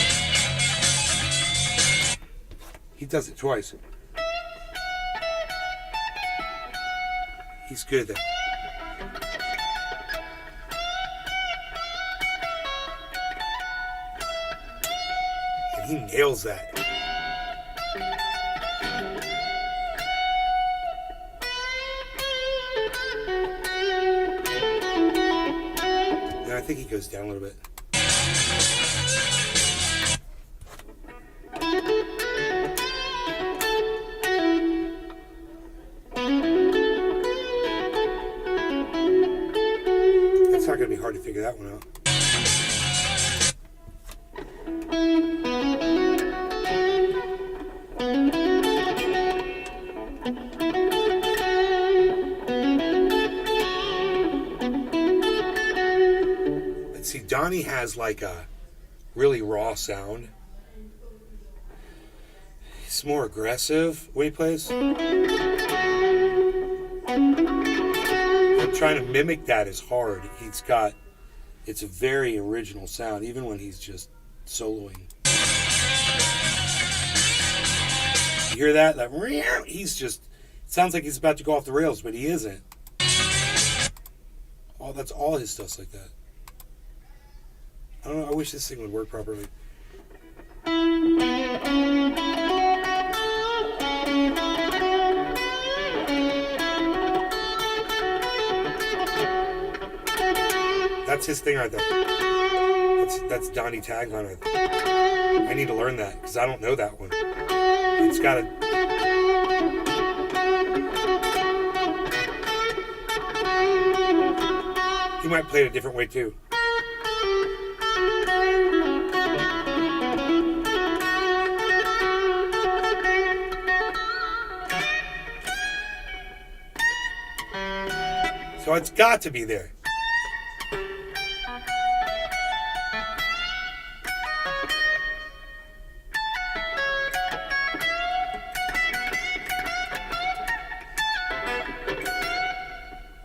Speaker 1: He does it twice. He's good at that. And he nails that. Yeah, I think he goes down a little bit. It's not going to be hard to figure that one out. Let's see, Donnie has like a really raw sound. He's more aggressive when he plays. Trying to mimic that is hard. It's a very original sound, even when he's just soloing. You hear that? He's just, it sounds like he's about to go off the rails, but he isn't. Oh, that's all his stuff's like that. I don't know, I wish this thing would work properly. That's his thing right there. That's Donnie Tagline right there. I need to learn that because I don't know that one. It's got a. He might play it a different way too. So it's got to be there.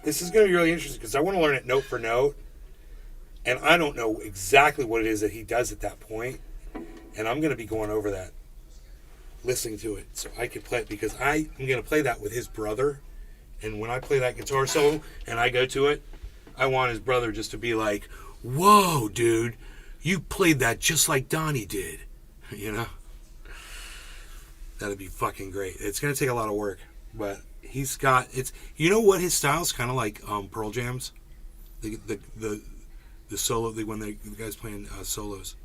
Speaker 1: This is going to be really interesting because I want to learn it note for note. And I don't know exactly what it is that he does at that point. And I'm going to be going over that, listening to it so I can play it because I am going to play that with his brother. And when I play that guitar solo and I go to it, I want his brother just to be like, whoa, dude, you played that just like Donnie did. You know? That'd be fucking great. It's going to take a lot of work, but he's got, it's, you know what, his style's kind of like Pearl Jam's, the solo, when the guy's playing solos.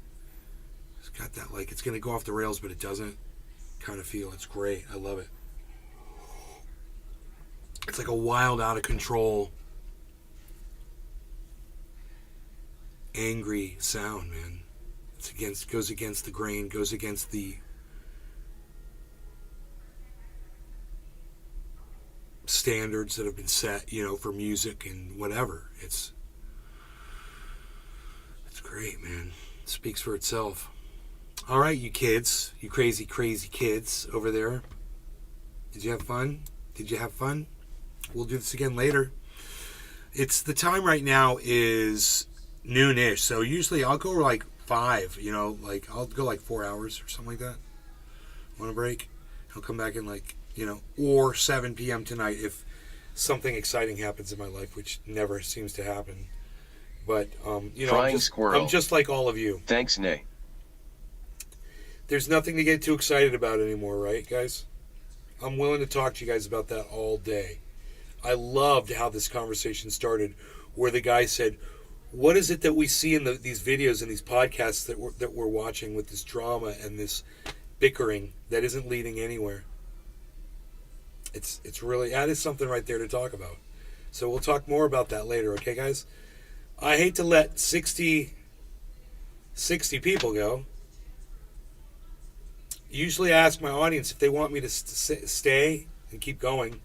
Speaker 1: It's got that, like, it's going to go off the rails, but it doesn't kind of feel. It's great. I love it. It's like a wild, out of control, angry sound, man. It's goes against the grain, goes against the standards that have been set, you know, for music and whatever. It's great, man. It speaks for itself. All right, you kids, you crazy, crazy kids over there. Did you have fun? Did you have fun? We'll do this again later. It's the time right now is noonish, so usually I'll go like 5, you know, like I'll go like 4 hours or something like that. Want a break? I'll come back in like, you know, or 7 p.m. tonight if something exciting happens in my life, which never seems to happen. But, you know, I'm just like all of you.
Speaker 2: Thanks, Nay.
Speaker 1: There's nothing to get too excited about anymore, right, guys? I'm willing to talk to you guys about that all day. I loved how this conversation started, where the guy said, what is it that we see in these videos and these podcasts that we're watching with this drama and this bickering that isn't leading anywhere? It's really, that is something right there to talk about. So we'll talk more about that later, okay, guys? I hate to let 60 people go. Usually I ask my audience if they want me to stay and keep going.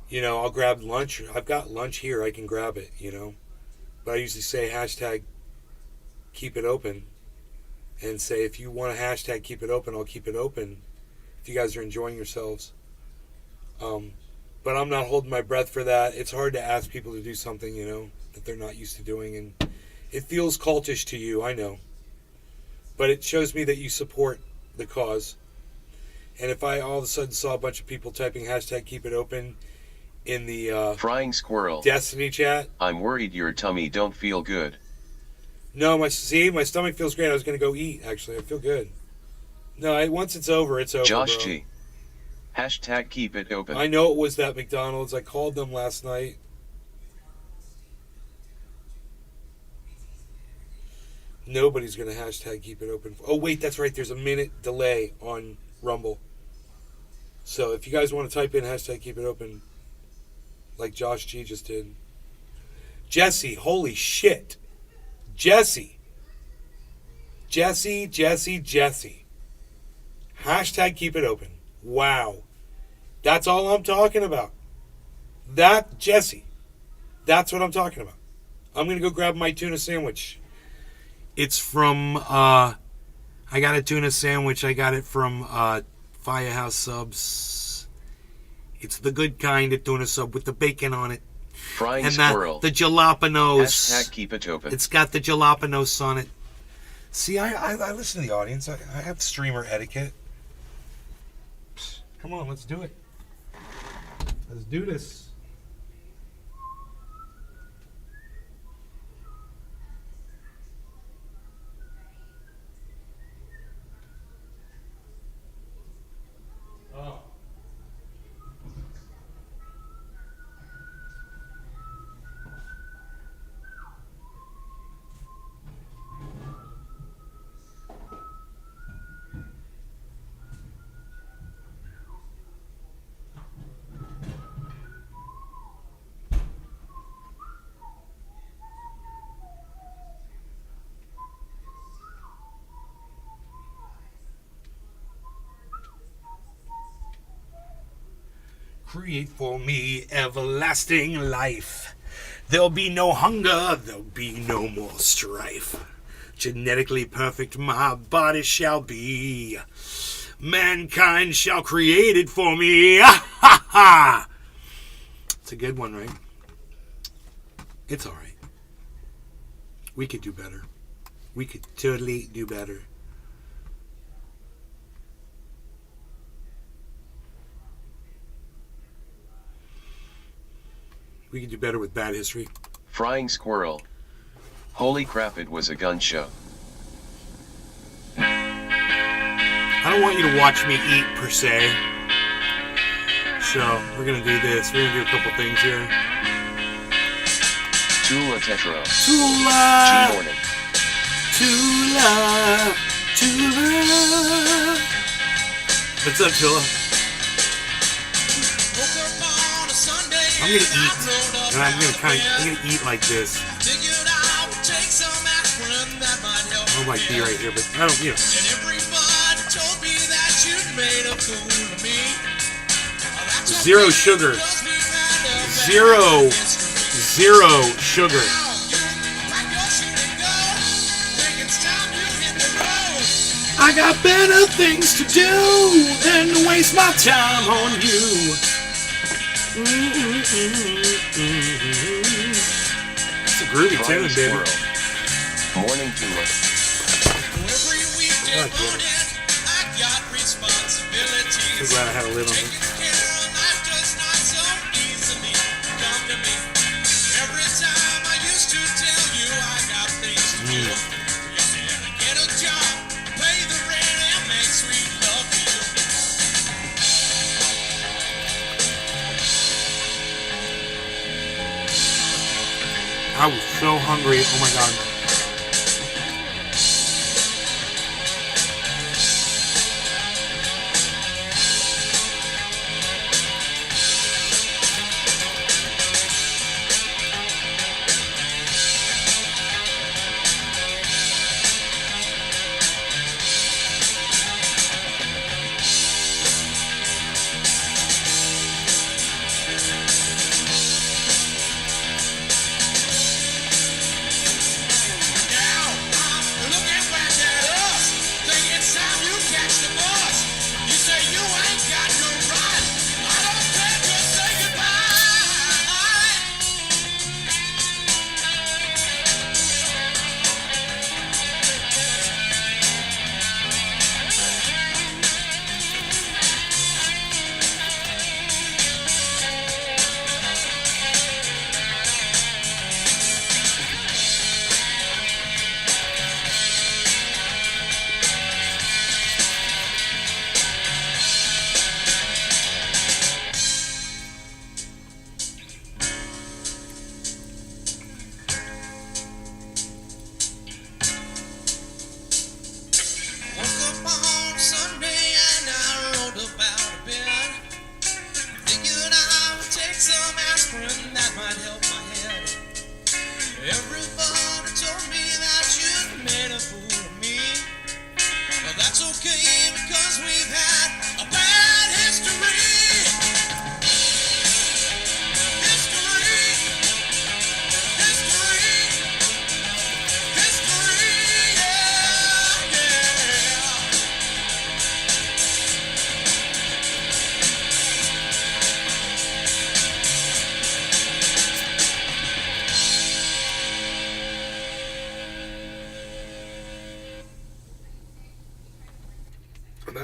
Speaker 1: You know, I'll grab lunch. I've got lunch here. I can grab it, you know. But I usually say hashtag keep it open. And say if you want to hashtag keep it open, I'll keep it open. If you guys are enjoying yourselves. But I'm not holding my breath for that. It's hard to ask people to do something, you know, that they're not used to doing. And it feels cultish to you, I know. But it shows me that you support the cause. And if I all of a sudden saw a bunch of people typing hashtag keep it open in the
Speaker 2: Frying squirrel.
Speaker 1: Destiny chat.
Speaker 2: I'm worried your tummy don't feel good.
Speaker 1: No, my stomach feels great. I was going to go eat, actually. I feel good. No, once it's over, it's over,
Speaker 2: Josh
Speaker 1: bro.
Speaker 2: G. Hashtag keep it open.
Speaker 1: I know it was that McDonald's. I called them last night. Nobody's going to hashtag keep it open. Oh, wait, that's right. There's a minute delay on Rumble. So if you guys want to type in hashtag keep it open, like Josh G just did. Jesse, holy shit. Jesse. Hashtag keep it open. Wow. That's all I'm talking about. Jesse. That's what I'm talking about. I'm going to go grab my tuna sandwich. It's from, I got a tuna sandwich. I got it from Firehouse Subs. It's the good kind of tuna sub with the bacon on it.
Speaker 2: Frying
Speaker 1: and
Speaker 2: squirrel.
Speaker 1: The jalapenos.
Speaker 2: Hashtag keep it open.
Speaker 1: It's got the jalapenos on it. See, I listen to the audience. I have streamer etiquette. Come on, let's do it. Let's do this. Oh. Create for me everlasting life. There'll be no hunger, there'll be no more strife. Genetically perfect my body shall be. Mankind shall create it for me. Ha ha ha! It's a good one, right? It's alright. We could do better. We could totally do better. We could do better with bad history.
Speaker 2: Frying squirrel. Holy crap, it was a gun show.
Speaker 1: I don't want you to watch me eat, per se. So, we're going to do this. We're going to do a couple things here.
Speaker 2: Tula Tetro.
Speaker 1: Tula!
Speaker 2: G-Morning.
Speaker 1: Tula! What's up, Tula? I'm going to eat. And I'm going to eat like this. I might be right here, but I don't, you know. Zero sugar. Zero sugar. I got better things to do than to waste my time on you. It's a groovy tune, baby.
Speaker 2: Morning Tula.
Speaker 1: I'm so glad I had to live on this. I was so hungry. Oh my god.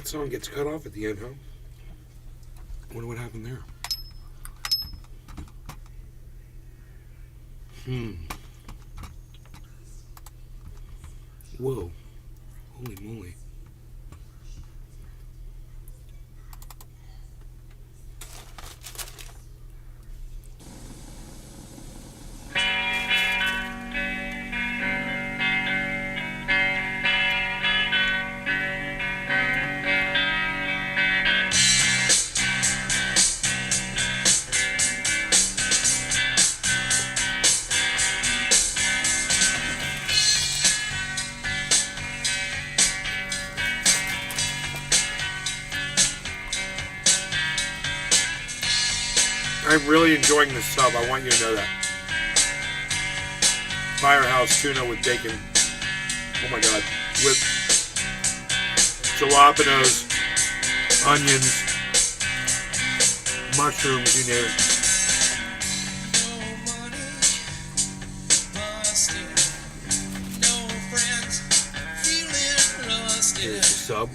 Speaker 1: That song gets cut off at the end, huh? I wonder what happened there. Whoa. Holy moly. I'm really enjoying this sub. I want you to know that. Firehouse tuna with bacon. Oh my god. With jalapenos, onions, mushrooms, you name it.
Speaker 3: No money, busted. No friends, feeling rusted.
Speaker 1: Here's the sub.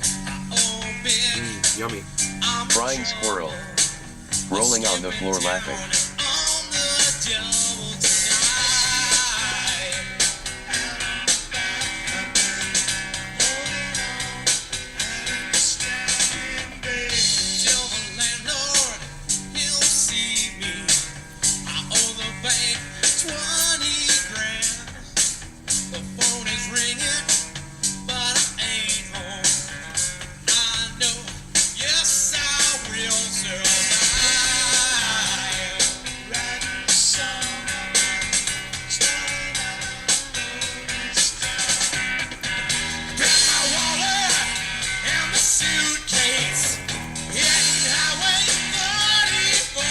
Speaker 3: Oh, bitch,
Speaker 1: Yummy.
Speaker 3: I'm
Speaker 2: Frying squirrel. Rolling on the floor laughing.
Speaker 3: on the double tonight. Tell the landlord he'll see me. I owe the bank 20 grand. The phone is ringing, but I ain't home. I know, yes, I will survive. Grab my wallet and the suitcase. Hitting Highway 34.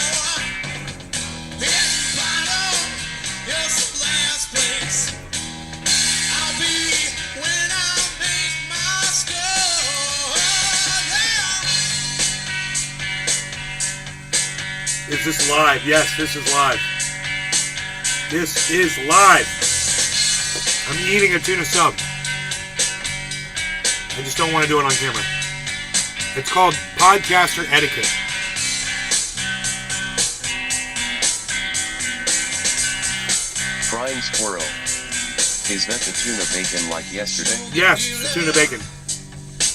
Speaker 3: Hitting bottom is the last place I'll be when I make my score. Yeah.
Speaker 1: Is this live? Yes, this is live. This is live. I'm eating a tuna sub. I just don't want to do it on camera. It's called podcaster etiquette.
Speaker 2: Frying squirrel. Is that the tuna bacon like yesterday?
Speaker 1: Yes, it's the tuna bacon.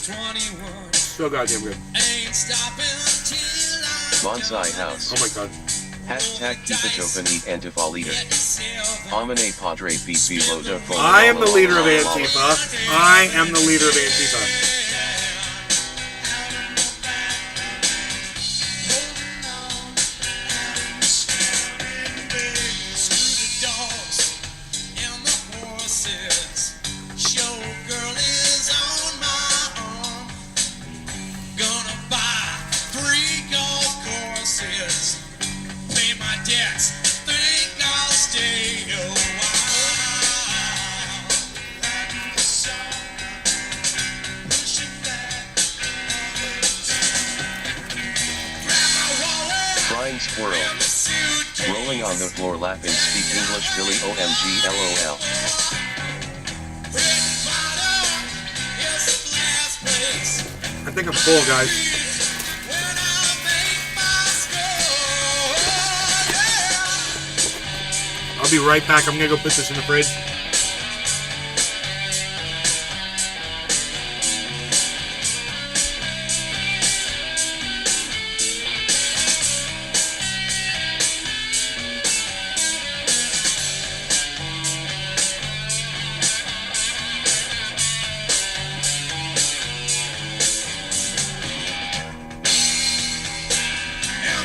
Speaker 3: 21
Speaker 1: So goddamn good.
Speaker 3: ain't stopping till I
Speaker 2: Bonsai house.
Speaker 1: Oh my god.
Speaker 2: Hashtag Kipachopani Antifalita. Amine Padre Pipi Loda.
Speaker 1: I am the leader of Antifa. I am the leader of Antifa.
Speaker 2: Frying squirrel. Rolling on the floor laughing speak English Billy OMG LOL.
Speaker 1: I think I'm full, guys. I'll be right back. I'm gonna go put this in the fridge.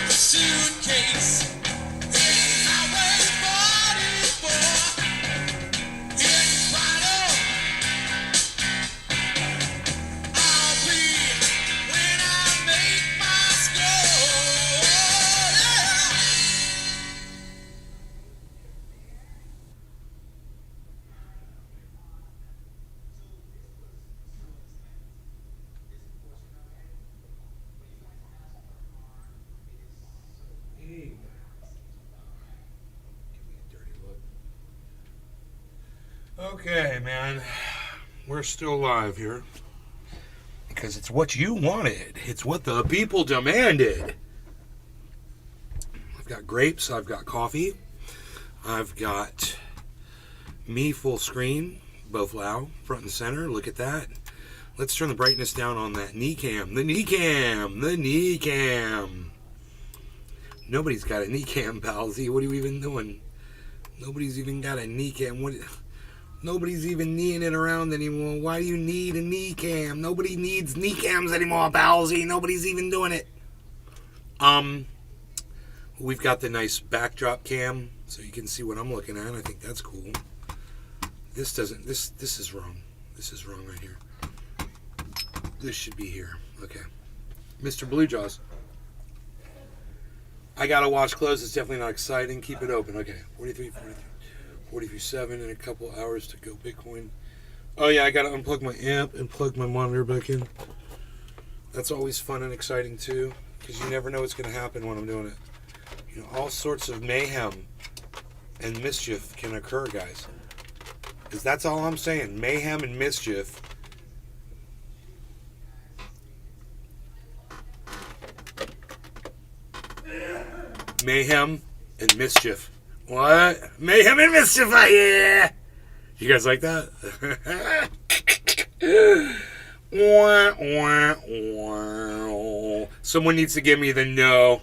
Speaker 3: Suitcase. Highway 44. Hitting bottom. I'll be when I make my score.
Speaker 1: Okay, man. We're still live here. Because it's what you wanted. It's what the people demanded. I've got grapes. I've got coffee. I've got me full screen. Both loud, front and center. Look at that. Let's turn the brightness down on that knee cam. The knee cam. The knee cam. Nobody's got a knee cam, palsy. What are you even doing? Nobody's even got a knee cam. Nobody's even kneeing it around anymore. Why do you need a knee cam? Nobody needs knee cams anymore, palsy. Nobody's even doing it. We've got the nice backdrop cam, so you can see what I'm looking at. I think that's cool. This is wrong. This is wrong right here. This should be here. Okay. Mr. Blue Jaws. I gotta wash clothes. It's definitely not exciting. Keep it open. Okay. 43.7 in a couple hours to go Bitcoin. Oh yeah, I gotta unplug my amp and plug my monitor back in. That's always fun and exciting too, because you never know what's gonna happen when I'm doing it. You know, all sorts of mayhem and mischief can occur, guys. Because that's all I'm saying. Mayhem and mischief. Mayhem and mischief. What? Mayhem and mischief, yeah! You guys like that? Someone needs to give me the no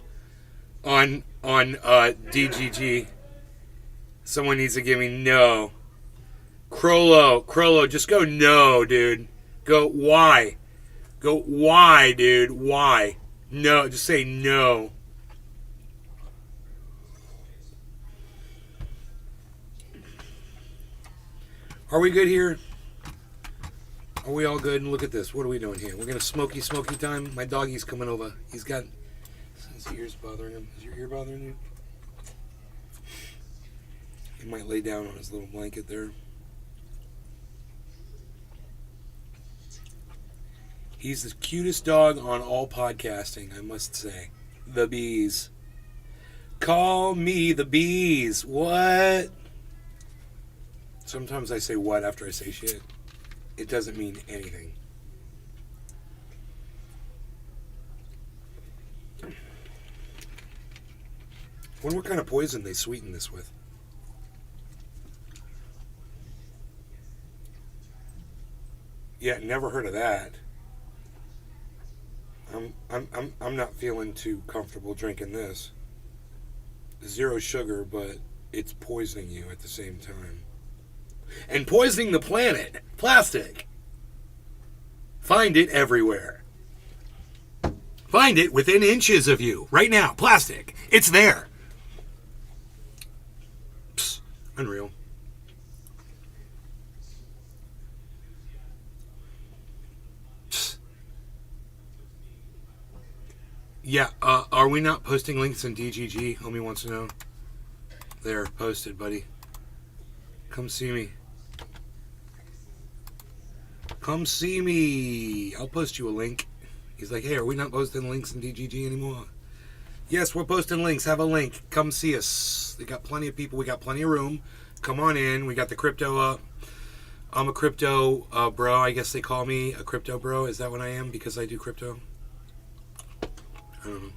Speaker 1: on DGG. Someone needs to give me no. Crollo, just go no, dude. Go why? Go why, dude? Why? No, just say no. Are we good here? Are we all good? And look at this. What are we doing here? We're gonna smoky time. My doggy's coming over. He's got his ears bothering him. Is your ear bothering you? He might lay down on his little blanket there. He's the cutest dog on all podcasting, I must say. The bees. Call me the bees. What? Sometimes I say what after I say shit. It doesn't mean anything. Wonder what kind of poison they sweeten this with. Yeah, never heard of that. I'm not feeling too comfortable drinking this. 0 sugar, but it's poisoning you at the same time. And poisoning the planet. Plastic. Find it everywhere. Find it within inches of you. Right now. Plastic. It's there. Psst. Unreal. Psst. Yeah, are we not posting links in DGG? Homie wants to know. There, posted, buddy. Come see me. Come see me. I'll post you a link. He's like, hey, are we not posting links in DGG anymore? Yes, we're posting links. Have a link. Come see us. They got plenty of people. We got plenty of room. Come on in. We got the crypto up. I'm a crypto bro. I guess they call me a crypto bro. Is that what I am because I do crypto? I don't know.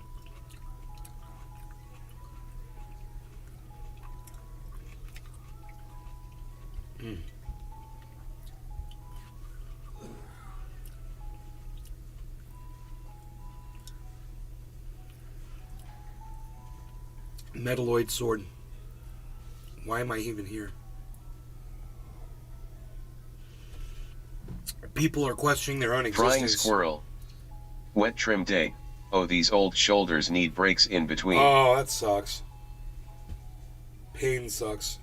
Speaker 1: Metalloid sword. Why am I even here? People are questioning their own existence.
Speaker 2: Frying squirrel. Wet trim day. Oh, these old shoulders need breaks in between.
Speaker 1: Oh, that sucks. Pain sucks.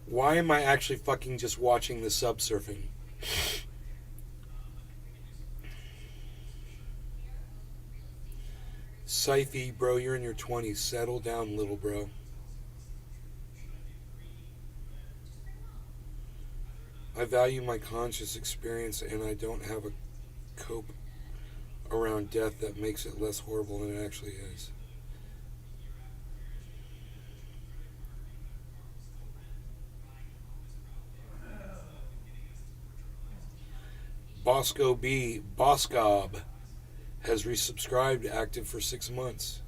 Speaker 1: Why am I actually fucking just watching the subsurfing? Syfy, bro, you're in your 20s. Settle down, little bro. I value my conscious experience and I don't have a cope around death that makes it less horrible than it actually is. Bosco B. Boscob has resubscribed, active for 6 months.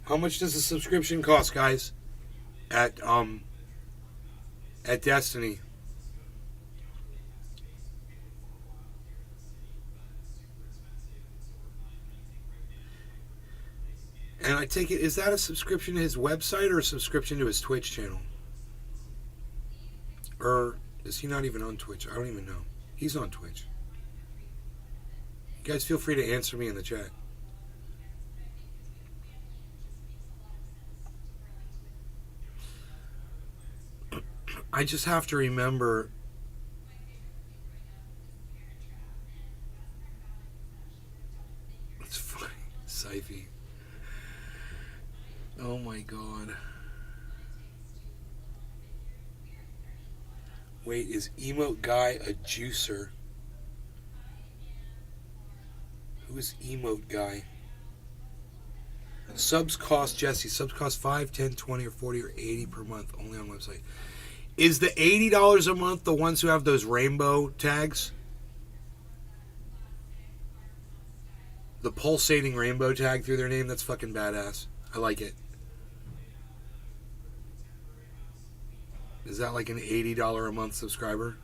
Speaker 1: How much does a subscription cost, guys? At Destiny. And I take it, is that a subscription to his website or a subscription to his Twitch channel? Or is he not even on Twitch? I don't even know. He's on Twitch. You guys feel free to answer me in the chat. I just have to remember. It's funny. Syfy. Oh my god. Wait, is Emote Guy a juicer? Who is Emote Guy? Subs cost, Jesse, subs cost 5, 10, 20, or 40, or 80 per month, only on website. Is the $80 a month the ones who have those rainbow tags? The pulsating rainbow tag through their name? That's fucking badass. I like it. Is that like an $80 a month subscriber?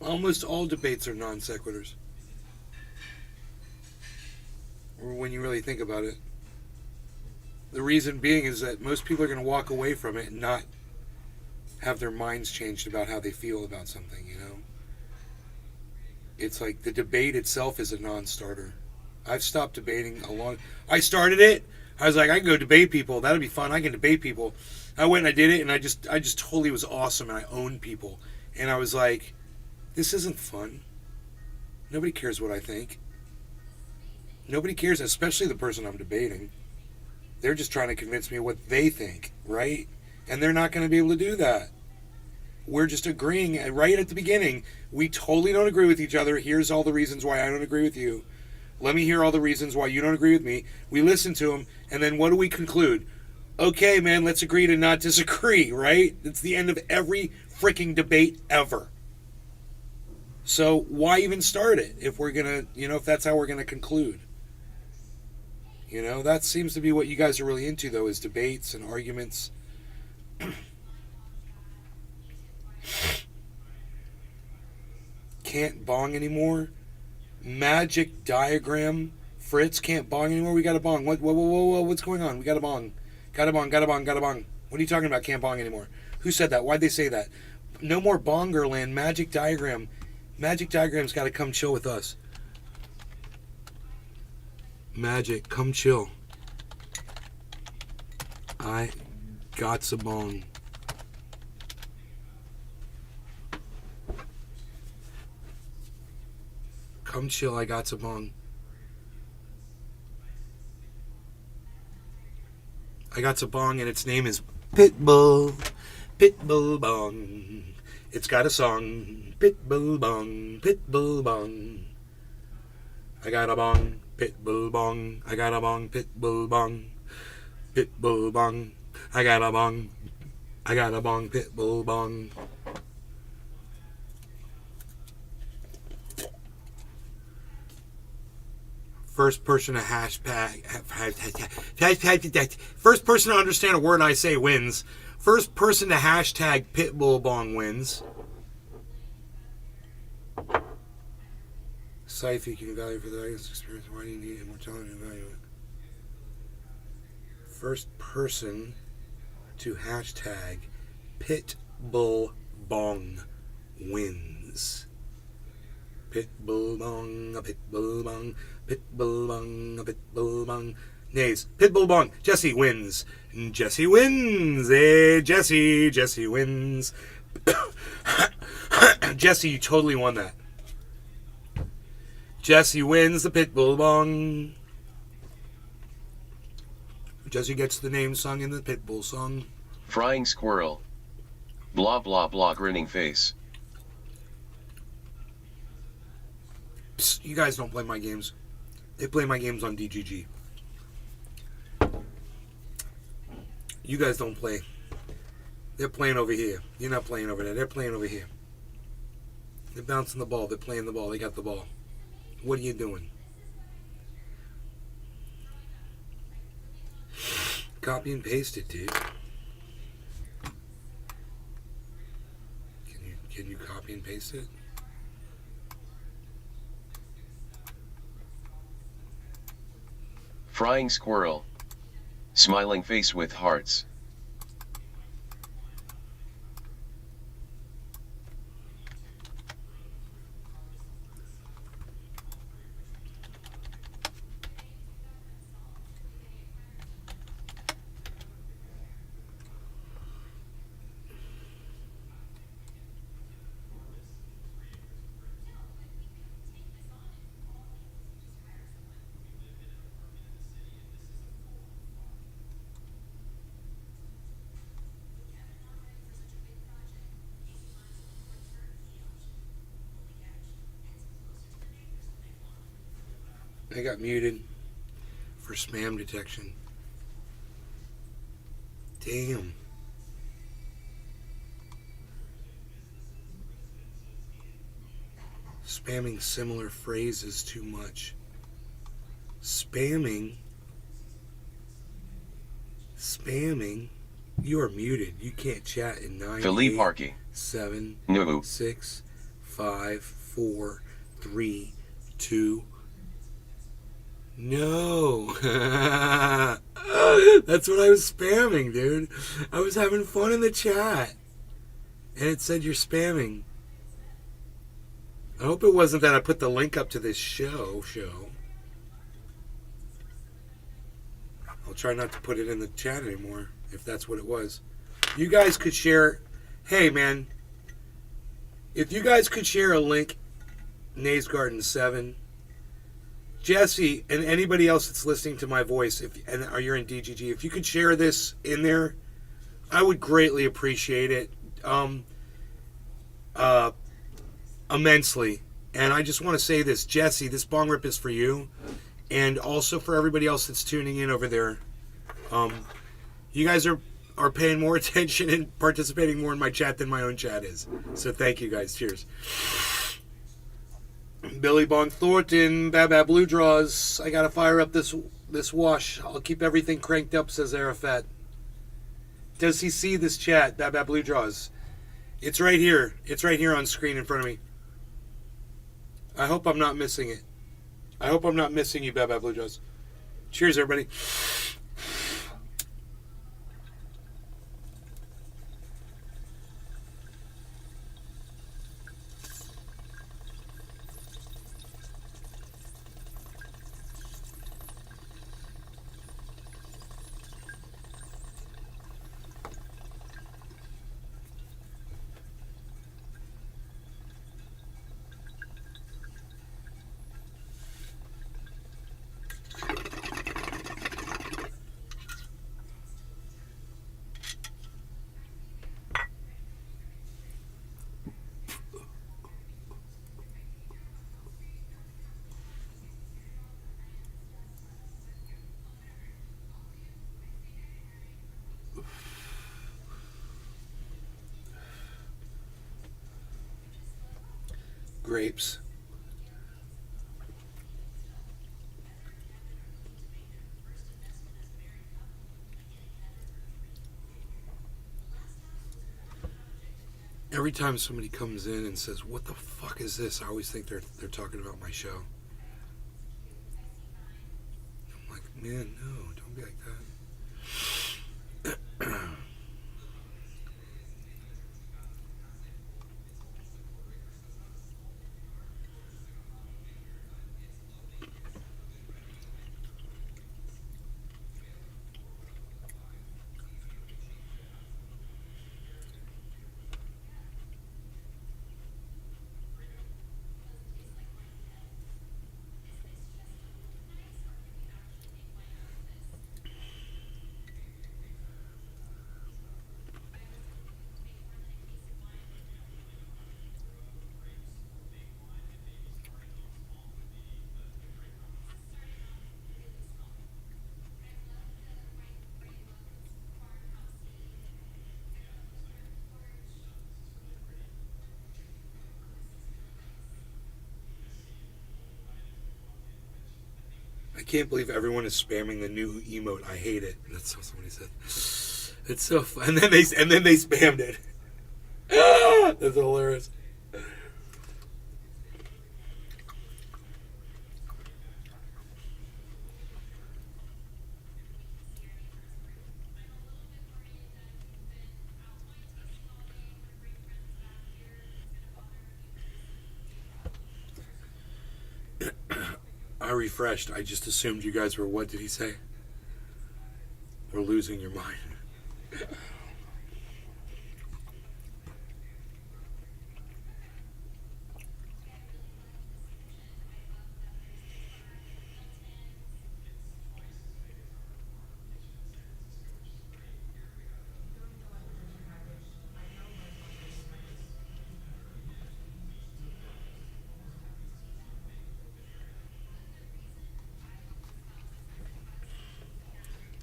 Speaker 1: Almost all debates are non sequiturs. Or when you really think about it. The reason being is that most people are going to walk away from it and not have their minds changed about how they feel about something, you know? It's like the debate itself is a non-starter. I've stopped debating a long... I started it. I was like, I can go debate people. That'll be fun. I can debate people. I went and I did it, and I just totally was awesome, and I owned people. And I was like... This isn't fun. Nobody cares what I think. Nobody cares, especially the person I'm debating. They're just trying to convince me of what they think, right? And they're not going to be able to do that. We're just agreeing right at the beginning. We totally don't agree with each other. Here's all the reasons why I don't agree with you. Let me hear all the reasons why you don't agree with me. We listen to them, and then what do we conclude? Okay, man, let's agree to not disagree, right? It's the end of every freaking debate ever. So why even start it if we're going to, if that's how we're going to conclude? That seems to be what you guys are really into, though, is debates and arguments. Can't bong anymore. Magic diagram. Fritz can't bong anymore. We got a bong. Whoa, what's going on? We got a bong. Got a bong. What are you talking about? Can't bong anymore. Who said that? Why'd they say that? No more bonger land. Magic diagram. Magic Diagram's got to come chill with us. Magic, come chill. I got some bong. Come chill, I got some bong. I got some bong and its name is Pitbull. Pitbull bong. It's got a song. Pitbull bong, pitbull bong. I got a bong, pitbull bong. I got a bong, pitbull bong. Pitbull bong. I got a bong. I got a bong, pitbull bong. First person to first person to understand a word I say wins. First person to hashtag pitbull bong wins. life you can value for the highest experience. Why do you need immortality to value it? First person to hashtag Pitbull Bong wins. Pitbull Bong, a Pitbull Bong, Pitbull Bong, a Pitbull Bong. Nays, Pitbull Bong. Jesse wins. Jesse wins. Jesse wins. Jesse, you totally won that. Jesse wins the Pitbull Bong. Jesse gets the name sung in the Pitbull song.
Speaker 2: Frying squirrel. Blah blah blah grinning face.
Speaker 1: Psst, you guys don't play my games. They play my games on DGG. You guys don't play. They're playing over here. You're not playing over there. They're playing over here. They're bouncing the ball. They're playing the ball. They got the ball. What are you doing? Copy and paste it, dude. Can you copy and paste it?
Speaker 2: Frying squirrel. Smiling face with hearts.
Speaker 1: I got muted for spam detection. Damn. Spamming similar phrases too much. Spamming. You are muted. You can't chat in 9,
Speaker 2: Philippe
Speaker 1: 8,
Speaker 2: Harkey.
Speaker 1: 7,
Speaker 2: No.
Speaker 1: 6, 5, 4, 3, 2. No. That's what I was spamming, dude. I was having fun in the chat. And it said you're spamming. I hope it wasn't that I put the link up to this show. I'll try not to put it in the chat anymore, if that's what it was. You guys could share. Hey, man. If you guys could share a link, Nays Garden 7, Jesse, and anybody else that's listening to my voice, or you're in DGG, if you could share this in there, I would greatly appreciate it. Immensely. And I just want to say this, Jesse, this bong rip is for you, and also for everybody else that's tuning in over there. You guys are paying more attention and participating more in my chat than my own chat is. So thank you guys. Cheers. Billy Bong Thornton, Bab Blue Draws. I gotta fire up this wash. I'll keep everything cranked up, says Arafat. Does he see this chat, Bab Blue Draws? It's right here. It's right here on screen in front of me. I hope I'm not missing it. I hope I'm not missing you, Bab Blue Draws. Cheers, everybody. Grapes. Every time somebody comes in and says, "What the fuck is this?" I always think they're talking about my show. like, man, no, don't be like that. I can't believe everyone is spamming the new emote. I hate it. That's what somebody said. It's so fun. And then they spammed it. That's hilarious. I refreshed. I just assumed you guys were, what did he say? We're losing your mind.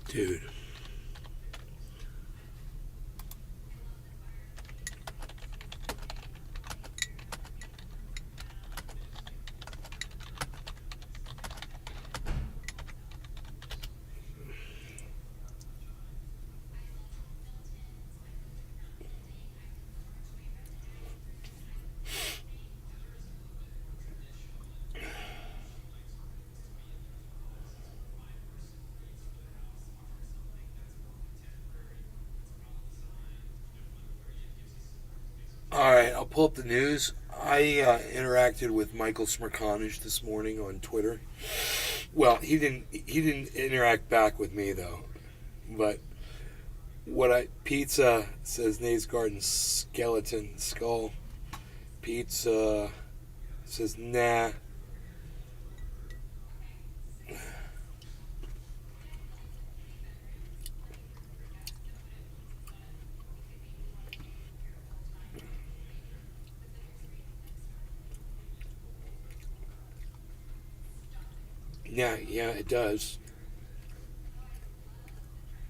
Speaker 1: Dude. Alright, I'll pull up the news. I interacted with Michael Smirkanich this morning on Twitter. Well, he didn't interact back with me though. But Pizza says Nate's Garden skeleton skull. Pizza says nah. Yeah, it does.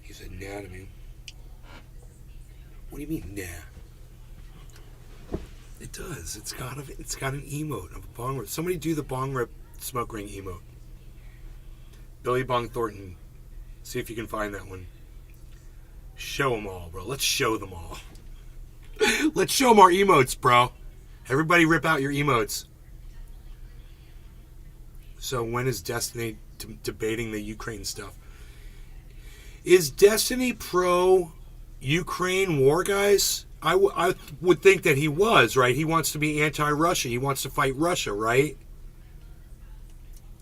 Speaker 1: He said nah to me. What do you mean nah? It does. It's got an emote of a bong rip. Somebody do the bong rip smoke ring emote. Billy Bong Thornton. See if you can find that one. Show them all, bro. Let's show them all. Let's show them our emotes, bro. Everybody rip out your emotes. So when is Destiny debating the Ukraine stuff? Is Destiny pro-Ukraine war, guys? I would think that he was, right? He wants to be anti-Russia. He wants to fight Russia, right?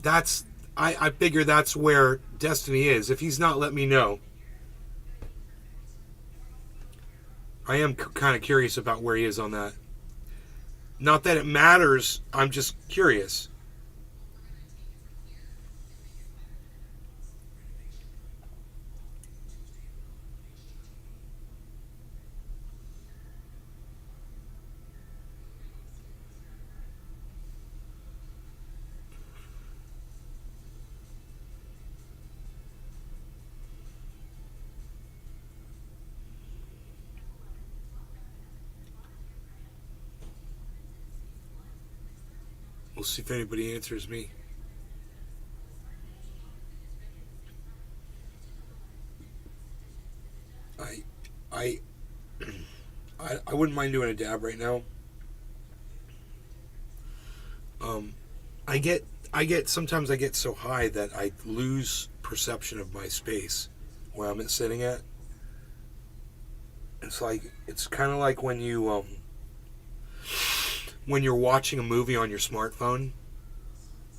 Speaker 1: I figure that's where Destiny is. If he's not, let me know. I am kind of curious about where he is on that. Not that it matters. I'm just curious. We'll see if anybody answers me. I wouldn't mind doing a dab right now. Sometimes I get so high that I lose perception of my space where I'm sitting at. It's kind of like when you're watching a movie on your smartphone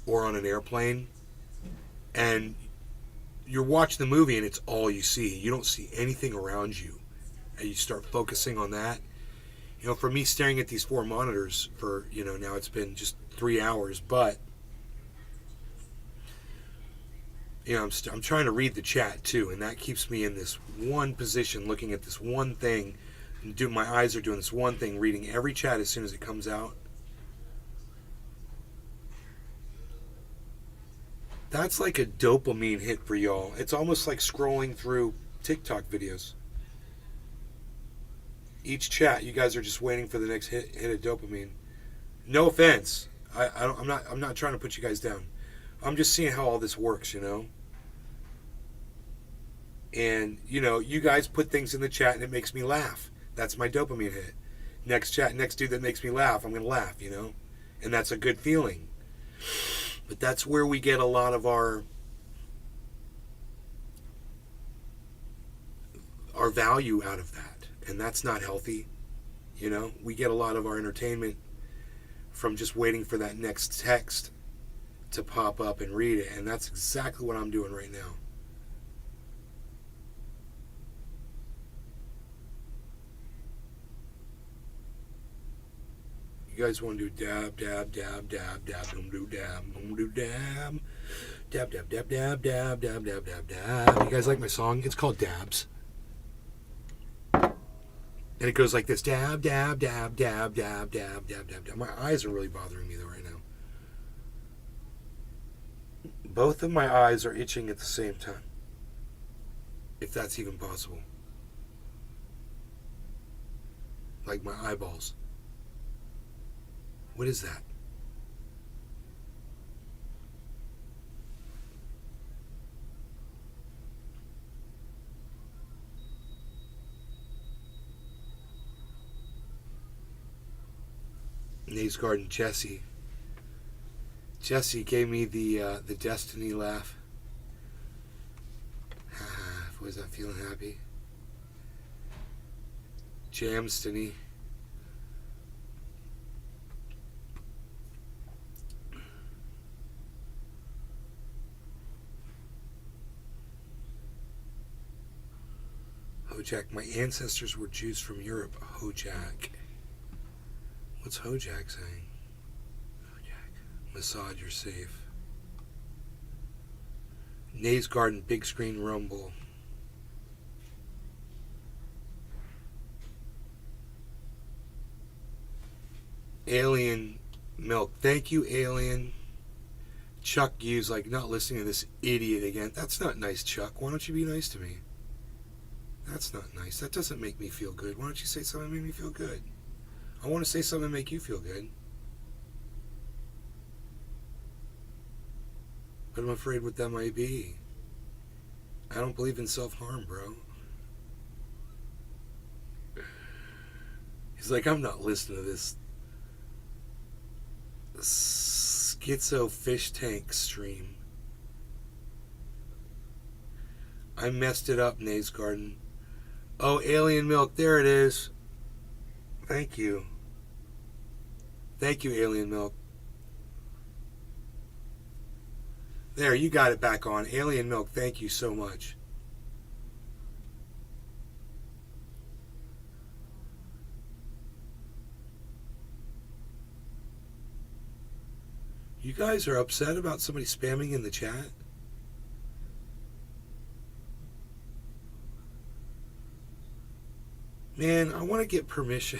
Speaker 1: or on an airplane, and you're watching the movie and it's all you see. You don't see anything around you, and you start focusing on that. You know, for me, staring at these 4 monitors for, you know, now it's been just 3 hours, but you know, I'm trying to read the chat too, and that keeps me in this one position, looking at this one thing, and my eyes are doing this one thing, reading every chat as soon as it comes out. That's like a dopamine hit for y'all. It's almost like scrolling through TikTok videos. Each chat, you guys are just waiting for the next hit of dopamine. No offense, I'm not trying to put you guys down. I'm just seeing how all this works, you know. And, you know, you guys put things in the chat and it makes me laugh. That's my dopamine hit. Next chat, next dude that makes me laugh, I'm going to laugh, you know. And that's a good feeling. But that's where we get a lot of our value out of that. And that's not healthy, you know. We get a lot of our entertainment from just waiting for that next text to pop up and read it, and that's exactly what I'm doing right now. You guys want to do dab, dab, dab, dab, dab, do dab, do dab, dab, dab, dab, dab, dab, dab, dab, dab, dab. You guys like my song? It's called Dabs. And it goes like this: dab, dab, dab, dab, dab, dab, dab, dab, dab. My eyes are really bothering me though right now. Both of my eyes are itching at the same time. If that's even possible. Like my eyeballs. What is that? Nays Garden, Jesse. Jesse gave me the Destiny laugh. Was I feeling happy? Jamstony. Hojak. My ancestors were Jews from Europe. Hojak. What's Hojak saying? Hojak. Mossad, you're safe. Nays Garden, big screen rumble. Alien Milk. Thank you, Alien. Chuck Hughes, like, not listening to this idiot again. That's not nice, Chuck. Why don't you be nice to me? That's not nice. That doesn't make me feel good. Why don't you say something that make me feel good? I want to say something to make you feel good. But I'm afraid what that might be. I don't believe in self-harm, bro. He's like, I'm not listening to this schizo fish tank stream. I messed it up, Nays Garden. Oh, Alien Milk, there it is. Thank you. Thank you, Alien Milk. There, you got it back on. Alien Milk, thank you so much. You guys are upset about somebody spamming in the chat? Man, I want to get permission.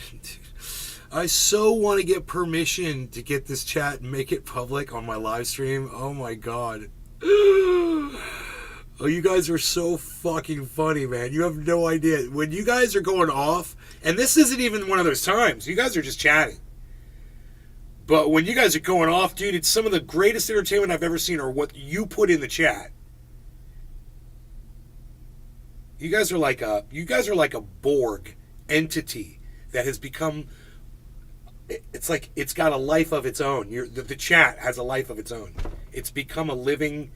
Speaker 1: I so want to get permission to get this chat and make it public on my live stream. Oh my god. Oh, you guys are so fucking funny, man. You have no idea. When you guys are going off, and this isn't even one of those times. You guys are just chatting. But when you guys are going off, dude, it's some of the greatest entertainment I've ever seen, or what you put in the chat. You guys are like a Borg entity that has become. It's like it's got a life of its own. The chat has a life of its own. It's become a living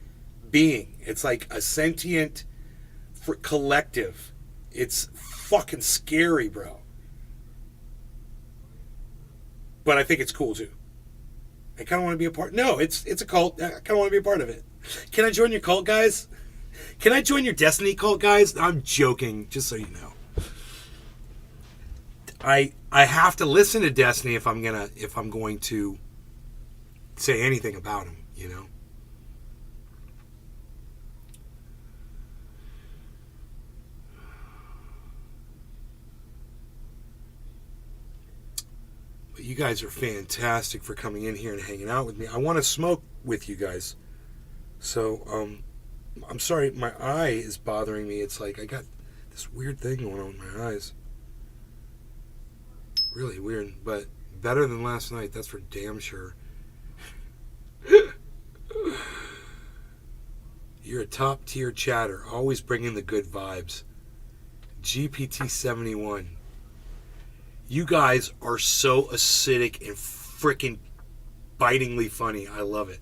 Speaker 1: being. It's like a sentient collective. It's fucking scary, bro. But I think it's cool too. I kind of want to be a part. No, it's a cult. I kind of want to be a part of it. Can I join your cult, guys? Can I join your Destiny cult, guys? I'm joking, just so you know. I have to listen to Destiny if I'm going to say anything about him, you know. But you guys are fantastic for coming in here and hanging out with me. I want to smoke with you guys. So, I'm sorry, my eye is bothering me. It's like I got this weird thing going on with my eyes. Really weird, but better than last night, that's for damn sure. You're a top tier chatter, always bringing the good vibes. GPT-71. You guys are so acidic and freaking bitingly funny. I love it.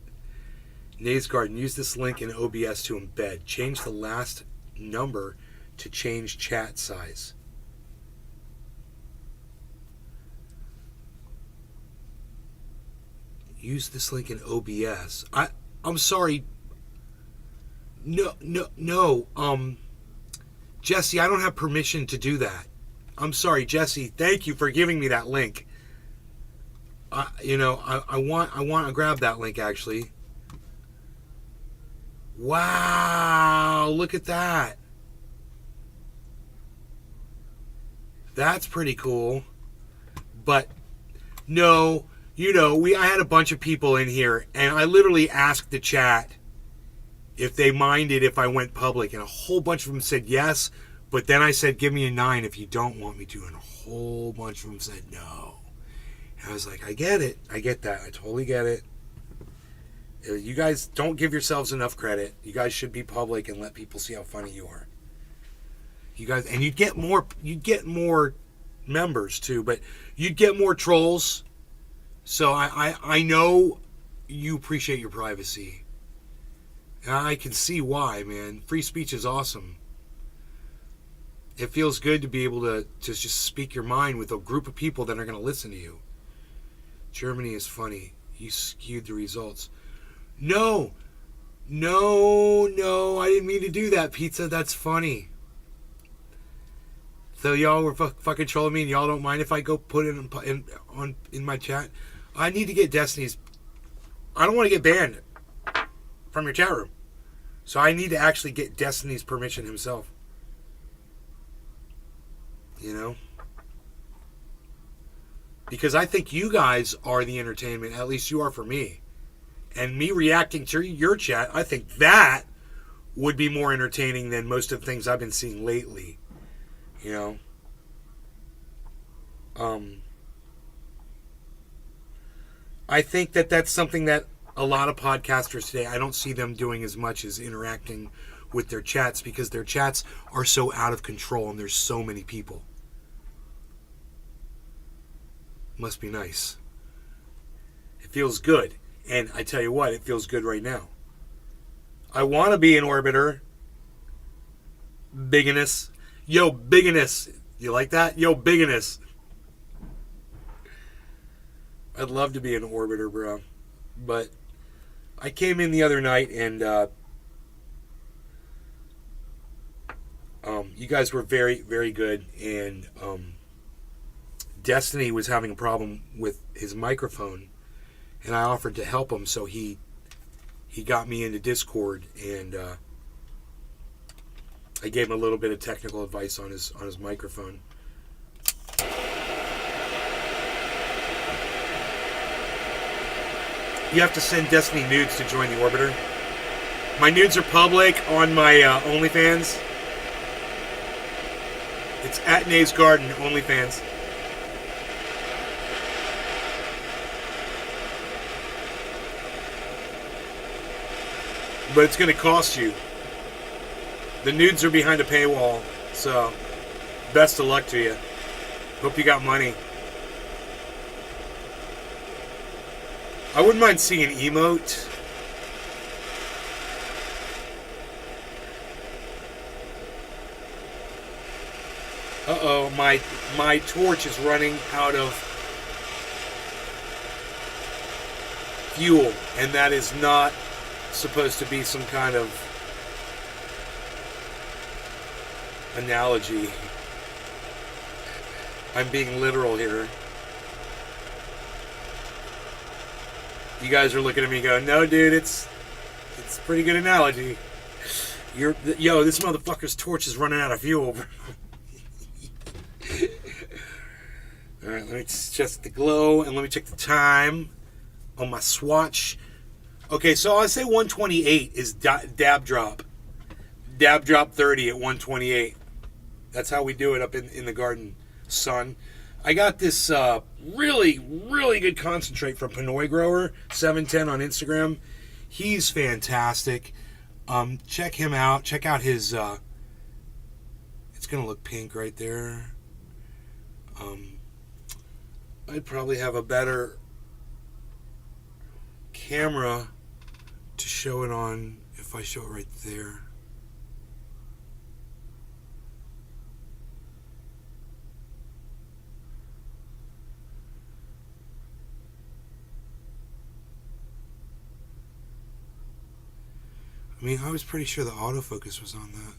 Speaker 1: Nays Garden, use this link in OBS to embed. Change the last number to change chat size. Use this link in OBS. I'm sorry. No. Jesse, I don't have permission to do that. I'm sorry, Jesse. Thank you for giving me that link. I want to grab that link actually. Wow, look at that. That's pretty cool. But no, I had a bunch of people in here and I literally asked the chat if they minded if I went public, and a whole bunch of them said yes, but then I said give me a 9 if you don't want me to, and a whole bunch of them said no. And I was like, I get it. I get that. I totally get it. You guys don't give yourselves enough credit. You guys should be public and let people see how funny you are. You guys, and you'd get more members too, but you'd get more trolls. So I know you appreciate your privacy. And I can see why, man. Free speech is awesome. It feels good to be able to just speak your mind with a group of people that are going to listen to you. Germany is funny. You skewed the results. No, I didn't mean to do that, Pizza. That's funny. So y'all were fucking trolling me, and y'all don't mind if I go put it in my chat? I need to get Destiny's... I don't want to get banned from your chat room. So I need to actually get Destiny's permission himself. You know? Because I think you guys are the entertainment. At least you are for me. And me reacting to your chat, I think that would be more entertaining than most of the things I've been seeing lately. You know? I think that that's something that a lot of podcasters today, I don't see them doing as much as interacting with their chats, because their chats are so out of control and there's so many people. Must be nice. It feels good. And I tell you what, it feels good right now. I want to be an orbiter. Bigginess. Yo, bigginess. You like that? Yo, bigginess. I'd love to be an orbiter, bro. But I came in the other night and you guys were very, very good. And Destiny was having a problem with his microphone. And I offered to help him, so he got me into Discord, and I gave him a little bit of technical advice on his microphone. You have to send Destiny nudes to join the Orbiter. My nudes are public on my OnlyFans. It's at Nays Garden OnlyFans. But it's going to cost you. The nudes are behind a paywall, so best of luck to you. Hope you got money. I wouldn't mind seeing an emote. Uh-oh, my torch is running out of fuel, and that is not supposed to be some kind of analogy. I'm being literal here. You guys are looking at me going, no, dude, it's a pretty good analogy. This motherfucker's torch is running out of fuel. Alright, let me check the glow, and let me check the time on my swatch. Okay, so I say 128 is dab drop. Dab drop 30 at 128. That's how we do it up in the garden, son. I got this really, really good concentrate from Pinoy Grower, 710 on Instagram. He's fantastic. Check him out. Check out his... it's going to look pink right there. I'd probably have a better camera to show it on if I show it right there. I mean, I was pretty sure the autofocus was on that.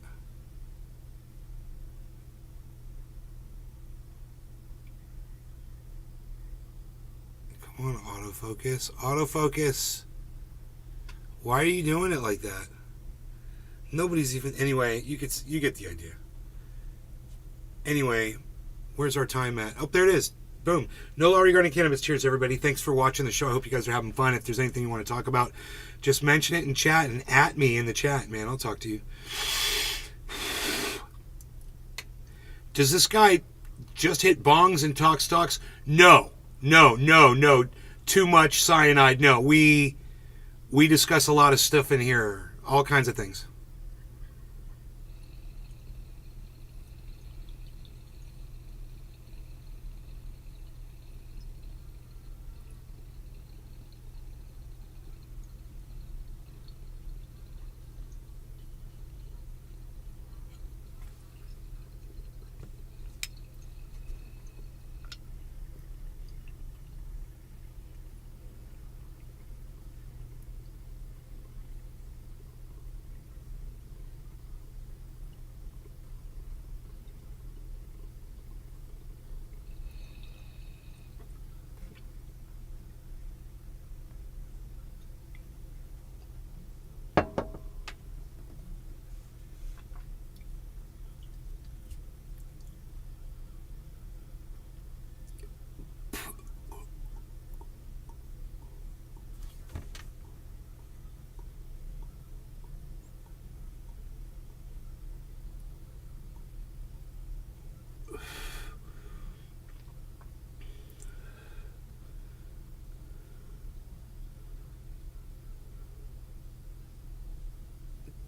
Speaker 1: Come on, autofocus. Autofocus. Why are you doing it like that? Nobody's even... Anyway, you get the idea. Anyway, where's our time at? Oh, there it is. Boom. No law regarding cannabis. Cheers, everybody. Thanks for watching the show. I hope you guys are having fun. If there's anything you want to talk about, just mention it in chat and at me in the chat, man. I'll talk to you. Does this guy just hit bongs and talk stocks? No. Too much cyanide. No. We discuss a lot of stuff in here. All kinds of things.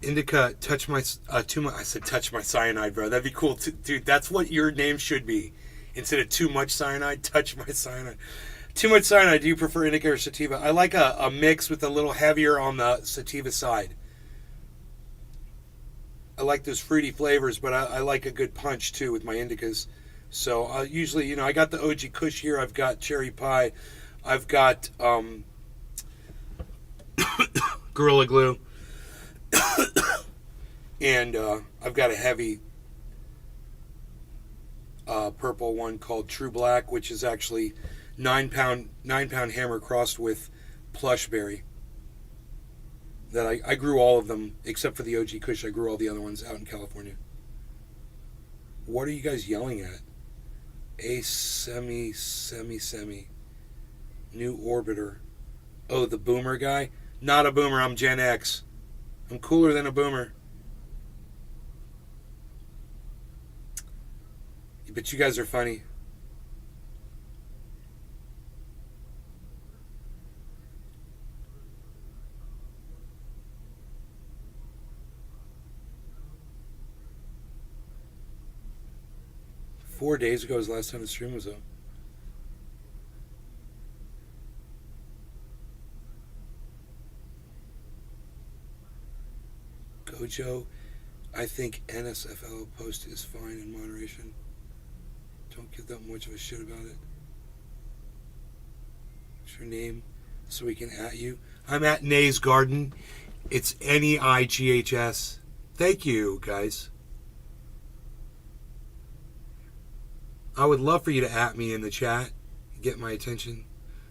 Speaker 1: Indica, touch my I said touch my cyanide, bro. That'd be cool, dude. That's what your name should be. Instead of too much cyanide, touch my cyanide. Too much cyanide. Do you prefer indica or sativa? I like a mix with a little heavier on the sativa side. I like those fruity flavors, but I like a good punch too with my indicas. So usually, I got the OG Kush here. I've got cherry pie. I've got Gorilla Glue. And I've got a heavy purple one called True Black, which is actually 9-pound hammer crossed with plushberry. That I grew all of them except for the OG Kush. I grew all the other ones out in California. What are you guys yelling at? A semi new orbiter. Oh, the boomer guy? Not a boomer. I'm Gen X. I'm cooler than a boomer. But you guys are funny. Four days ago was the last time the stream was up. Gojo, I think NSFL post is fine in moderation. Don't give that much of a shit about it. What's your name? So we can at you. I'm at Nay's Garden. It's Neighs. Thank you, guys. I would love for you to at me in the chat. Get my attention.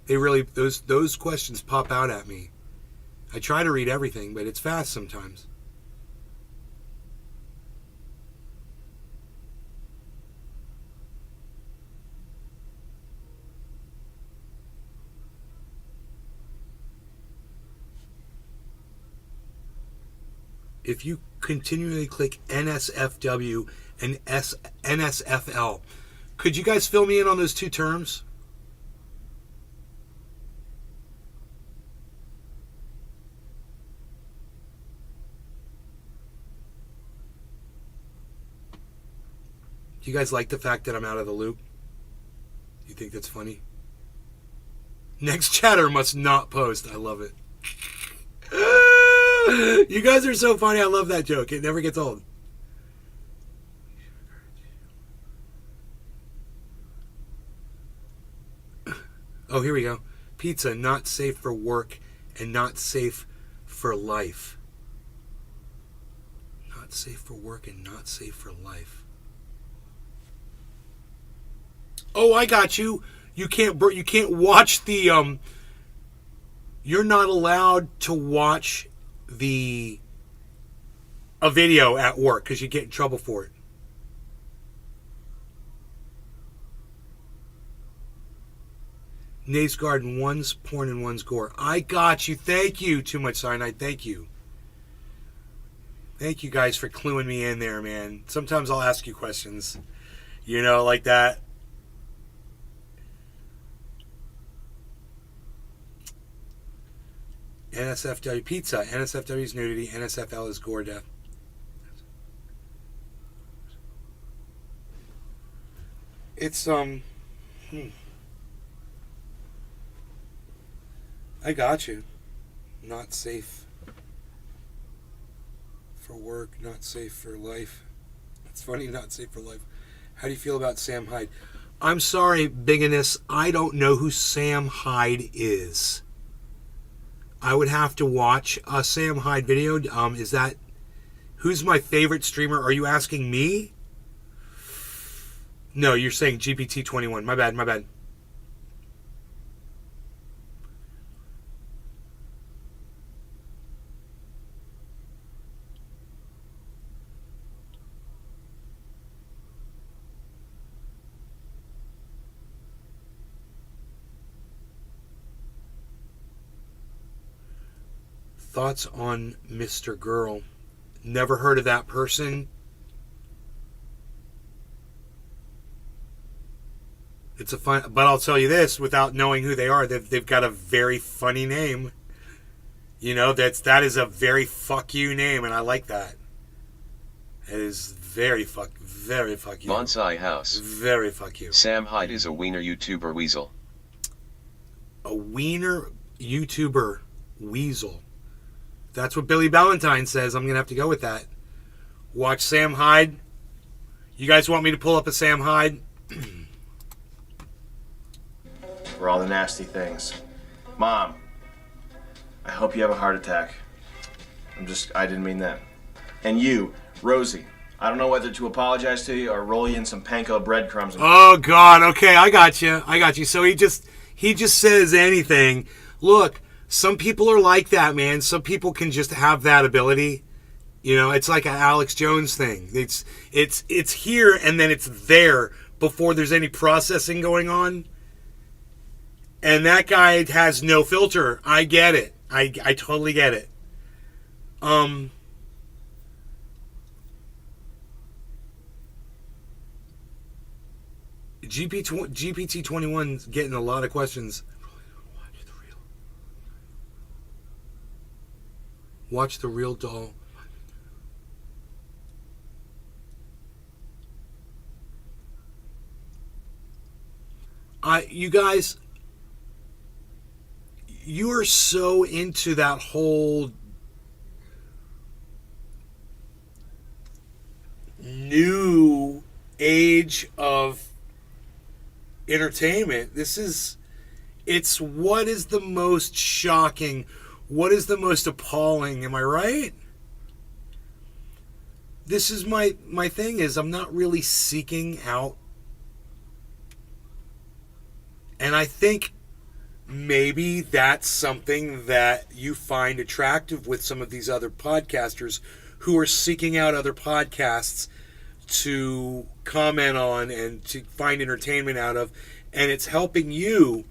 Speaker 1: They really, those questions pop out at me. I try to read everything, but it's fast sometimes. If you continually click NSFW and NSFL, could you guys fill me in on those two terms? Do you guys like the fact that I'm out of the loop? You think that's funny? Next chatter must not post. I love it. You guys are so funny. I love that joke. It never gets old. Oh, here we go. Pizza, not safe for work and not safe for life. Not safe for work and not safe for life. Oh, I got you. You can't watch the you're not allowed to watch a video at work because you get in trouble for it. Nate's Garden, one's porn and one's gore. I got you. Thank you. Too much cyanide. Thank you. Thank you guys for cluing me in there, man. Sometimes I'll ask you questions, like that. NSFW pizza. NSFW is nudity. NSFL is gore death. It's I got you. Not safe for work, not safe for life. It's funny, not safe for life. How do you feel about Sam Hyde? I'm sorry, Bigoness, I don't know who Sam Hyde is. I would have to watch a Sam Hyde video. Who's my favorite streamer? Are you asking me? No, you're saying GPT-21. My bad. Thoughts on Mr. Girl? Never heard of that person. It's a fun, but I'll tell you this, without knowing who they are, they've got a very funny name. That is a very fuck you name, and I like that. It is very fuck you.
Speaker 2: Bonsai House.
Speaker 1: Very fuck you.
Speaker 2: Sam Hyde is a wiener YouTuber weasel.
Speaker 1: A wiener YouTuber weasel. That's what Billy Ballantyne says. I'm going to have to go with that. Watch Sam Hyde. You guys want me to pull up a Sam Hyde?
Speaker 4: For all the nasty things. Mom, I hope you have a heart attack. I didn't mean that. And you, Rosie, I don't know whether to apologize to you or roll you in some panko breadcrumbs.
Speaker 1: Oh, God. Okay, I got you. So he just says anything. Look, some people are like that, man. Some people can just have that ability. It's like an Alex Jones thing. It's here and then it's there before there's any processing going on. And that guy has no filter. I get it. I totally get it. GPT-21's getting a lot of questions. Watch the real doll. You guys, you are so into that whole new age of entertainment. It's what is the most shocking, what is the most appalling, am I right? This is my thing is I'm not really seeking out, and I think maybe that's something that you find attractive with some of these other podcasters who are seeking out other podcasts to comment on and to find entertainment out of, and it's helping you.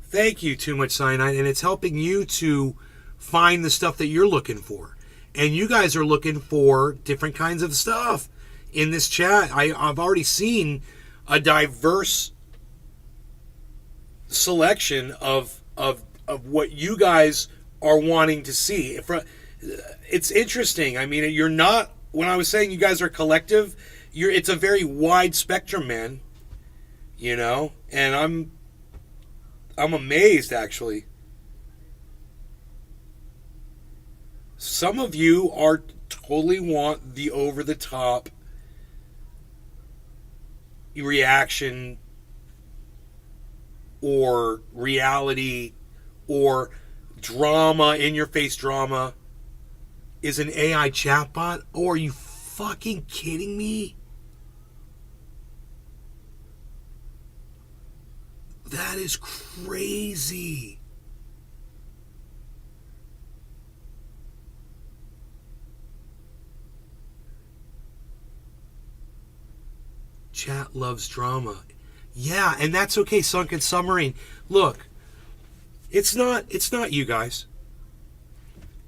Speaker 1: Thank you, Too Much Cyanide, and it's helping you to find the stuff that you're looking for. And you guys are looking for different kinds of stuff in this chat. I've already seen a diverse selection of what you guys are wanting to see. It's interesting. I mean, you're not, when I was saying you guys are collective, it's a very wide spectrum, man. You know? And I'm amazed, actually. Some of you are totally want the over-the-top reaction or reality or drama, in-your-face drama. Is an AI chatbot? Oh, are you fucking kidding me? That is crazy. Chat loves drama. Yeah, and that's okay, Sunken Submarine. Look, it's not you guys.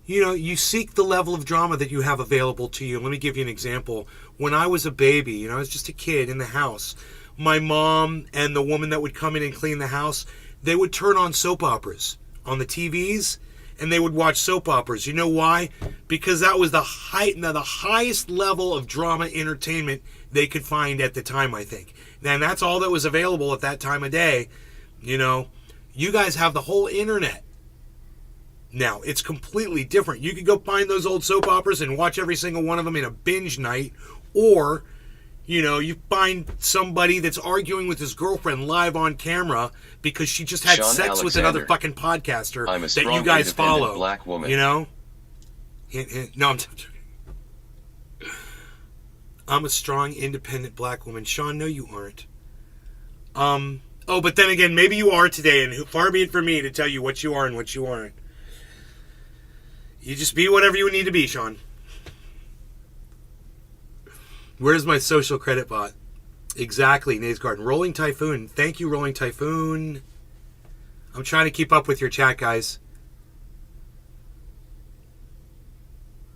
Speaker 1: You know, you seek the level of drama that you have available to you. Let me give you an example. When I was a baby, I was just a kid in the house, my mom and the woman that would come in and clean the house, they would turn on soap operas on the TVs, and they would watch soap operas. You know why? Because that was the highest level of drama entertainment they could find at the time, I think. And that's all that was available at that time of day. You know, you guys have the whole internet. Now, it's completely different. You could go find those old soap operas and watch every single one of them in a binge night, or, you know, you find somebody that's arguing with his girlfriend live on camera because she just had
Speaker 2: Sean
Speaker 1: sex
Speaker 2: Alexander.
Speaker 1: with another fucking podcaster
Speaker 2: I'm a
Speaker 1: that
Speaker 2: strong,
Speaker 1: you guys
Speaker 2: independent
Speaker 1: follow.
Speaker 2: black woman.
Speaker 1: You know? Hint, hint. No, I'm a strong, independent black woman. Sean, no, you aren't. Oh, but then again, maybe you are today, and far be it from me to tell you what you are and what you aren't. You just be whatever you need to be, Sean. Where's my social credit bot? Exactly, Nays Garden. Rolling Typhoon. Thank you, Rolling Typhoon. I'm trying to keep up with your chat, guys.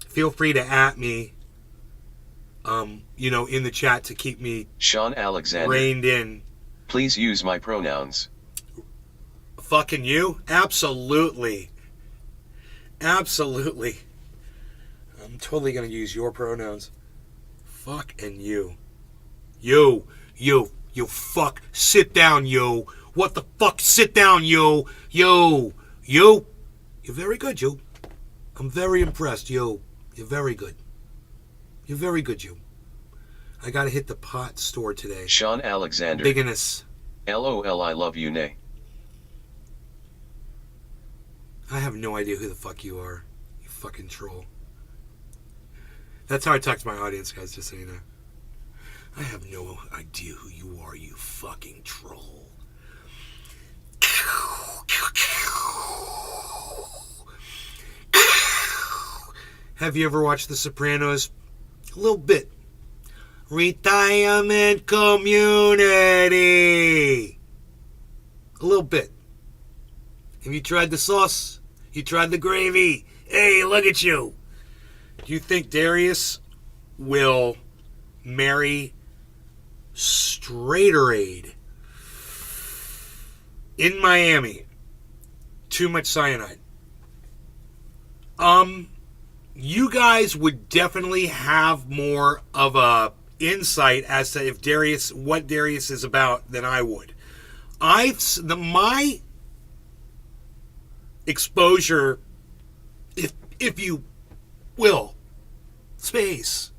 Speaker 1: Feel free to @ me, in the chat to keep me
Speaker 2: Sean Alexander.
Speaker 1: reined in.
Speaker 2: Please use my pronouns.
Speaker 1: Fucking you? Absolutely. Absolutely. I'm totally going to use your pronouns. Fuck and you. You fuck. Sit down, you. What the fuck? Sit down, you. You. You're very good, you. I'm very impressed, you. You're very good. You're very good, you. I gotta hit the pot store today.
Speaker 2: Sean Alexander.
Speaker 1: Bigginess.
Speaker 2: LOL, I love you, Nay.
Speaker 1: I have no idea who the fuck you are. You fucking troll. That's how I talk to my audience, guys, just so you know. I have no idea who you are, you fucking troll. Have you ever watched The Sopranos? A little bit. Retirement community. A little bit. Have you tried the sauce? You tried the gravy? Hey, look at you. Do you think Darius will marry Straighterade in Miami? Too Much Cyanide. You guys would definitely have more of a insight as to what Darius is about than I would. My exposure, if you will, space,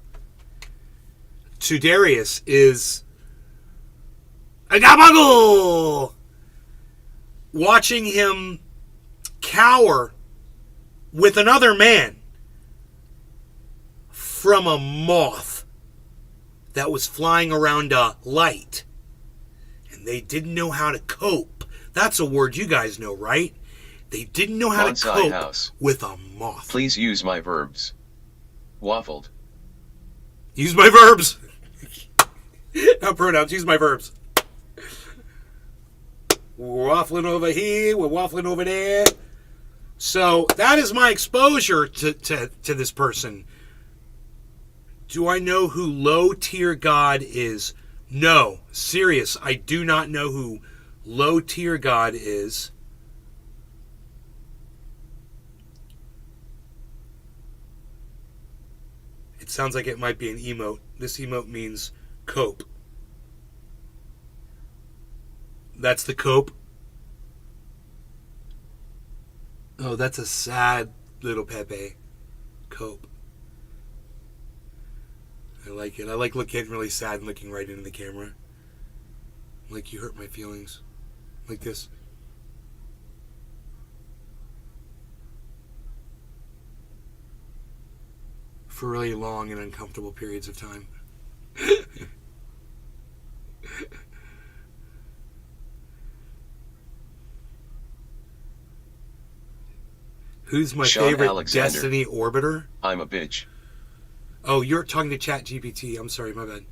Speaker 1: to Darius is Agabago! Watching him cower with another man from a moth that was flying around a light. And they didn't know how to cope. That's a word you guys know, right? They didn't know how to
Speaker 2: Bonsai
Speaker 1: cope
Speaker 2: house.
Speaker 1: with a moth.
Speaker 2: Please use my verbs. Waffled.
Speaker 1: Use my verbs. Not pronouns, use my verbs. We're waffling over here, we're waffling over there. So that is my exposure to this person. Do I know who low tier God is? No. Serious, I do not know who low tier God is. It sounds like it might be an emote. This emote means cope. That's the cope. Oh, that's a sad little Pepe. Cope. I like it. I like looking really sad and looking right into the camera. Like you hurt my feelings. Like this. For really long and uncomfortable periods of time. Who's my
Speaker 2: Sean
Speaker 1: favorite
Speaker 2: Alexander.
Speaker 1: Destiny orbiter?
Speaker 2: I'm a bitch.
Speaker 1: Oh, you're talking to Chat GPT. I'm sorry, my bad.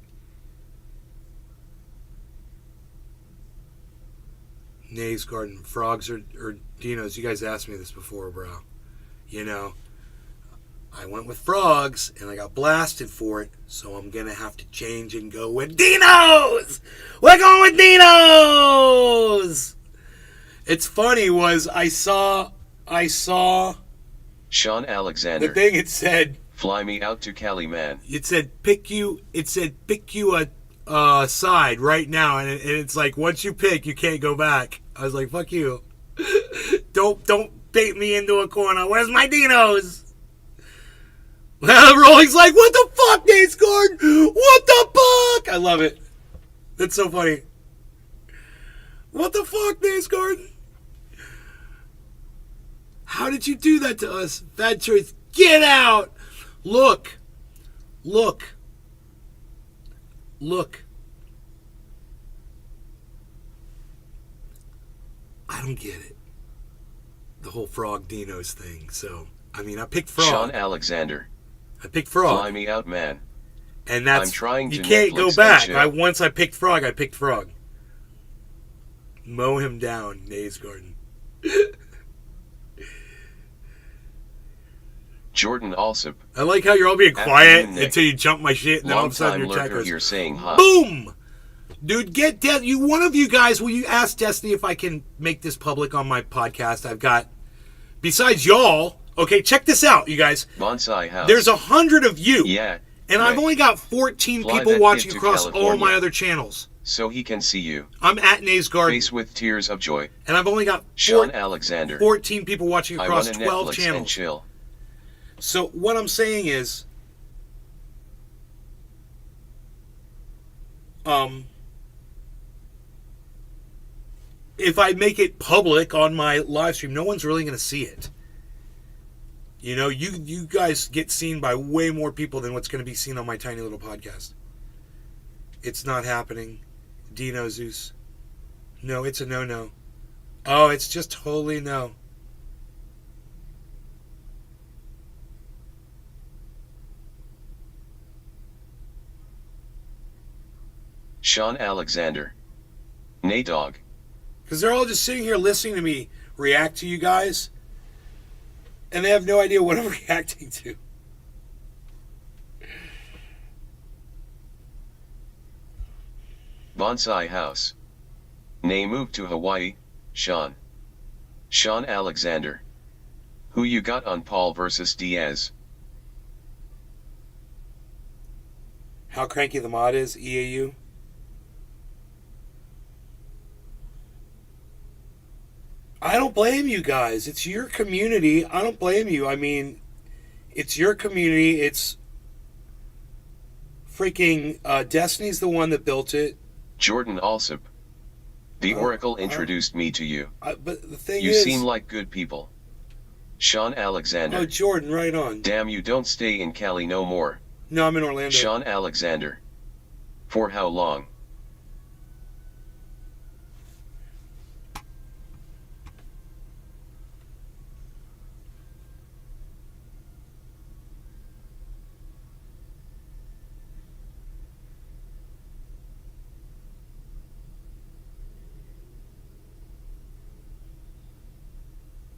Speaker 1: Nays Garden. Frogs or dinos. You guys asked me this before, bro. You know, I went with frogs and I got blasted for it, so I'm going to have to change and go with dinos! We're going with dinos! It's funny was I saw
Speaker 2: Sean Alexander.
Speaker 1: the thing it said,
Speaker 2: Fly me out to Cali, man.
Speaker 1: it said pick you a side right now, and it's like once you pick you can't go back. I was like, fuck you. don't bait me into a corner. Where's my dinos? Rolling's like, what the fuck, Nate's Gordon? What the fuck? I love it. That's so funny. What the fuck, Nate's Gordon? How did you do that to us? Bad choice. Get out! Look. I don't get it. The whole frog dinos thing. So, I mean, I picked frog.
Speaker 2: Sean Alexander.
Speaker 1: I picked frog.
Speaker 2: Fly me out, man.
Speaker 1: And that's,
Speaker 2: I'm trying to
Speaker 1: you can't
Speaker 2: Netflix
Speaker 1: go
Speaker 2: and
Speaker 1: back.
Speaker 2: chill.
Speaker 1: Once I picked frog, I picked frog. Mow him down, Nays Garden.
Speaker 2: Jordan Alsop.
Speaker 1: I like how you're all being quiet
Speaker 2: Afternoon, Nick.
Speaker 1: until you jump my shit, and then all
Speaker 2: Long
Speaker 1: of a sudden
Speaker 2: time
Speaker 1: your chat
Speaker 2: lurker
Speaker 1: goes,
Speaker 2: here saying hi.
Speaker 1: boom! Dude, one of you guys, will you ask Destiny if I can make this public on my podcast? I've got, besides y'all, okay, check this out, you guys.
Speaker 2: Bonsai house.
Speaker 1: There's 100 of you.
Speaker 2: Yeah.
Speaker 1: And I've
Speaker 2: right.
Speaker 1: only got 14
Speaker 2: Fly
Speaker 1: people
Speaker 2: that
Speaker 1: watching
Speaker 2: kid to
Speaker 1: across all
Speaker 2: California.
Speaker 1: my other channels.
Speaker 2: So he can see you.
Speaker 1: I'm at Nays Garden,
Speaker 2: Face with tears of joy.
Speaker 1: and I've only got
Speaker 2: Sean Alexander.
Speaker 1: 14 people watching
Speaker 2: I
Speaker 1: across
Speaker 2: want to
Speaker 1: 12
Speaker 2: Netflix and
Speaker 1: channels.
Speaker 2: chill.
Speaker 1: So what I'm saying is, if I make it public on my live stream, no one's really going to see it. You know, you guys get seen by way more people than what's going to be seen on my tiny little podcast. It's not happening. Dino Zeus. No, it's a no-no. Oh, it's just totally no.
Speaker 2: Sean Alexander. Nay dog.
Speaker 1: Because they're all just sitting here listening to me react to you guys, and they have no idea what I'm reacting to.
Speaker 2: Bonsai house. Nay moved to Hawaii. Sean. Sean Alexander. Who you got on Paul versus Diaz?
Speaker 1: How cranky the mod is, EAU. I don't blame you guys. It's your community. I don't blame you. I mean, it's your community. It's Freaking Destiny's the one that built it.
Speaker 2: Jordan Alsop. The
Speaker 1: Oh,
Speaker 2: Oracle introduced me to you.
Speaker 1: But the thing
Speaker 2: You
Speaker 1: is...
Speaker 2: seem like good people. Sean Alexander.
Speaker 1: Oh, Jordan, right on.
Speaker 2: Damn, you don't stay in Cali no more.
Speaker 1: No, I'm in Orlando.
Speaker 2: Sean Alexander. For how long?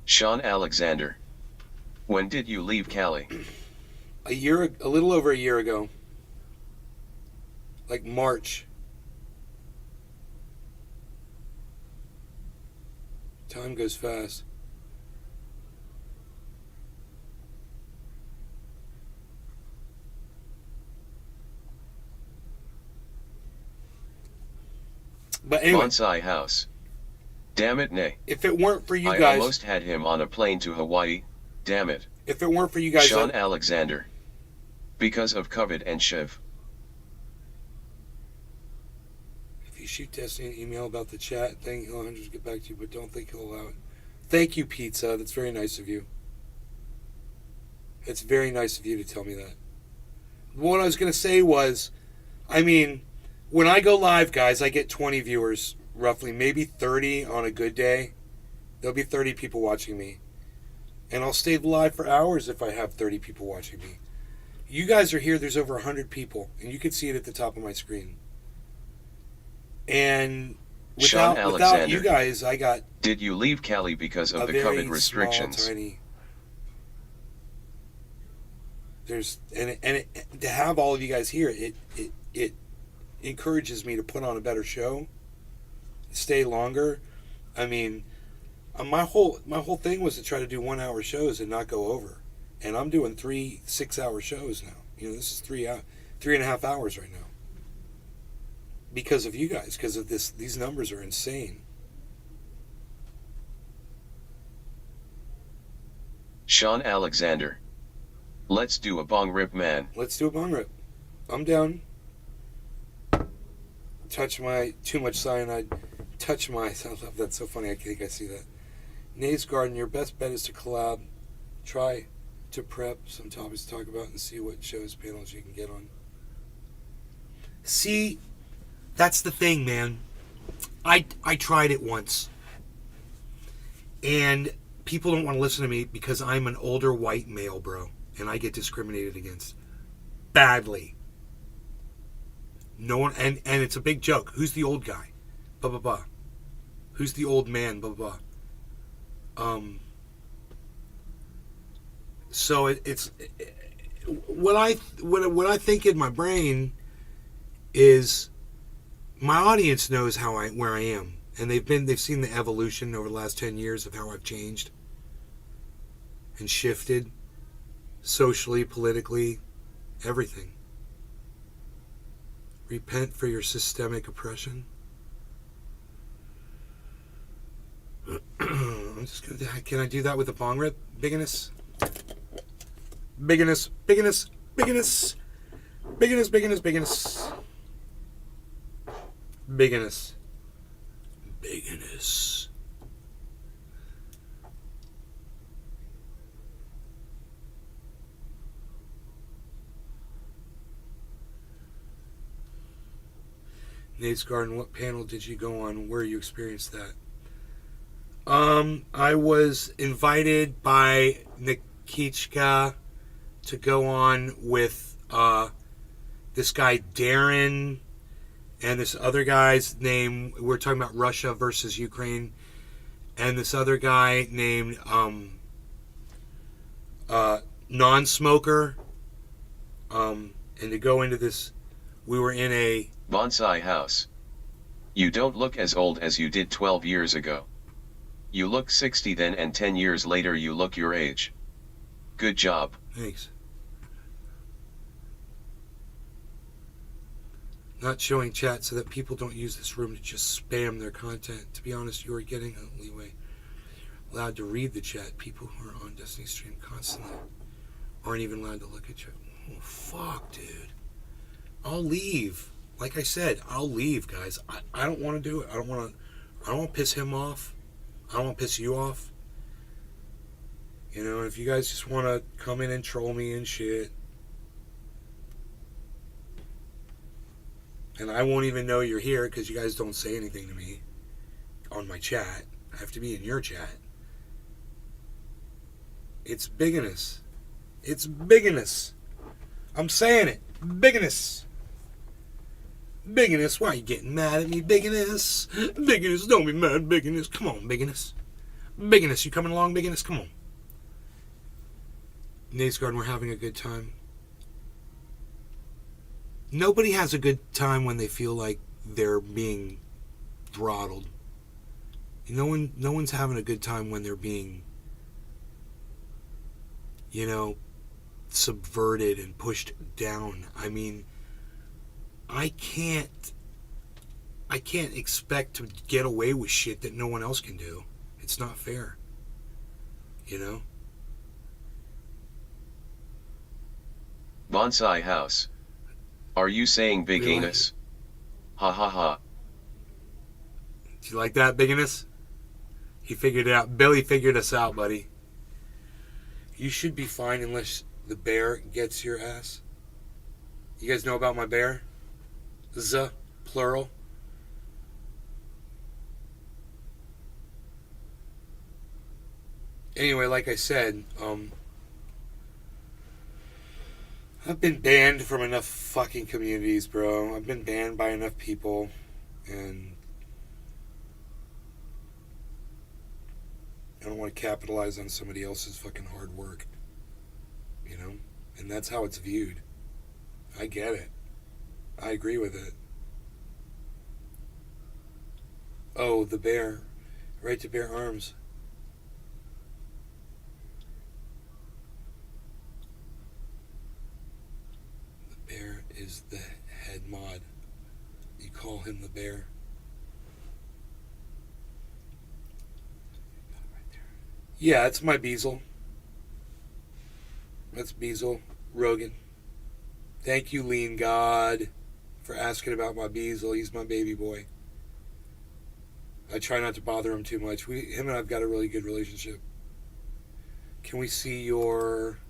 Speaker 2: Sean Alexander. When did you leave Cali?
Speaker 1: A little over a year ago. Like March. Time goes fast. But anyway,
Speaker 2: Bonsai House. Damn it, nay.
Speaker 1: if it weren't for you
Speaker 2: I
Speaker 1: guys,
Speaker 2: almost had him on a plane to Hawaii. Damn it.
Speaker 1: if it weren't for you guys,
Speaker 2: Sean Alexander. Because of COVID and Shiv.
Speaker 1: if you shoot Destiny an email about the chat thing, he'll 100 get back to you, but don't think he'll allow it. Thank you, Pizza. That's very nice of you. It's very nice of you to tell me that. What I was going to say was, I mean, when I go live, guys, I get 20 viewers, roughly, maybe 30 on a good day. There'll be 30 people watching me. And I'll stay live for hours if I have 30 people watching me. You guys are here, there's over 100 people, and you can see it at the top of my screen. And without you guys, I got
Speaker 2: Did you leave Cali because
Speaker 1: a
Speaker 2: of the
Speaker 1: very
Speaker 2: COVID restrictions?
Speaker 1: small, tiny. There's to have all of you guys here, it encourages me to put on a better show, stay longer. I mean, my whole thing was to try to do 1 hour shows and not go over, and I'm doing 3 6-hour shows now. You know, this is 3.5 hours right now. Because of you guys, because of this, these numbers are insane.
Speaker 2: Sean Alexander. Let's do a bong rip, man.
Speaker 1: Let's do a bong rip. I'm down. Touch my too much cyanide. Touch my. I love that. So funny. I think I see that. Nays Garden. Your best bet is to collab. Try to prep some topics to talk about and see what shows panels you can get on. See, that's the thing, man. I tried it once, and people don't want to listen to me because I'm an older white male, bro, and I get discriminated against badly. No one, and it's a big joke. Who's the old guy? Blah blah blah. Who's the old man? Blah blah blah. So it's what I think in my brain is my audience knows where I am, and they've seen the evolution over the last 10 years of how I've changed and shifted socially, politically, everything. Repent for your systemic oppression. I'm just gonna. Can I do that with a bong rip? Bigginess. Bigginess. Bigginess. Bigginess. Bigginess. Bigginess. Bigginess. Bigginess. Bigginess. Nate's Garden, what panel did you go on where you experienced that? I was invited by Nikichka to go on with this guy Darren and this other guy's name. We're talking about Russia versus Ukraine, and this other guy named Non-Smoker. And to go into this, we were in a
Speaker 2: Bonsai House. You don't look as old as you did 12 years ago. You look 60 then, and 10 years later you look your age. Good job.
Speaker 1: Thanks. Not showing chat so that people don't use this room to just spam their content. To be honest, you are getting a leeway. Allowed to read the chat. People who are on Destiny stream constantly aren't even allowed to look at you. Oh, fuck, dude. I'll leave. Like I said, I'll leave, guys. I don't want to do it. I don't want to piss him off. I don't want to piss you off. You know, if you guys just want to come in and troll me and shit, and I won't even know you're here because you guys don't say anything to me on my chat. I have to be in your chat. It's bigness. It's bigness. I'm saying it. Bigness. Bigness. Why are you getting mad at me? Bigness. Bigness. Don't be mad, Bigness. Come on, Bigness. Bigness. You coming along, Bigness? Come on. Nate's Garden, we're having a good time. Nobody has a good time when they feel like they're being throttled. No one's having a good time when they're being, you know, subverted and pushed down. I mean, I can't expect to get away with shit that no one else can do. It's not fair. You know?
Speaker 2: Bonsai House. Are you saying big
Speaker 1: Really?
Speaker 2: anus? Ha ha ha.
Speaker 1: Do you like that, Bigness? He figured it out. Billy figured us out, buddy. You should be fine unless the bear gets your ass. You guys know about my bear? Z, plural. Anyway, like I said, I've been banned from enough fucking communities, bro. I've been banned by enough people, and I don't want to capitalize on somebody else's fucking hard work, you know? And that's how it's viewed. I get it. I agree with it. Oh, the bear. Right to bear arms. The bear is the head mod. You call him the bear. Yeah, it's my Beazle. That's Beazle. Rogan. Thank you, Lean God, for asking about my Beazle. He's my baby boy. I try not to bother him too much. Him and I've got a really good relationship. Can we see your...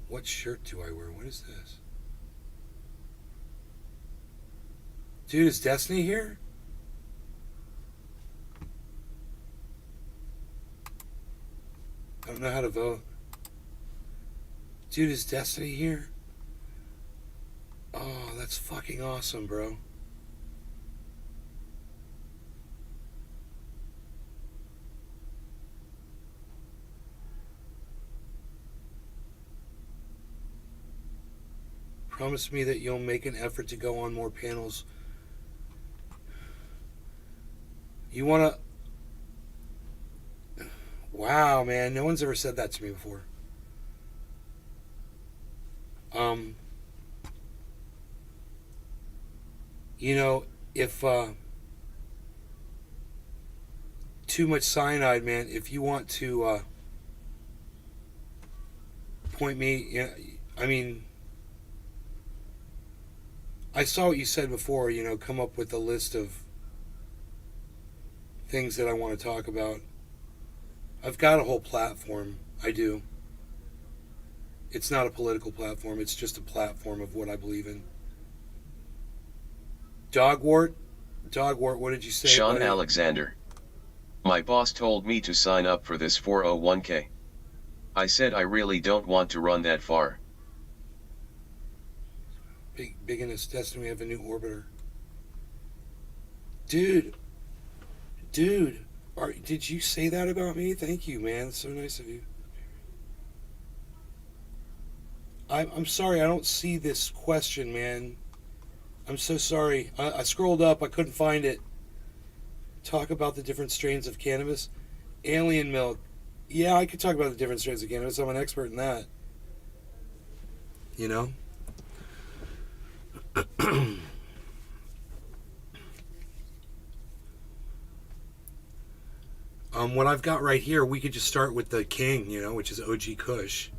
Speaker 1: What shirt do I wear? What is this? Dude, is Destiny here? I don't know how to vote. Dude, is Destiny here? Oh, that's fucking awesome, bro. Promise me that you'll make an effort to go on more panels. You wanna... Wow, man, no one's ever said that to me before. You know, if too much cyanide, man, if you want to point me, you know, I mean, I saw what you said before, you know, come up with a list of things that I want to talk about. I've got a whole platform. I do. It's not a political platform. It's just a platform of what I believe in. Dogwart, what did you say?
Speaker 2: Sean
Speaker 1: buddy?
Speaker 2: Alexander. My boss told me to sign up for this 401k. I said I really don't want to run that far.
Speaker 1: Big in this Destiny, we have a new orbiter. Dude, did you say that about me? Thank you, man. So nice of you. I'm sorry, I don't see this question, man. I'm so sorry. I scrolled up, I couldn't find it. Talk about the different strains of cannabis. Alien milk. Yeah, I could talk about the different strains of cannabis. I'm an expert in that. You know? What I've got right here, we could just start with the king, you know, which is OG Kush.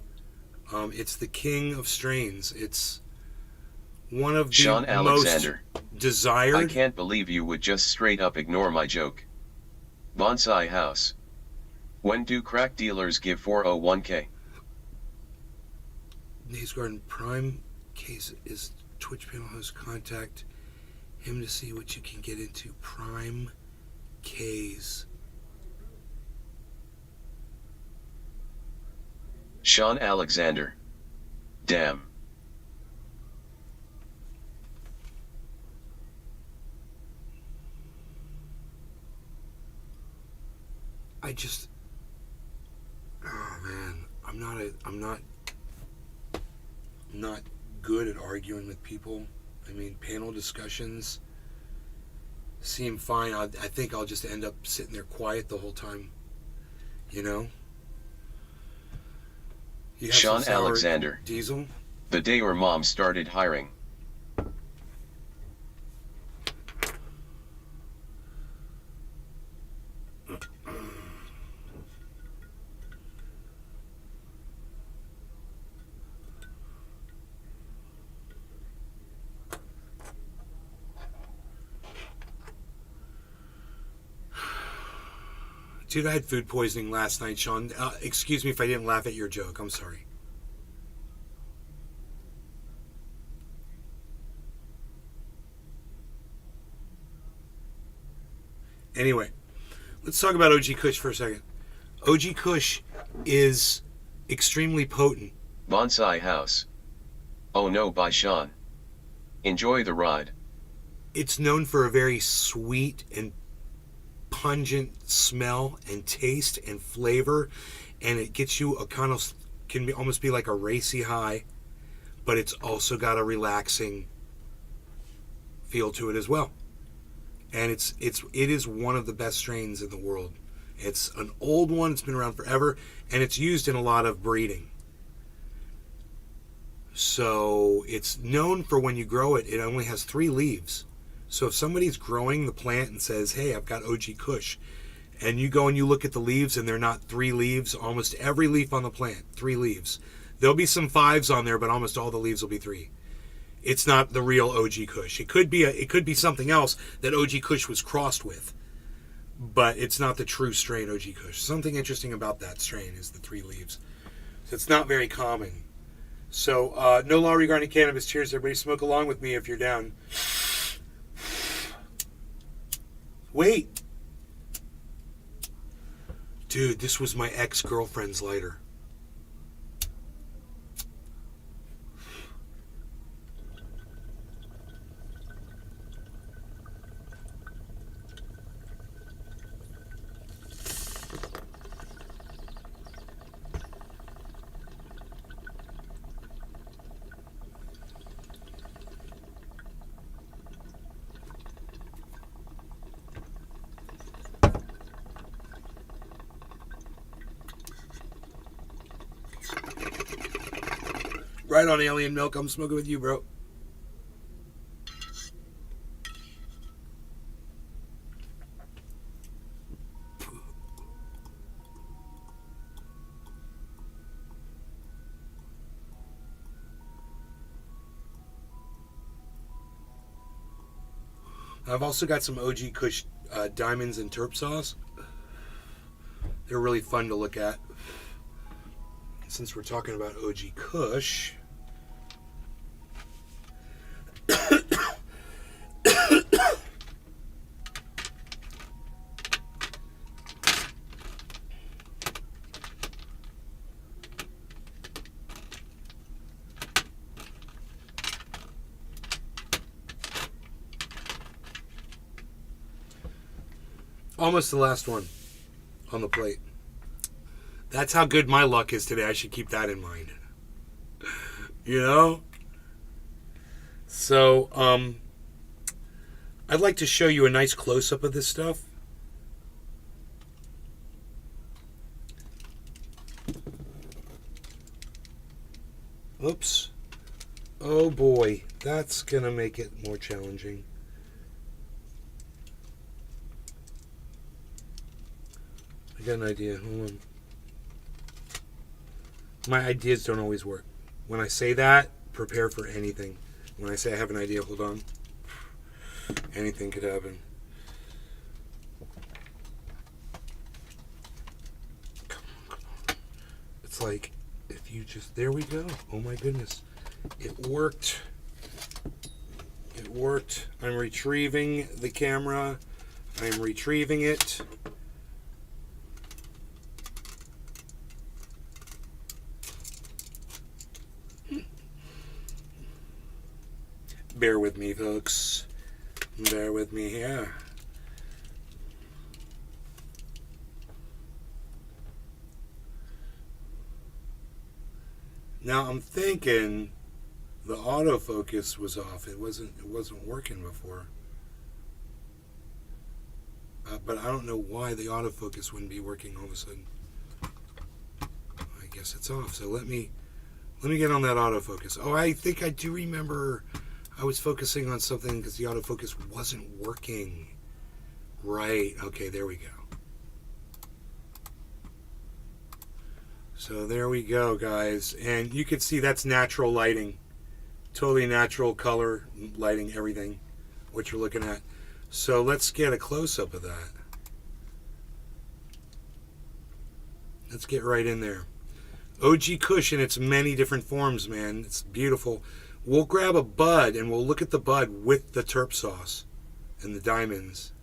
Speaker 1: It's the king of strains. It's one of the
Speaker 2: Sean
Speaker 1: most
Speaker 2: Alexander.
Speaker 1: desired.
Speaker 2: I can't believe you would just straight up ignore my joke. Bonsai house. When do crack dealers give 401k?
Speaker 1: Nays Garden Prime case is Twitch panel host. Contact him to see what you can get into. Prime K's.
Speaker 2: Sean Alexander. Damn.
Speaker 1: Oh man, I'm not good at arguing with people. I mean, panel discussions seem fine. I think I'll just end up sitting there quiet the whole time. You know? You have
Speaker 2: Sean
Speaker 1: some sour
Speaker 2: Alexander.
Speaker 1: Diesel?
Speaker 2: The day your mom started hiring.
Speaker 1: Dude, I had food poisoning last night, Sean. Excuse me if I didn't laugh at your joke. I'm sorry. Anyway, let's talk about OG Kush for a second. OG Kush is extremely potent.
Speaker 2: Bonsai house. Oh no, by Sean. Enjoy the ride.
Speaker 1: It's known for a very sweet and pungent smell and taste and flavor, and it gets you a kind of almost be like a racy high, but it's also got a relaxing feel to it as well. And it is one of the best strains in the world. It's an old one, it's been around forever, and it's used in a lot of breeding. So it's known for when you grow it, it only has 3 leaves. So if somebody's growing the plant and says, hey, I've got OG Kush, and you go and you look at the leaves and they're not 3 leaves, almost every leaf on the plant, 3 leaves. There'll be some 5s on there, but almost all the leaves will be 3. It's not the real OG Kush. It could be something else that OG Kush was crossed with, but it's not the true strain OG Kush. Something interesting about that strain is the 3 leaves. So it's not very common. So no law regarding cannabis. Cheers, everybody. Smoke along with me if you're down. Wait. Dude, this was my ex-girlfriend's lighter. Right on, Alien Milk. I'm smoking with you, bro. I've also got some OG Kush diamonds and terp sauce. They're really fun to look at. Since we're talking about OG Kush, almost the last one on the plate. That's how good my luck is today. I should keep that in mind. You know? So, I'd like to show you a nice close-up of this stuff. Oops. Oh boy, that's gonna make it more challenging. I got an idea. Hold on. My ideas don't always work. When I say that, prepare for anything. When I say I have an idea, hold on. Anything could happen. Come on. It's like, if you just, there we go. Oh my goodness. It worked. It worked. I'm retrieving the camera. I'm retrieving it. Bear with me, folks. Bear with me here. Now I'm thinking the autofocus was off. It wasn't working before. But I don't know why the autofocus wouldn't be working all of a sudden. I guess it's off. So let me get on that autofocus. Oh, I think I do remember I was focusing on something because the autofocus wasn't working. Right. Okay, there we go. So there we go, guys. And you can see that's natural lighting. Totally natural color, lighting, everything, what you're looking at. So let's get a close-up of that. Let's get right in there. OG Kush in its many different forms, man. It's beautiful. We'll grab a bud and we'll look at the bud with the terp sauce and the diamonds.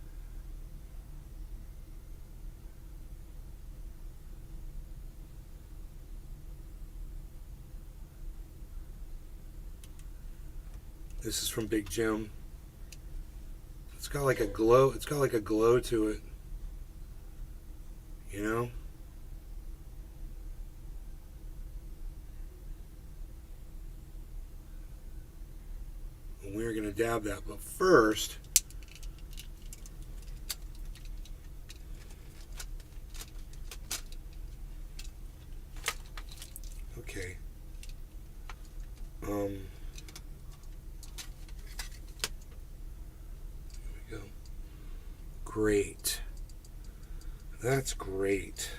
Speaker 1: This is from Big Jim. It's got like a glow. It's got like a glow to it. You know? And we're going to dab that. But first, okay. Here we go. Great. That's great.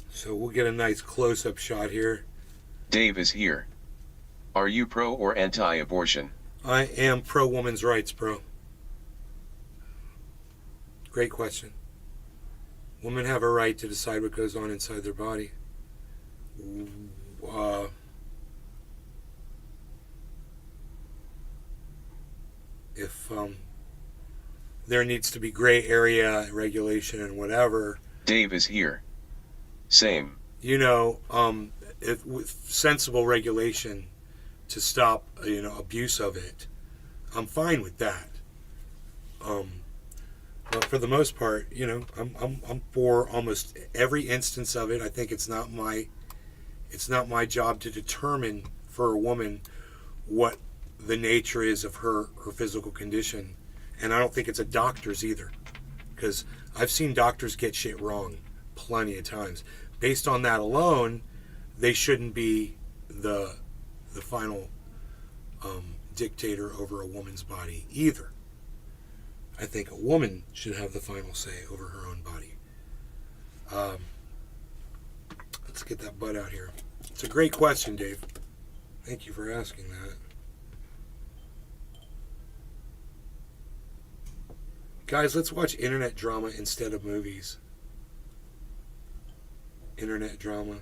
Speaker 1: So we'll get a nice close-up shot here.
Speaker 2: Dave is here. Are you pro or anti-abortion?
Speaker 1: I am pro women's rights, bro. Great question. Women have a right to decide what goes on inside their body. If there needs to be gray area regulation and whatever.
Speaker 2: Dave is here. Same.
Speaker 1: You know, if with sensible regulation to stop, you know, abuse of it, I'm fine with that. But for the most part, you know, I'm for almost every instance of it. I think it's not my job to determine for a woman what the nature is of her physical condition, and I don't think it's a doctor's either, because I've seen doctors get shit wrong plenty of times. Based on that alone, they shouldn't be the final dictator over a woman's body either. I think a woman should have the final say over her own body. Let's get that butt out here. It's a great question, Dave. Thank you for asking that. Guys, let's watch internet drama instead of movies. Internet drama.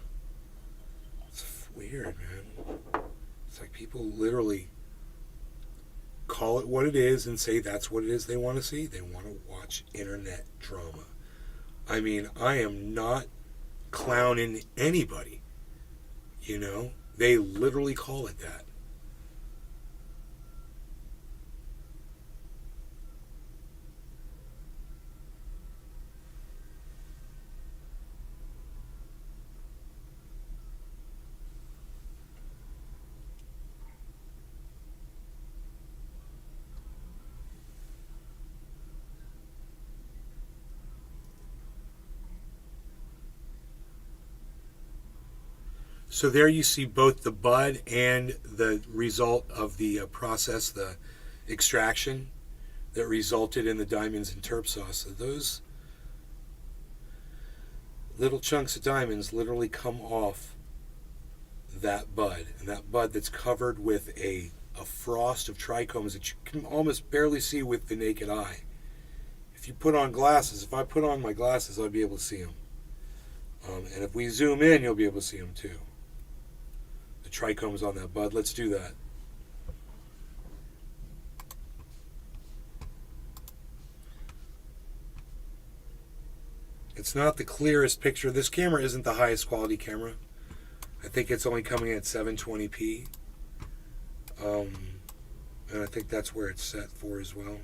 Speaker 1: It's weird, man. It's like people literally call it what it is and say that's what it is they want to see. They want to watch internet drama. I mean, I am not clowning anybody. You know? They literally call it that. So there you see both the bud and the result of the process, the extraction that resulted in the diamonds and terp sauce. So those little chunks of diamonds literally come off that bud. And that bud that's covered with a frost of trichomes that you can almost barely see with the naked eye. If you put on glasses, if I put on my glasses, I'll be able to see them. And if we zoom in, you'll be able to see them too. The trichomes on that bud. Let's do that. It's not the clearest picture. This camera isn't the highest quality camera. I think it's only coming at 720p. And I think that's where it's set for as well.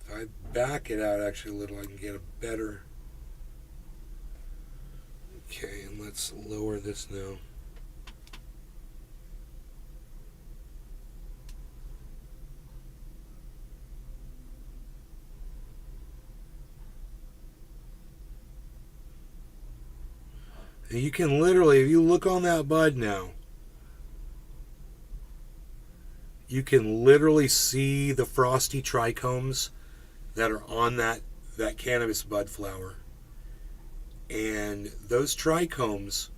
Speaker 1: If I back it out actually a little, I can get a better... Okay, and let's lower this now. And you can literally, if you look on that bud now, you can literally see the frosty trichomes that are on that cannabis bud flower. And those trichomes,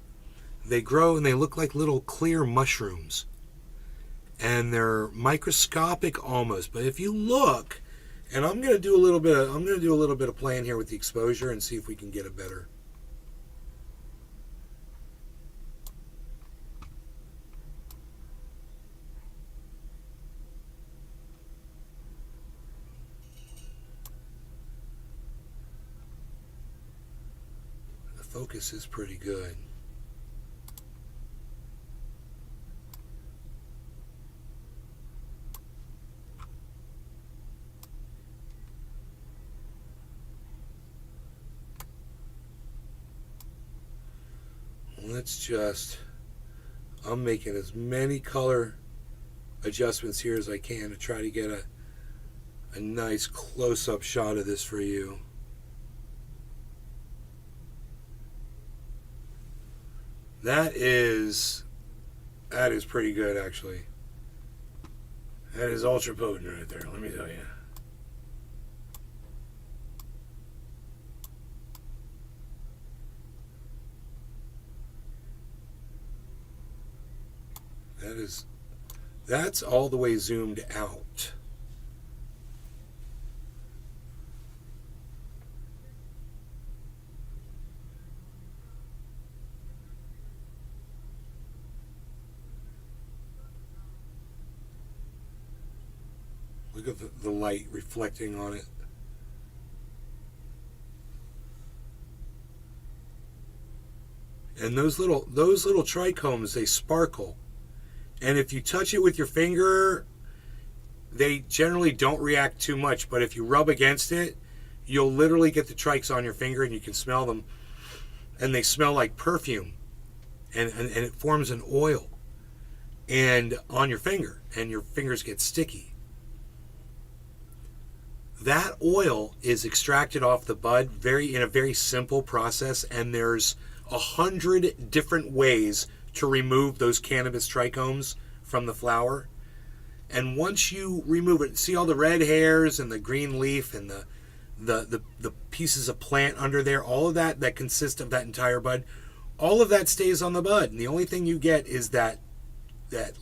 Speaker 1: they grow and they look like little clear mushrooms. And they're microscopic almost. But if you look, and I'm gonna do a little bit of playing here with the exposure and see if we can get it better. Focus is pretty good. Let's just, I'm making as many color adjustments here as I can to try to get a nice close-up shot of this for you. That is pretty good, actually. That is ultra potent right there, let me tell you. That's all the way zoomed out. Look at the light reflecting on it. And those little trichomes, they sparkle. And if you touch it with your finger, they generally don't react too much. But if you rub against it, you'll literally get the trikes on your finger and you can smell them. And they smell like perfume. And it forms an oil and on your finger. And your fingers get sticky. That oil is extracted off the bud in a very simple process, and there's 100 different ways to remove those cannabis trichomes from the flower. And once you remove it, see all the red hairs and the green leaf and the pieces of plant under there, all of that consists of that entire bud, all of that stays on the bud. And the only thing you get is that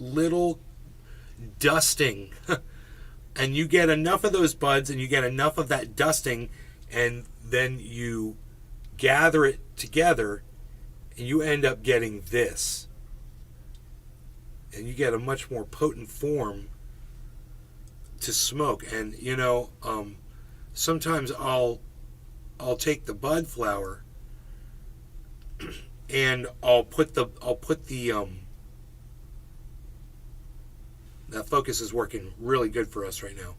Speaker 1: little dusting. And you get enough of those buds and you get enough of that dusting, and then you gather it together and you end up getting this. And you get a much more potent form to smoke. And you know, sometimes I'll take the bud flower and I'll put the that focus is working really good for us right now.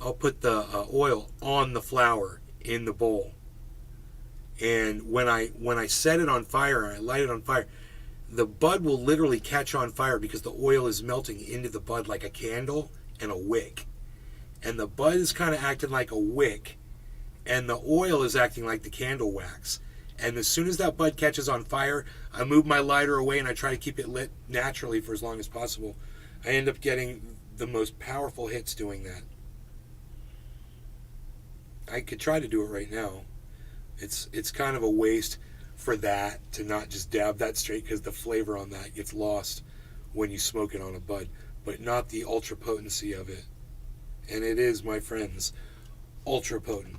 Speaker 1: I'll put the oil on the flower in the bowl, and when I set it on fire and I light it on fire, the bud will literally catch on fire because the oil is melting into the bud like a candle and a wick. and the bud is kind of acting like a wick, and the oil is acting like the candle wax. And as soon as that bud catches on fire, I move my lighter away and I try to keep it lit naturally for as long as possible. I end up getting the most powerful hits doing that. I could try to do it right now. It's kind of a waste for that to not just dab that straight, because the flavor on that gets lost when you smoke it on a bud, but not the ultra potency of it. And it is, my friends, ultra potent.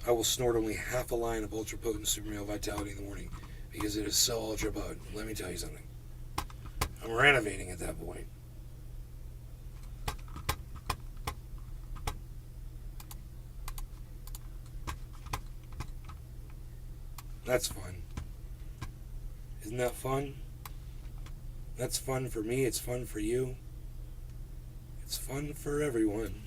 Speaker 1: I will snort only half a line of ultra potent super male vitality in the morning because it is so ultra potent. Let me tell you something. I'm renovating at that point. That's fun. Isn't that fun? That's fun for me. It's fun for you. It's fun for everyone.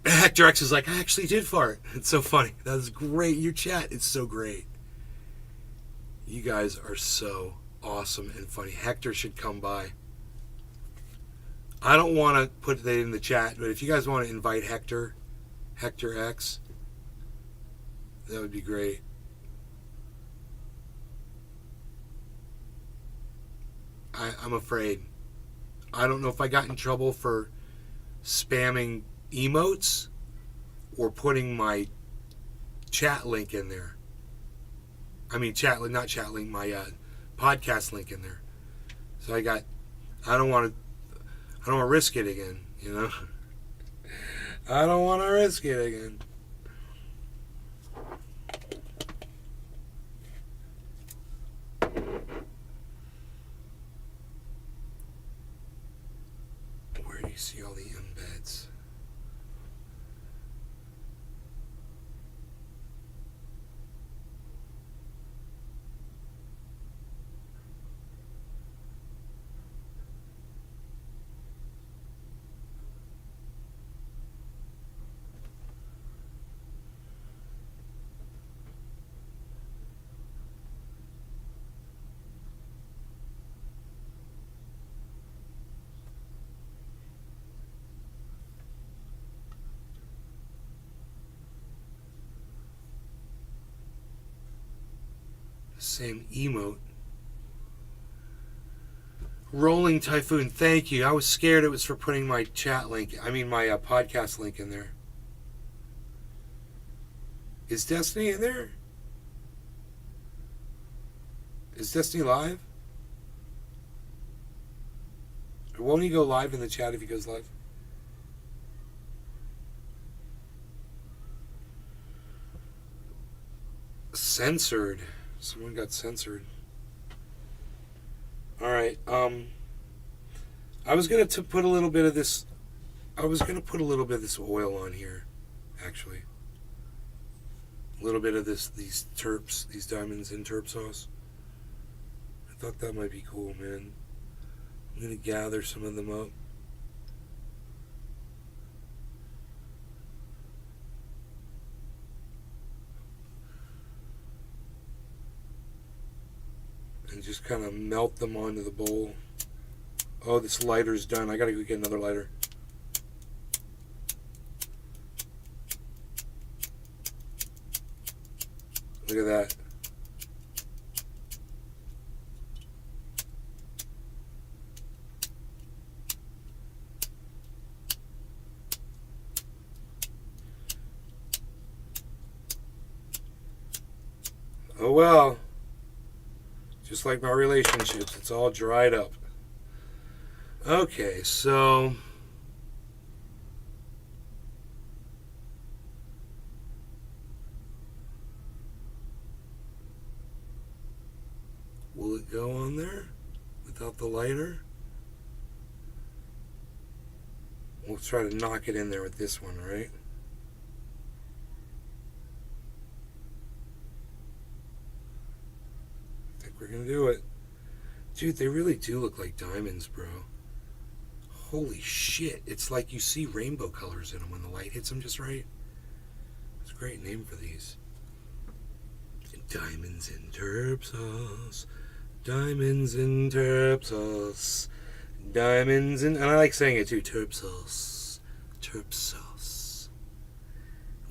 Speaker 1: Hector X is like, I actually did fart. It's so funny. That was great. Your chat is so great. You guys are so awesome and funny. Hector should come by. I don't want to put that in the chat, but if you guys want to invite Hector X, that would be great. I'm afraid. I don't know if I got in trouble for spamming emotes or putting my chat link in there. I mean, not chat link, my podcast link in there. So I don't want to risk it again, you know? I don't want to risk it again. Where do you see all the embeds? Same emote. Rolling Typhoon, thank you. I was scared it was for putting my chat link, my podcast link in there. Is Destiny in there? Is Destiny live? Or won't he go live in the chat if he goes live? Censored. Someone got censored. Alright, I was gonna put a little bit of this. I was gonna put a little bit of this oil on here, actually. A little bit of these terps, these diamonds in terp sauce. I thought that might be cool, man. I'm gonna gather some of them up. And just kind of melt them onto the bowl. Oh, this lighter's done. I gotta go get another lighter. Look at that. Oh well. Just like my relationships, it's all dried up. Okay, so will it go on there without the lighter? We'll try to knock it in there with this one, right? We're gonna do it. Dude, they really do look like diamonds, bro. Holy shit. It's like you see rainbow colors in them when the light hits them just right. It's a great name for these. An Diamonds in terp sauce. Diamonds in terp sauce. Diamonds in... And I like saying it too. Terp sauce. Terp sauce.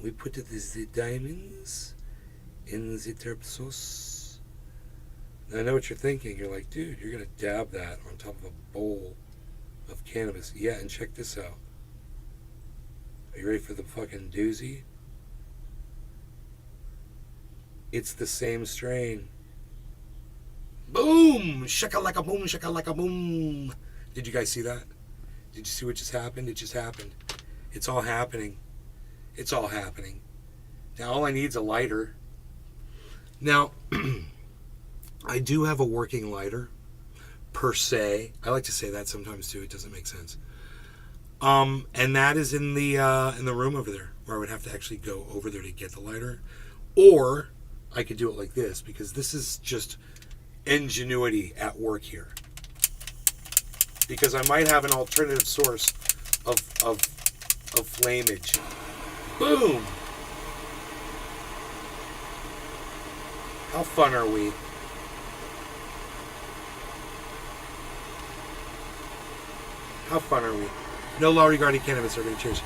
Speaker 1: We put the diamonds in the terp sauce. And I know what you're thinking. You're like, dude, you're going to dab that on top of a bowl of cannabis. Yeah, and check this out. Are you ready for the fucking doozy? It's the same strain. Boom! Shaka-laka boom, shaka-laka boom. Did you guys see that? Did you see what just happened? It just happened. It's all happening. It's all happening. Now all I need is a lighter. Now, I do have a working lighter, per se. I like to say that sometimes too. It doesn't make sense. And that is in the room over there, where I would have to actually go over there to get the lighter. Or I could do it like this, because this is just ingenuity at work here. Because I might have an alternative source of flamage. Boom! How fun are we? How fun are we? No law regarding cannabis. Everybody cheers.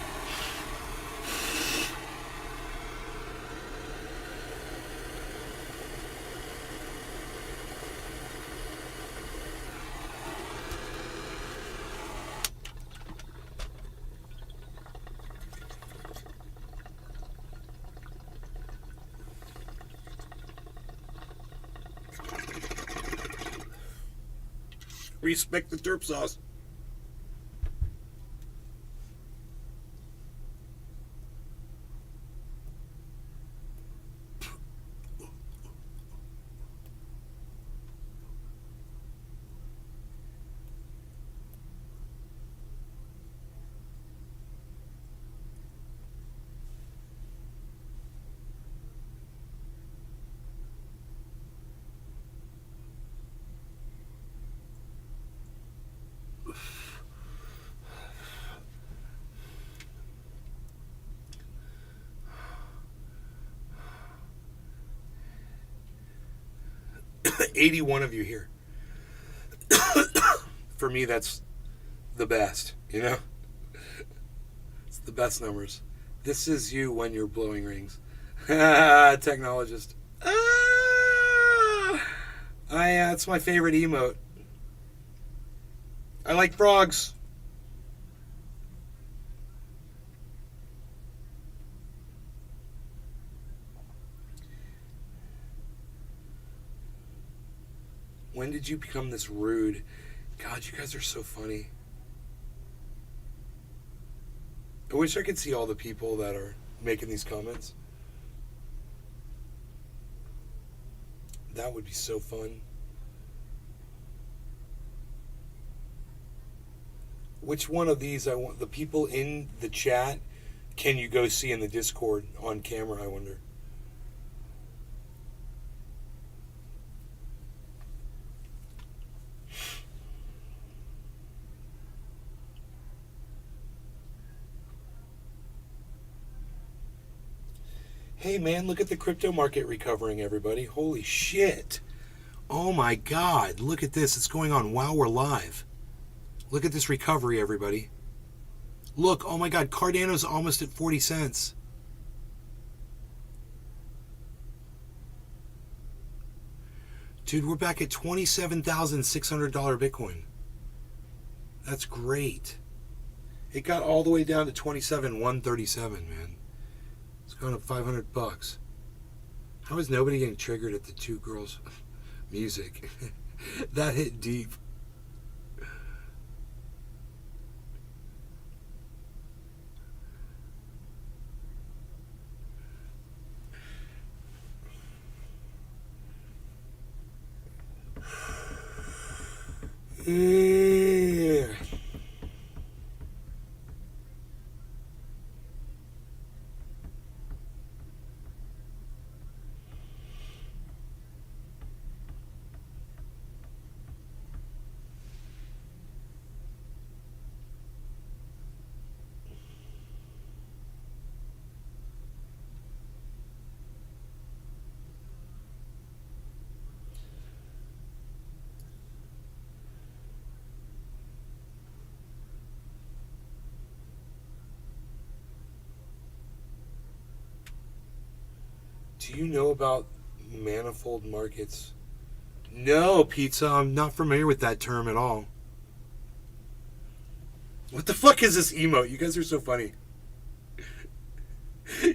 Speaker 1: Respect the derp sauce. $81 of you here. For me, that's the best, you know? It's the best numbers. This is you when you're blowing rings. Technologist. It's my favorite emote. I like frogs. When did you become this rude? God, you guys are so funny. I wish I could see all the people that are making these comments. That would be so fun. Which one of these I want? The people in the chat, can you go see in the Discord on camera, I wonder? Hey man, look at the crypto market recovering, everybody. Holy shit. Oh my God, look at this. It's going on while we're live. Look at this recovery, everybody. Look, oh my God, Cardano's almost at 40 cents. Dude, we're back at $27,600 Bitcoin. That's great. It got all the way down to 27,137, man. It's going up $500. How is nobody getting triggered at the two girls' music? That hit deep. Yeah. Do you know about manifold markets? No, Pizza. I'm not familiar with that term at all. What the fuck is this emote? You guys are so funny.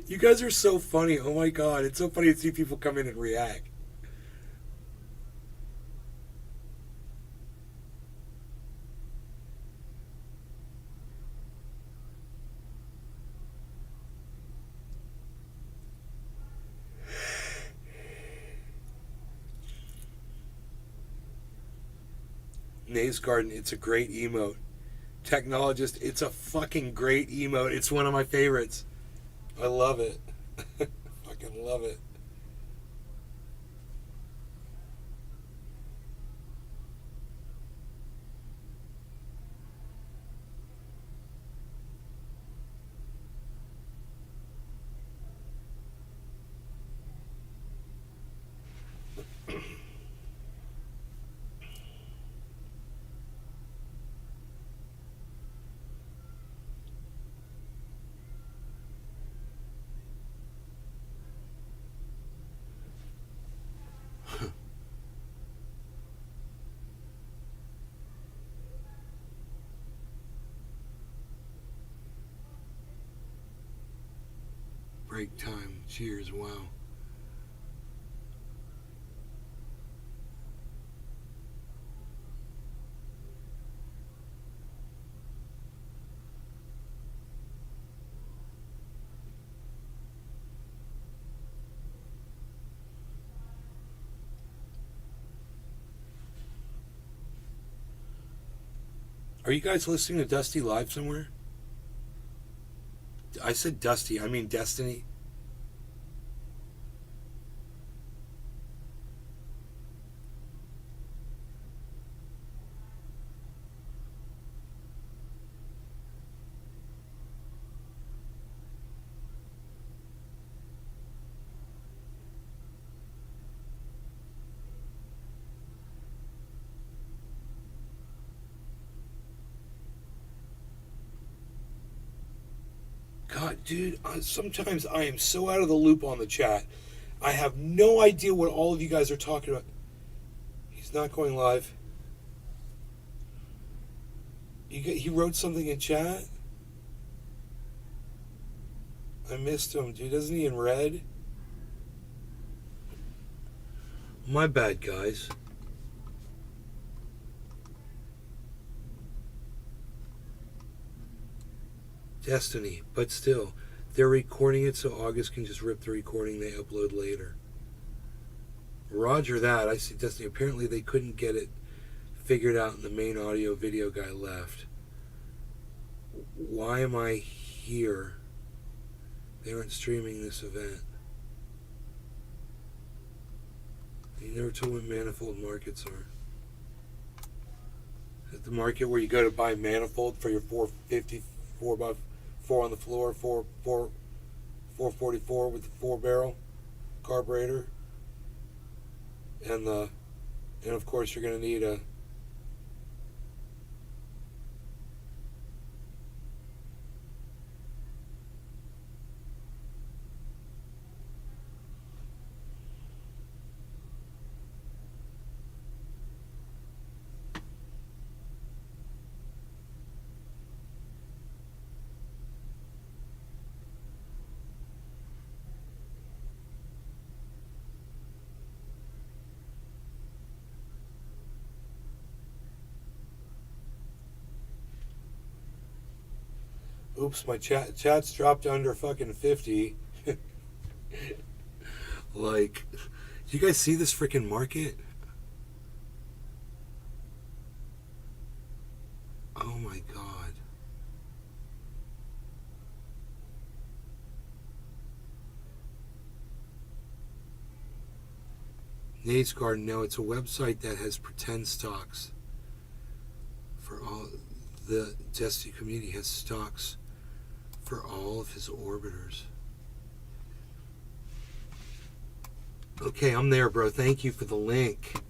Speaker 1: You guys are so funny. Oh my god. It's so funny to see people come in and react. Nays Garden, it's a great emote. Technologist, it's a fucking great emote. It's one of my favorites. I love it. Fucking love it. Break time. Cheers. Wow. Are you guys listening to Dusty live somewhere? I said Dusty. I mean Destiny. God, dude, sometimes I am so out of the loop on the chat. I have no idea what all of you guys are talking about. He's not going live. He wrote something in chat? I missed him, dude. Isn't he in red? My bad, guys. Destiny, but still, they're recording it so August can just rip the recording they upload later. Roger that. I see Destiny. Apparently they couldn't get it figured out and the main audio video guy left. Why am I here? They aren't streaming this event. You never told me what manifold markets are. Is it the market where you go to buy manifold for your 450 4x4 on the floor, 444 with the 4-barrel carburetor, and of course you're going to need a oops, my chat's dropped under fucking 50. Like, do you guys see this freaking market? Oh my god. Nate's Garden, no, it's a website that has pretend stocks. For all the Destiny community has stocks for all of his orbiters. Okay, I'm there, bro. Thank you for the link.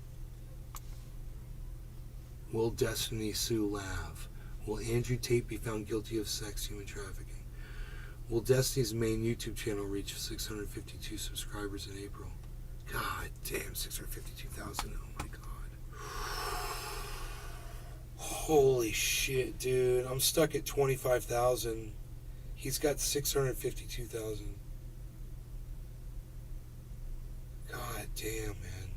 Speaker 1: Will Destiny sue Lav? Will Andrew Tate be found guilty of sex human trafficking? Will Destiny's main YouTube channel reach 652 subscribers in April? God damn, 652,000. Oh my god. Holy shit, dude. I'm stuck at 25,000. He's got 652,000. God damn, man.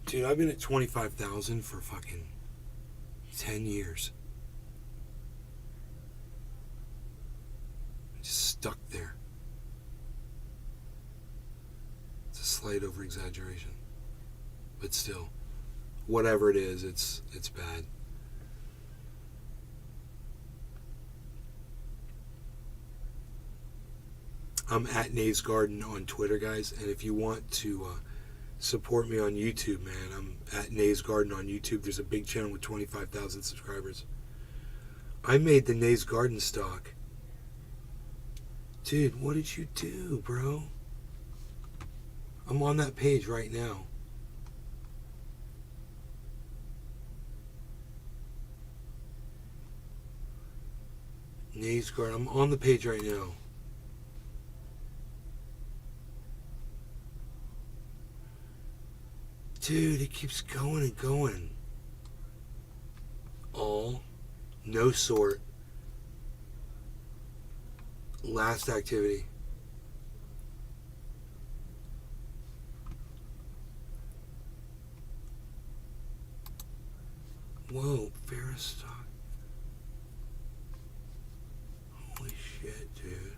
Speaker 1: Dude, I've been at 25,000 for fucking 10 years. Just stuck there. It's a slight over exaggeration. But still, whatever it is, it's bad. I'm at Nave's Garden on Twitter, guys, and if you want to support me on YouTube, man, I'm at Nave's Garden on YouTube. There's a big channel with 25,000 subscribers. I made the Nave's Garden stock. Dude, what did you do, bro? I'm on that page right now. Nave's Garden. I'm on the page right now. Dude, it keeps going and going. All, no sort, last activity. Whoa, Ferris stock. Holy shit, dude.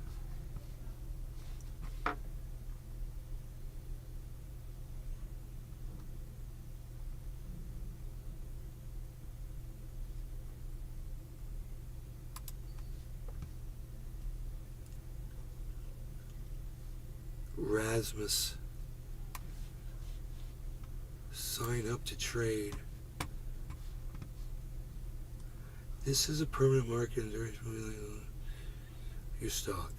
Speaker 1: Rasmus. Sign up to trade. This is a permanent market and your stock.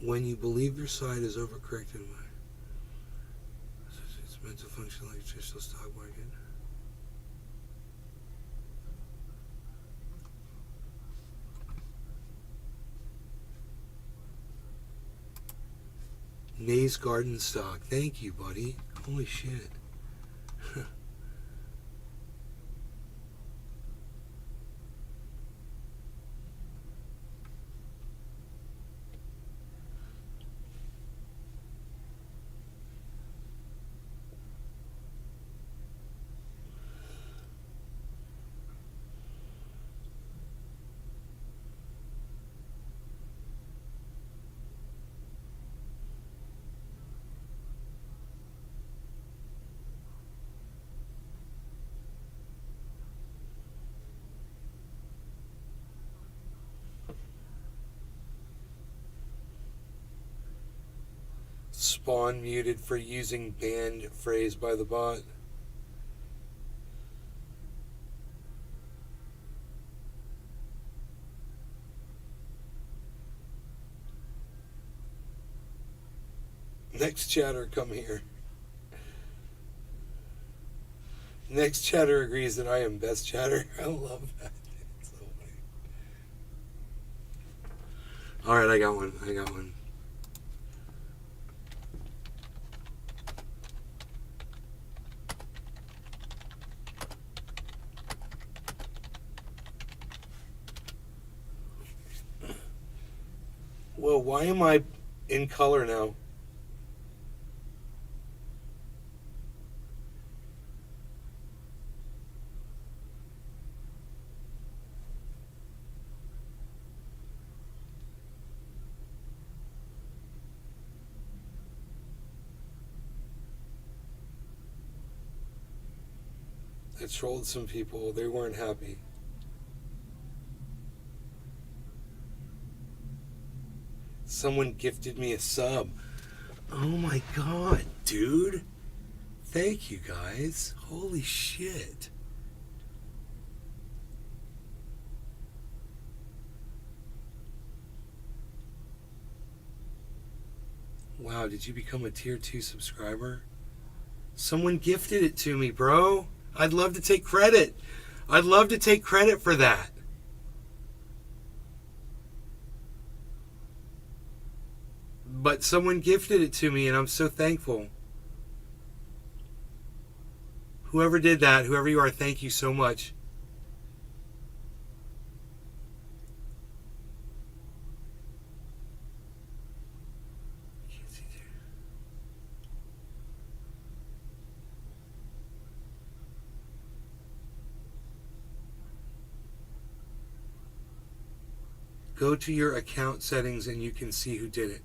Speaker 1: When you believe your side is overcorrected, it's meant to function like a traditional stock market. Nave's Garden stock. Thank you, buddy. Holy shit. Spawn muted for using banned phrase by the bot. Next chatter, come here. Next chatter agrees that I am best chatter. I love that. It's so funny. Alright, I got one. Well, why am I in color now? I trolled some people. They weren't happy. Someone gifted me a sub. Oh my god, dude. Thank you, guys. Holy shit. Wow, did you become a tier 2 subscriber? Someone gifted it to me, bro. I'd love to take credit. I'd love to take credit for that. But someone gifted it to me, and I'm so thankful. Whoever did that, whoever you are, thank you so much. Go to your account settings and you can see who did it.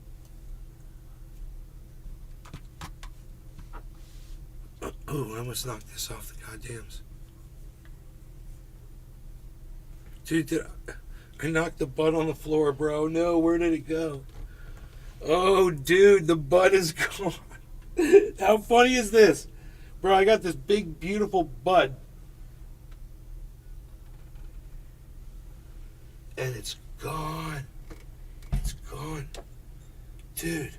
Speaker 1: Oh, I almost knocked this off the goddams. Dude, I knocked the bud on the floor, bro. No, where did it go? Oh, dude, the bud is gone. How funny is this? Bro, I got this big, beautiful bud. And it's gone. It's gone. Dude.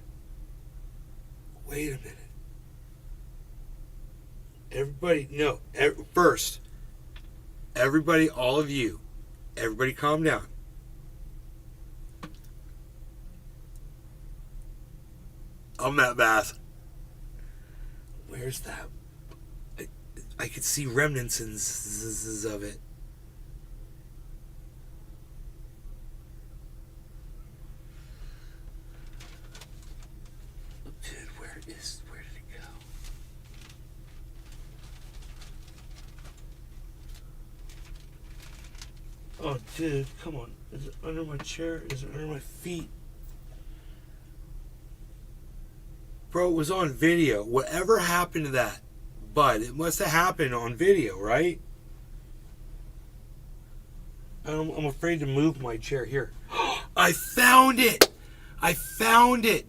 Speaker 1: Wait a minute. Everybody, no. First, everybody, all of you, everybody calm down. I'm that bath. Where's that? I could see remnants of it. Dude, where did it go? Oh, dude, come on. Is it under my chair? Is it under my feet? Bro, it was on video. Whatever happened to that bud? It must have happened on video, right? I'm afraid to move my chair here. I found it! I found it!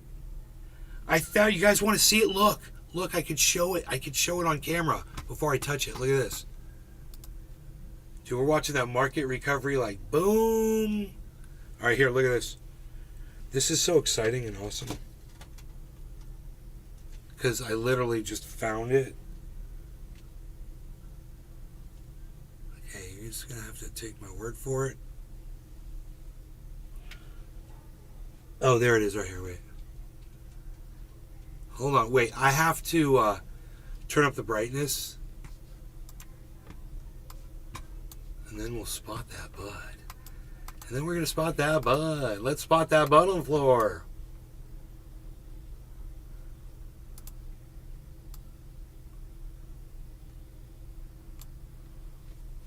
Speaker 1: You guys want to see it? Look. Look, I could show it. I could show it on camera before I touch it. Look at this. Dude, we're watching that market recovery like boom. All right, here, look at this. This is so exciting and awesome. Because I literally just found it. Okay, you're just going to have to take my word for it. Oh, there it is right here. Wait. Hold on. Wait, I have to turn up the brightness. And then we'll spot that bud. And then we're going to spot that bud. Let's spot that bud on the floor.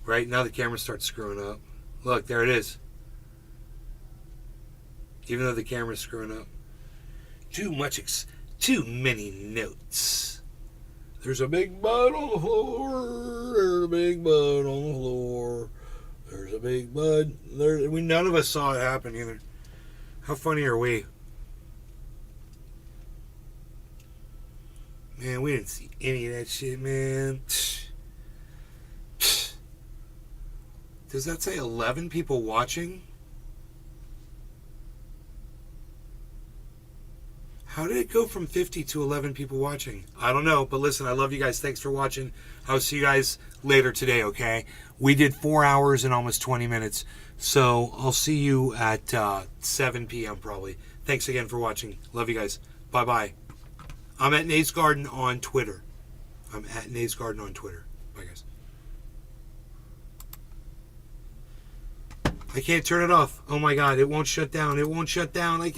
Speaker 1: Right, now the camera starts screwing up. Look, there it is. Even though the camera's screwing up. Too many notes. There's a big bud on the floor. There's a big bud on the floor. There's a big bud. None of us saw it happen either. How funny are we? Man, we didn't see any of that shit, man. Does that say 11 people watching? How did it go from 50 to 11 people watching? I don't know, but listen, I love you guys. Thanks for watching. I'll see you guys later today, okay? We did 4 hours and almost 20 minutes, so I'll see you at 7 p.m. probably. Thanks again for watching. Love you guys. Bye-bye. I'm at Nate's Garden on Twitter. Bye, guys. I can't turn it off. Oh, my God. It won't shut down. I can't.